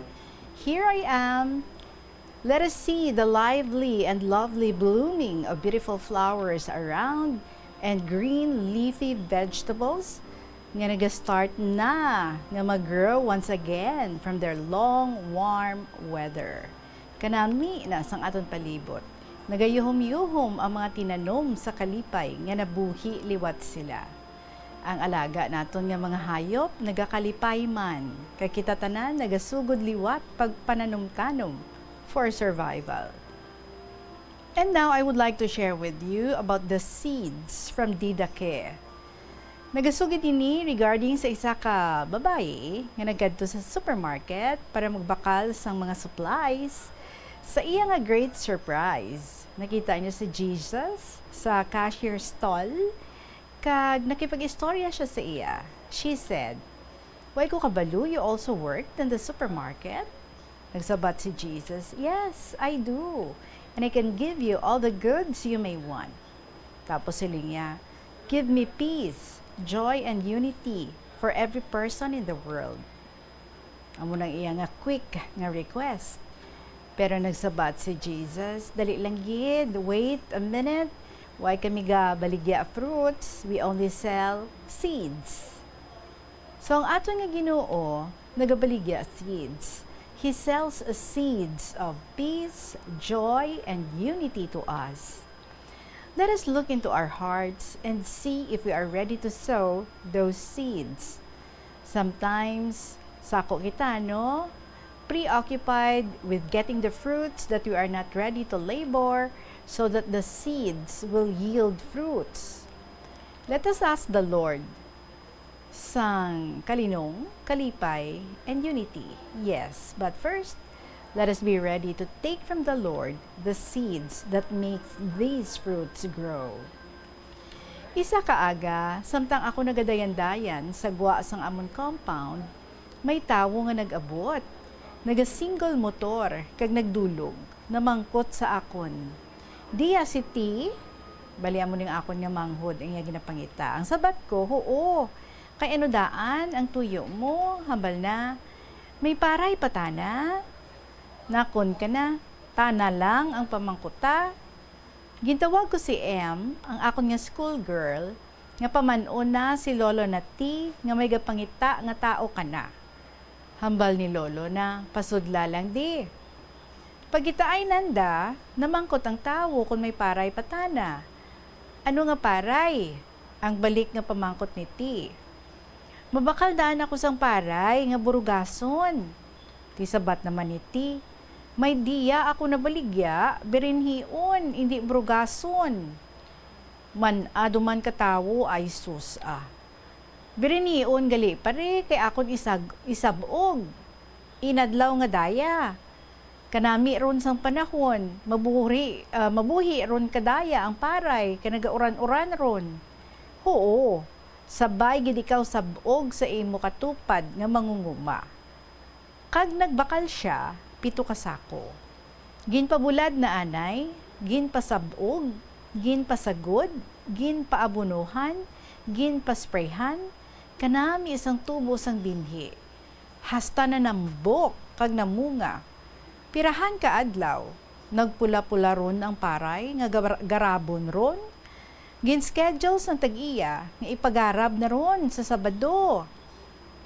Here I am. Let us see the lively and lovely blooming of beautiful flowers around and green leafy vegetables nga nag-start na nga mag-grow once again from their long, warm weather. Kanami na sang aton palibot. Nagayuhom-yuhom ang mga tinanom sa kalipay nga nabuhi liwat sila. Ang alaga naton nga mga hayop nagakalipay man, kay kita tanan nagasugod liwat pagpananom-tanom for survival. And now, I would like to share with you about the seeds from Didake. Nagasugid ini regarding sa isa ka babae nga nagkadto sa supermarket para magbakal sang mga supplies. Sa iya nga great surprise, nakita niya si Jesus sa cashier stall kag nakipag-istorya siya sa iya. She said, "Why ko kabalo, you also worked in the supermarket?" Nagsabat si Jesus, "Yes, I do. And I can give you all the goods you may want." Tapos siling niya, "Give me peace, joy, and unity for every person in the world." Amo nang iya nga quick nga request. Pero nagsabat si Jesus, "Dali lang gid, wait a minute. Why kami ga baligya fruits? We only sell seeds." So ang ato nga Ginoo, nagabaligya seeds. He sells seeds of peace, joy, and unity to us. Let us look into our hearts and see if we are ready to sow those seeds. Sometimes, sako kita, no? Preoccupied with getting the fruits that we are not ready to labor so that the seeds will yield fruits. Let us ask the Lord, sang kalinong, kalipay, and unity. Yes, but first, let us be ready to take from the Lord the seeds that make these fruits grow. Isa kaaga, samtang ako nagadayan-dayan sa gwa sang amon compound, may tawo nga nag-abot. Naga-single motor kag nagdulog, namangkot sa akon. Diya si T, bali amo ning akon nga manghod ang iya ginapangita. Ang sabat ko, oo, kay ano daan ang tuyo mo, hambal na. May paray patana. Nakon ka na, tana lang ang pamangkuta. Gintawag ko si M, ang akon nga schoolgirl, nga pamanon na si Lolo na T, nga may gapangita nga tao ka na. Hambal ni Lolo na, pasudla lang di. Pagita ay nanda, namangkot ang tao kung may paray patana. Ano nga paray? Ang balik nga pamangkot ni T. Mabakal daan ako sang paray nga burugason. Ti sabat naman ni T. May diya ako nabaligya, birinhiun, hindi burugason. Man aduman katawo ay sus ah. Birinhiun gali pare kay akon isabog. Inadlaw nga daya. Kanami ron sang panahon, mabuhi ron kadaya ang paray, kanagauran-uran ron. Oo, sabay gid ikaw sabog sa imo katupad nga mangunguma. Kag nagbakal siya, 7 ka sako. Ginpabulad na anay, ginpasabog, ginpasagod, ginpaabunuhan, ginpasprayhan, kanami isang tubo sang binhi. Hasta na nambok kag namunga. Pirahan ka adlaw, nagpula-pula ron ang paray, nga garabon ron. Gin-schedule sang tag-iya, nga ipagarab na ron sa Sabado.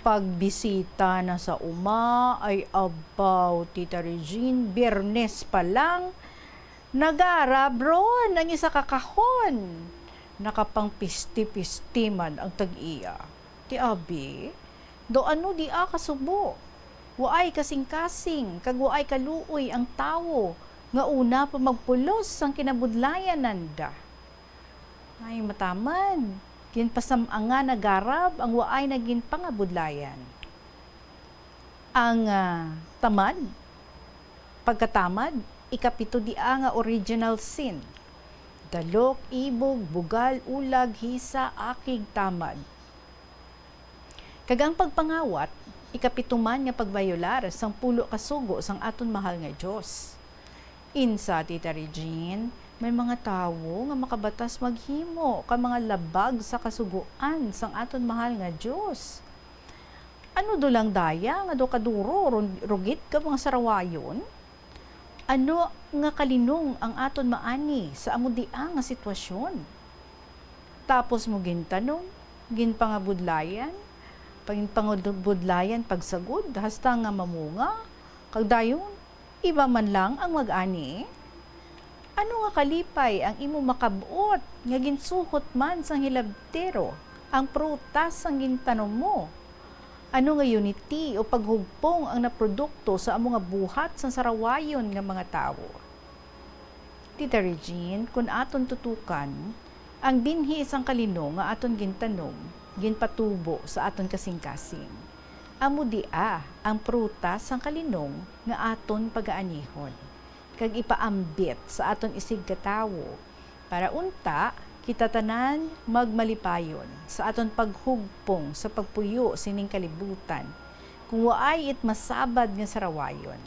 Pagbisita na sa uma ay abaw, Tita Regine, Biyernes pa lang, nagarab ron ang isa kakahon. Nakapang pisti-pistiman ang tag-iya. Ti abi, do ano di kasubo? Waay kasing-kasing, kag waay kaluoy ang tawo, nga una pa magpulos ang kinabudlayan nanda. Ay mataman, ginpasamanga nagarab ang waay naging pangabudlayan. Ang tamad, pagkatamad, ikapito di nga original sin. Dalok, ibog, bugal, ulag, hisa, akig, tamad. Kagang pagpangawat, ikapituman nga pagbayolar sang pulo kasugo sang aton mahal nga Diyos. Insa, Tita Regine, may mga tawo nga makabatas maghimo ka mga labag sa kasuguan sang aton mahal nga Diyos. Ano do lang daya nga do kaduro rugit ka mga sarawayon? Ano nga kalinong ang aton maani sa amudia nga sitwasyon? Tapos mo gintanong, ginpangabudlayan, pangabudlayan pagsagod, hasta nga mamunga, kag dayon, iba man lang ang mag-ani. Ano nga kalipay ang imo makabuot, nga ginsuhot man sang hilabtero, ang prutas ang gintanong mo? Ano nga unity o paghugpong ang naprodukto sa amo nga buhat sa sarawayon nga mga tawo? Tita Regine, kung aton tutukan, ang binhi isang kalinong nga aton gintanom, ginpatubo sa aton kasing-kasing. Amo dia ang prutas sang kalinong nga aton pagaanihon, kag ipaambit sa aton isig katawo, para unta kita tanan magmalipayon sa aton paghugpong sa pagpuyo sining kalibutan, kung waay it masabad nga sarawayon.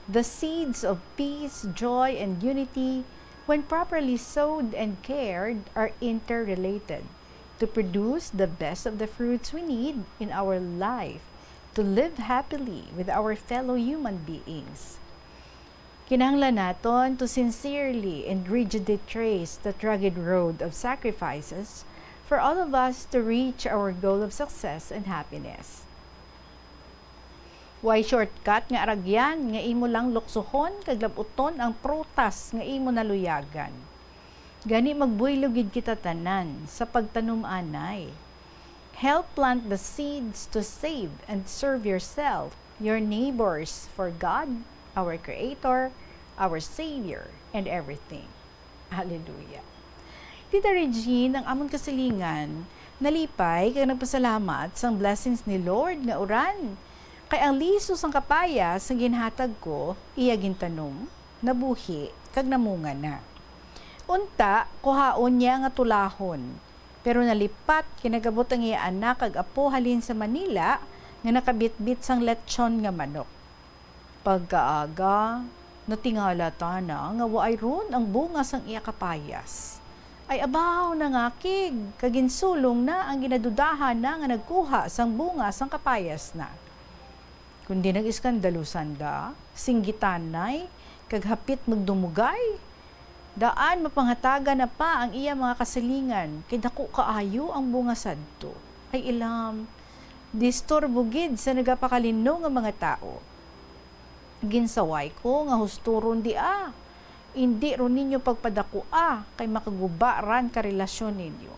The seeds of peace, joy, and unity, when properly sowed and cared, are interrelated to produce the best of the fruits we need in our life to live happily with our fellow human beings. Kinahanglan naton to sincerely and rigidly trace the rugged road of sacrifices for all of us to reach our goal of success and happiness. Why shortcut nga aragyan nga imo lang luksohon kag labuton ang prutas nga imo naluyagan. Gani magbuylogid kita tanan sa pagtanom anay. Help plant the seeds to save and serve yourself, your neighbors, for God, our Creator, our Savior, and everything. Hallelujah. Tita Regine, ang amon kasilingan, nalipay kag nagpasalamat sang blessings ni Lord nga uran. Kay ang liso sang kapaya sang ginhatag ko, iya gintanom, nabuhi, kag namunga na. Unta, kuhaon niya nga tulahon, pero nalipat kinagabot ang iya anak kag apo halin sa Manila nga nakabitbit sang lechon nga manok. Pagkaaga, natingala ta na nga waay ron ang bunga sang iya kapayas. Ay abaw na ngakig, kaginsulong na ang ginadudahan na nga nagkuha sang bunga sang kapayas na. Kundi nag-iskandalusan da, singgitan nay, kaghapit magdumugay. Daan mapanghataga na pa ang iya mga kasilingan, kay dako kaayo ang bunga sadto. Ay ilam, disturbo gid sa nagapakalinong nga mga tao. Ginsaway ko nga husturon di Hindi ron ninyo pagpadako kay makaguba ran ka relasyon ninyo.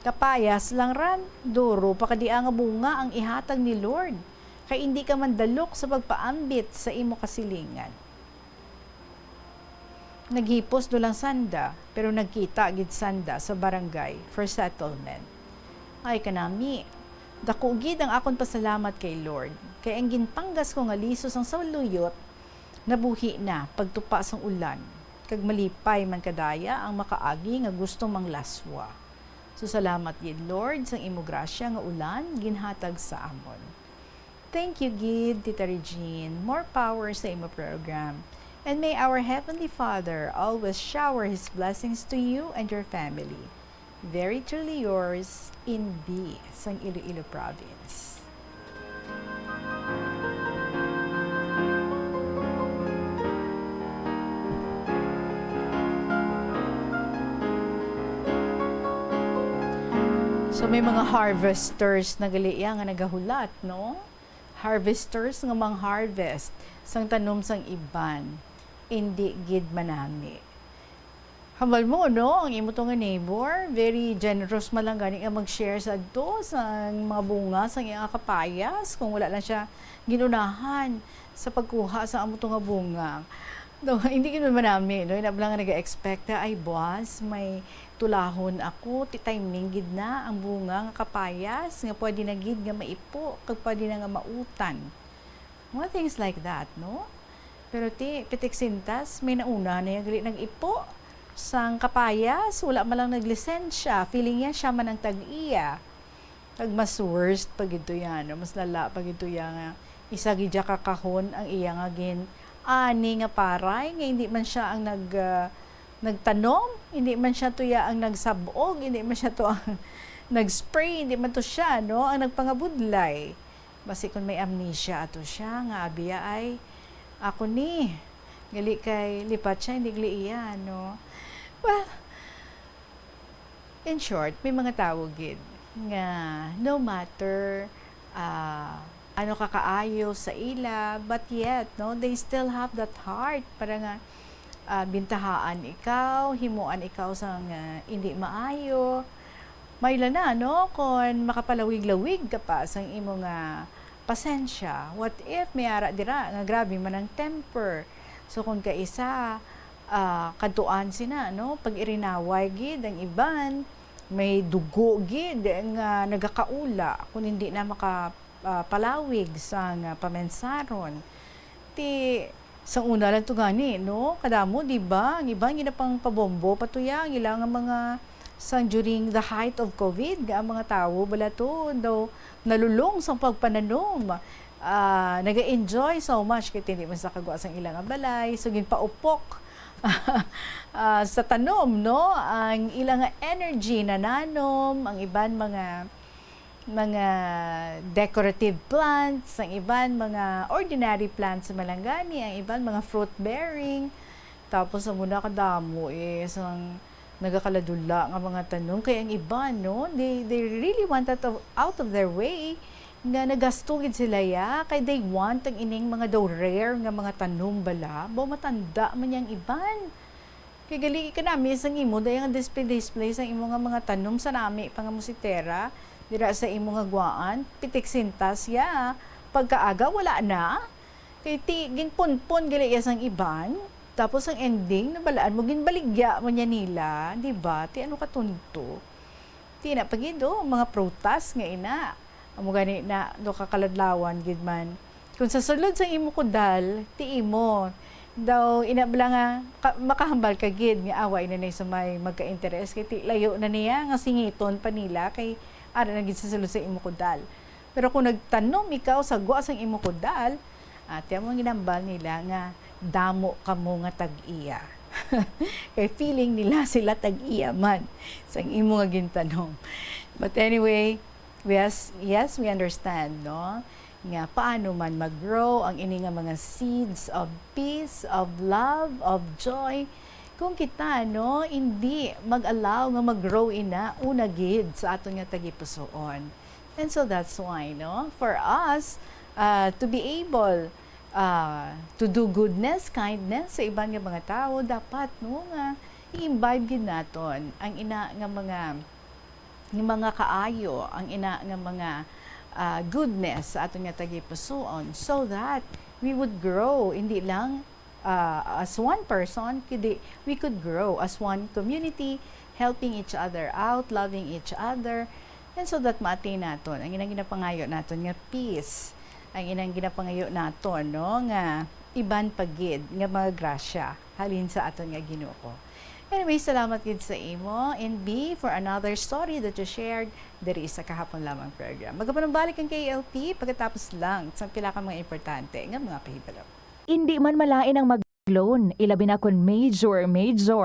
Kapayas lang ran, duro pa kadi nga bunga ang ihatag ni Lord, kay hindi ka mandalok sa pagpaambit sa imo kasilingan. Naghipos do lang sanda, pero nagkita gid sanda sa barangay for settlement. Ay kanami, dako gid ang akon pasalamat kay Lord, kay ang ginpanggas ko nga lisos ang saluyot, nabuhi na pagtupa sang ulan, kag malipay man kadaya ang makaagi nga gusto mang laswa. So salamat gid Lord sang imo grasya nga ulan ginhatag sa amon. Thank you gid, Tita Regine. More power sa imo program. And may our Heavenly Father always shower His blessings to you and your family. Very truly yours, in B, sa Iloilo Province. So may mga harvesters na gali nga nagahulat, no? Harvesters nga mang harvest sang tanom sang iban, hindi gid manami. Hambal mo, no? Ang imo to nga neighbor, very generous man lang gani nga mag-share sa adto sa mga bunga sang iyang kapayas kung wala lang siya ginunahan sa pagkuha sa amo to nga bunga. No, hindi gid manami, no? Inablang nga nag-expect ay boss, may tulahon ako, ti timing gid na ang bunga nga kapayas nga pwede na gid nga maipo, kag pwede na nga mautan. Mga things like that, no? Pero ti pitik sintas may nauna na gali nag-ipo sang kapayas, wala man lang naglisensya, feeling niya siya man ang tag-iya. Pag mas worst pag ito yan, no? Mas lala pag ito yan nga isa gid kakahon ang iya nga gin ani nga paray nga hindi man siya ang nagtanom, hindi man siya tuya ang nagsabog, hindi man siya to ang nag-spray, hindi man to siya, no, ang nagpangabudlay. Basi kung may amnesia ato siya, nga abiya ay, ako ni, gali kay lipat siya, hindi gali iya, no. Well, in short, may mga tao gid nga no matter ano kakaayo sa ila, but yet, no, they still have that heart para nga bintahaan ikaw, himuan ikaw sa hindi maayo. Mayla na, no, kung makapalawig-lawig ka pa sa imo nga pasensya. What if may ara dira nga grabe man ang temper. So kung kaisa kaduan sina, no, pag irinaway gid ang iban, may dugo gid nga nagakaula kung hindi na palawig sa pamensaron. Ti sa una lang to gani, no? Kadamo, di ba? Ang ibang ginapang pabombo patuya, ang ilang mga sang during the height of COVID, ang mga tao bala to daw nalulong sa pagpananom. Naga-enjoy so much kaya hindi man sa kagwa sang ilang balay, so ginpaupok sa tanom, no? Ang ilang energy na nanom, ang iban mga decorative plants, ang iban mga ordinary plants sa malanggani, ang iban mga fruit bearing. Tapos ang muna kadamo sang nagakaladula nga mga tanom, kaya ang iban, no, they really want out of their way nga nagastugid sila ya, kay they want ang ining mga daw rare nga mga tanom bala, bo matanda man yang iban. Kay gali ka nami sang imo dayon nga display sang imo nga mga tanom sa nami pangamusitera dira sa imo nga gwaan, pitik sintas ya, pagkaaga wala na. Kay ti ginpunpon gali ya sang iban, tapos ang ending nabalaan mo ginbaligya mo niya nila, di ba? Ti ano katunto? Ti na pagido mga prutas nga ina. Amo gani na do kakaladlawan gid man. Kung sa sulod sa imo kudal, ti imo daw inabla nga makahambal ka gid nga away na nay sa may magka-interes kay ti layo na niya nga singiton pa nila kay ara na gid sa sulod sa imo kudal. Pero kung nagtanom ikaw sa gwa sang imo kudal, ate mo ginambal nila nga damo kamo nga tag-iya. Kay feeling nila sila tag-iya man sa imo nga gintanom. But anyway, yes, we understand, no? Nga paano man mag-grow ang ini nga mga seeds of peace, of love, of joy. Kung kita, no, hindi mag-allow nga mag-grow ina una gid sa aton nga tagipusoon. And so that's why, no, for us to be able to do goodness, kindness sa ibang nga mga tao, dapat, no, nga i-imbibe gid naton ang ina nga mga kaayo, ang ina nga mga goodness sa aton nga tagipusoon, so that we would grow hindi lang as one person, kundi we could grow as one community, helping each other out, loving each other, and so that ma-attain naton ang inang ginapangayo naton nga peace, ang inang ginapangayo naton, no, nga iban pagid nga mga grasya halin sa aton nga Ginoo. Anyway, salamat gid sa imo and B for another story that you shared diri sa kahapon lamang program. Magapanong-balik ang KLP pagkatapos lang sa pila ka mga importante nga mga pahibalo. Hindi man malain ang Loan, ilabi na kun major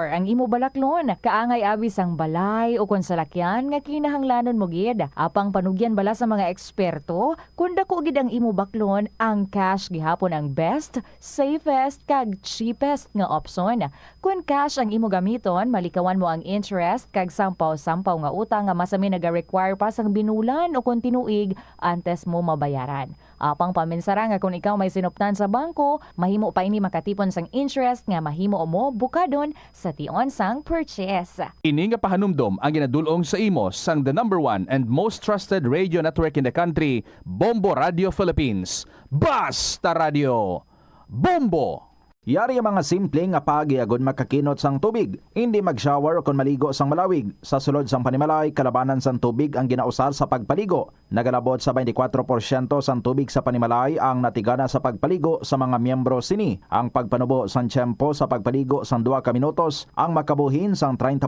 ang imo balaklon. Kaangay abis ang balay o kung salakyan nga kinahanglanon mo gid. Apang panugyan bala sa mga eksperto, kung dako gid ang imo baklon, ang cash gihapon ang best, safest, kag cheapest nga option. Kung cash ang imo gamiton, malikawan mo ang interest kag sampaw-sampaw nga utang nga masami naga-require pa sang binulan o kung tinuig antes mo mabayaran. Apang paminsara nga kung ikaw may sinuptan sa bangko, mahimo pa ini makatipon sang interest nga mahimo mo bukadon sa tion sang purchase. Ini nga pahanumdom ang ginadulong sa imo sang the number 1 and most trusted radio network in the country, Bombo Radio Philippines. Basta Radio! Bombo! Yari ang mga simple nga pagiagon makakinot sang tubig. Hindi mag-shower o kung maligo sang malawig. Sa sulod sang panimalay, kalabanan sang tubig ang ginausar sa pagpaligo. Nagalabot sa 24% sang tubig sa panimalay ang natigana sa pagpaligo sa mga miyembro sini. Ang pagpanubo sang tiyempo sa pagpaligo sang 2 ka minutos ang makabuhin sang 30%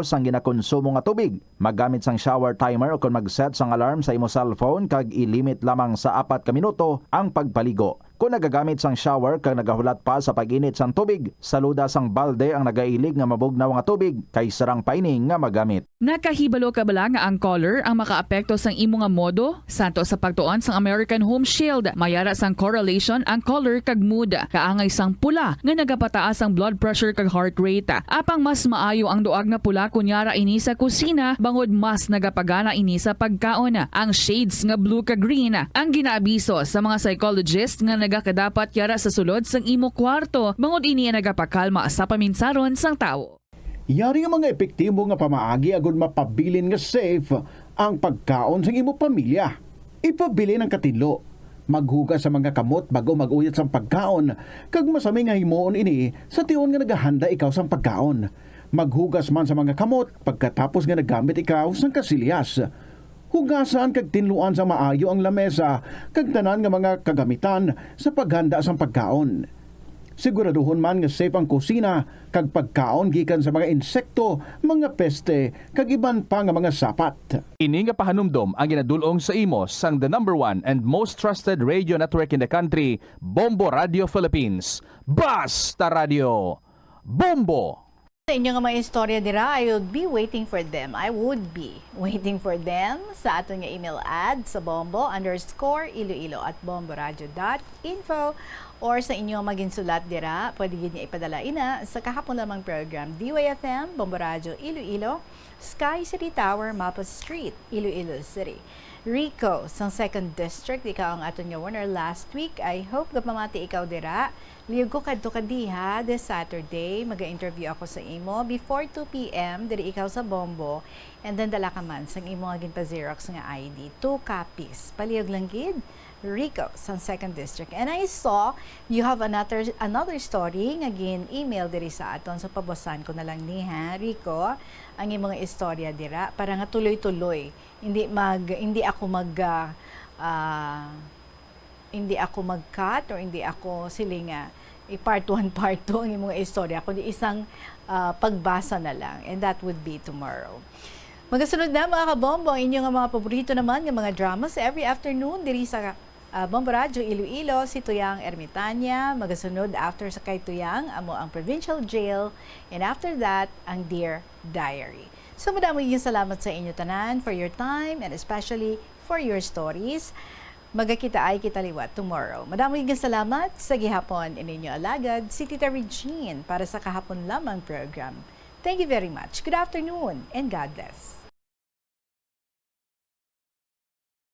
sang ginakonsumo nga tubig. Maggamit sang shower timer o kung mag-set sang alarm sa imo cellphone kag ilimit lamang sa 4 ka minuto ang pagpaligo. Kung nagagamit sang shower kag nagahulat pa sa pag-init sang tubig, saluda sang balde ang nagailig nga mabugnaw nga tubig kay sarang paining nga magamit. Nakahibalo ka bala nga ang color ang makaapekto sang imo nga modo? Santo sa pagtuon sang American Home Shield, mayara sang correlation ang color kag mood. Kaangay sang pula nga nagapataas ang blood pressure kag heart rate. Apang mas maayo ang duag na pula kunyara ini sa kusina bangod mas nagapagana ini sa pagkaon. Ang shades nga blue kag green ang ginaabiso sa mga psychologist nga nagakadapat yara sa sulod sang imo kwarto bangod ini ang nagapakalma sa paminsaron sang tao. Yari ang mga epektibo nga pamaagi agud mapabilin nga safe ang pagkaon sa imo pamilya. Ipabili ng katinlo. Maghugas sa mga kamot bago mag-uyat sa pagkaon. Kag masami nga himuon ini sa tion nga naghahanda ikaw sa pagkaon. Maghugas man sa mga kamot pagkatapos nga nagamit ikaw sa kasilyas. Hugasan kag tinluan sa maayo ang lamesa kag tanan nga mga kagamitan sa paghanda sa pagkaon. Siguraduhon man nga safe ang kusina kag pagkaon gikan sa mga insekto, mga peste kag iban pa nga mga sapat. Ini nga pahanumdom ang ginadulong sa imo sang the number 1 and most trusted radio network in the country, Bombo Radio Philippines. Basta Radio! Bombo! Sa inyo nga mga istorya dira, I will be waiting for them. I would be waiting for them sa aton nga email ad sa bombo_iloilo@bomboradio.info or sa inyo maginsulat dira, pwede yun niya ipadala ina sa kahapon lamang program DYFM, Bombo Radio Iloilo, Sky City Tower, Mapa Street, Iloilo City. Rico, sa 2nd District, ikaw ang aton nga winner last week. I hope gapamati ikaw dira. Liog ko kadto kadiha this Saturday. Maga-interview ako sa imo before 2 p.m. Diri ikaw sa Bombo. And then dala ka man sang imo agin pa Xerox nga ID. 2 copies. Paliog lang gid. Rico sa 2nd District. And I saw you have another story nga gin email diri sa aton. So pabosan ko na lang ni Rico ang imong istorya dira para nga tuloy-tuloy. Hindi ako mag-cut or hindi ako silinga i-part 1, part 2 ang imong istorya kundi isang pagbasa na lang, and that would be tomorrow. Magasunod na mga kabombo ang inyong mga paborito naman ng mga dramas every afternoon diri sa Bombo Radio Iloilo, si Tuyang Ermitanya. Magasunod after sa kay Tuyang amo ang Provincial Jail, and after that ang Dear Diary. So madaming salamat sa inyo tanan for your time and especially for your stories. Magakita ay kitaliwat tomorrow. Madaming salamat sa gihapon ininyo alagad si Tita Regine para sa kahapon lamang program. Thank you very much. Good afternoon and God bless.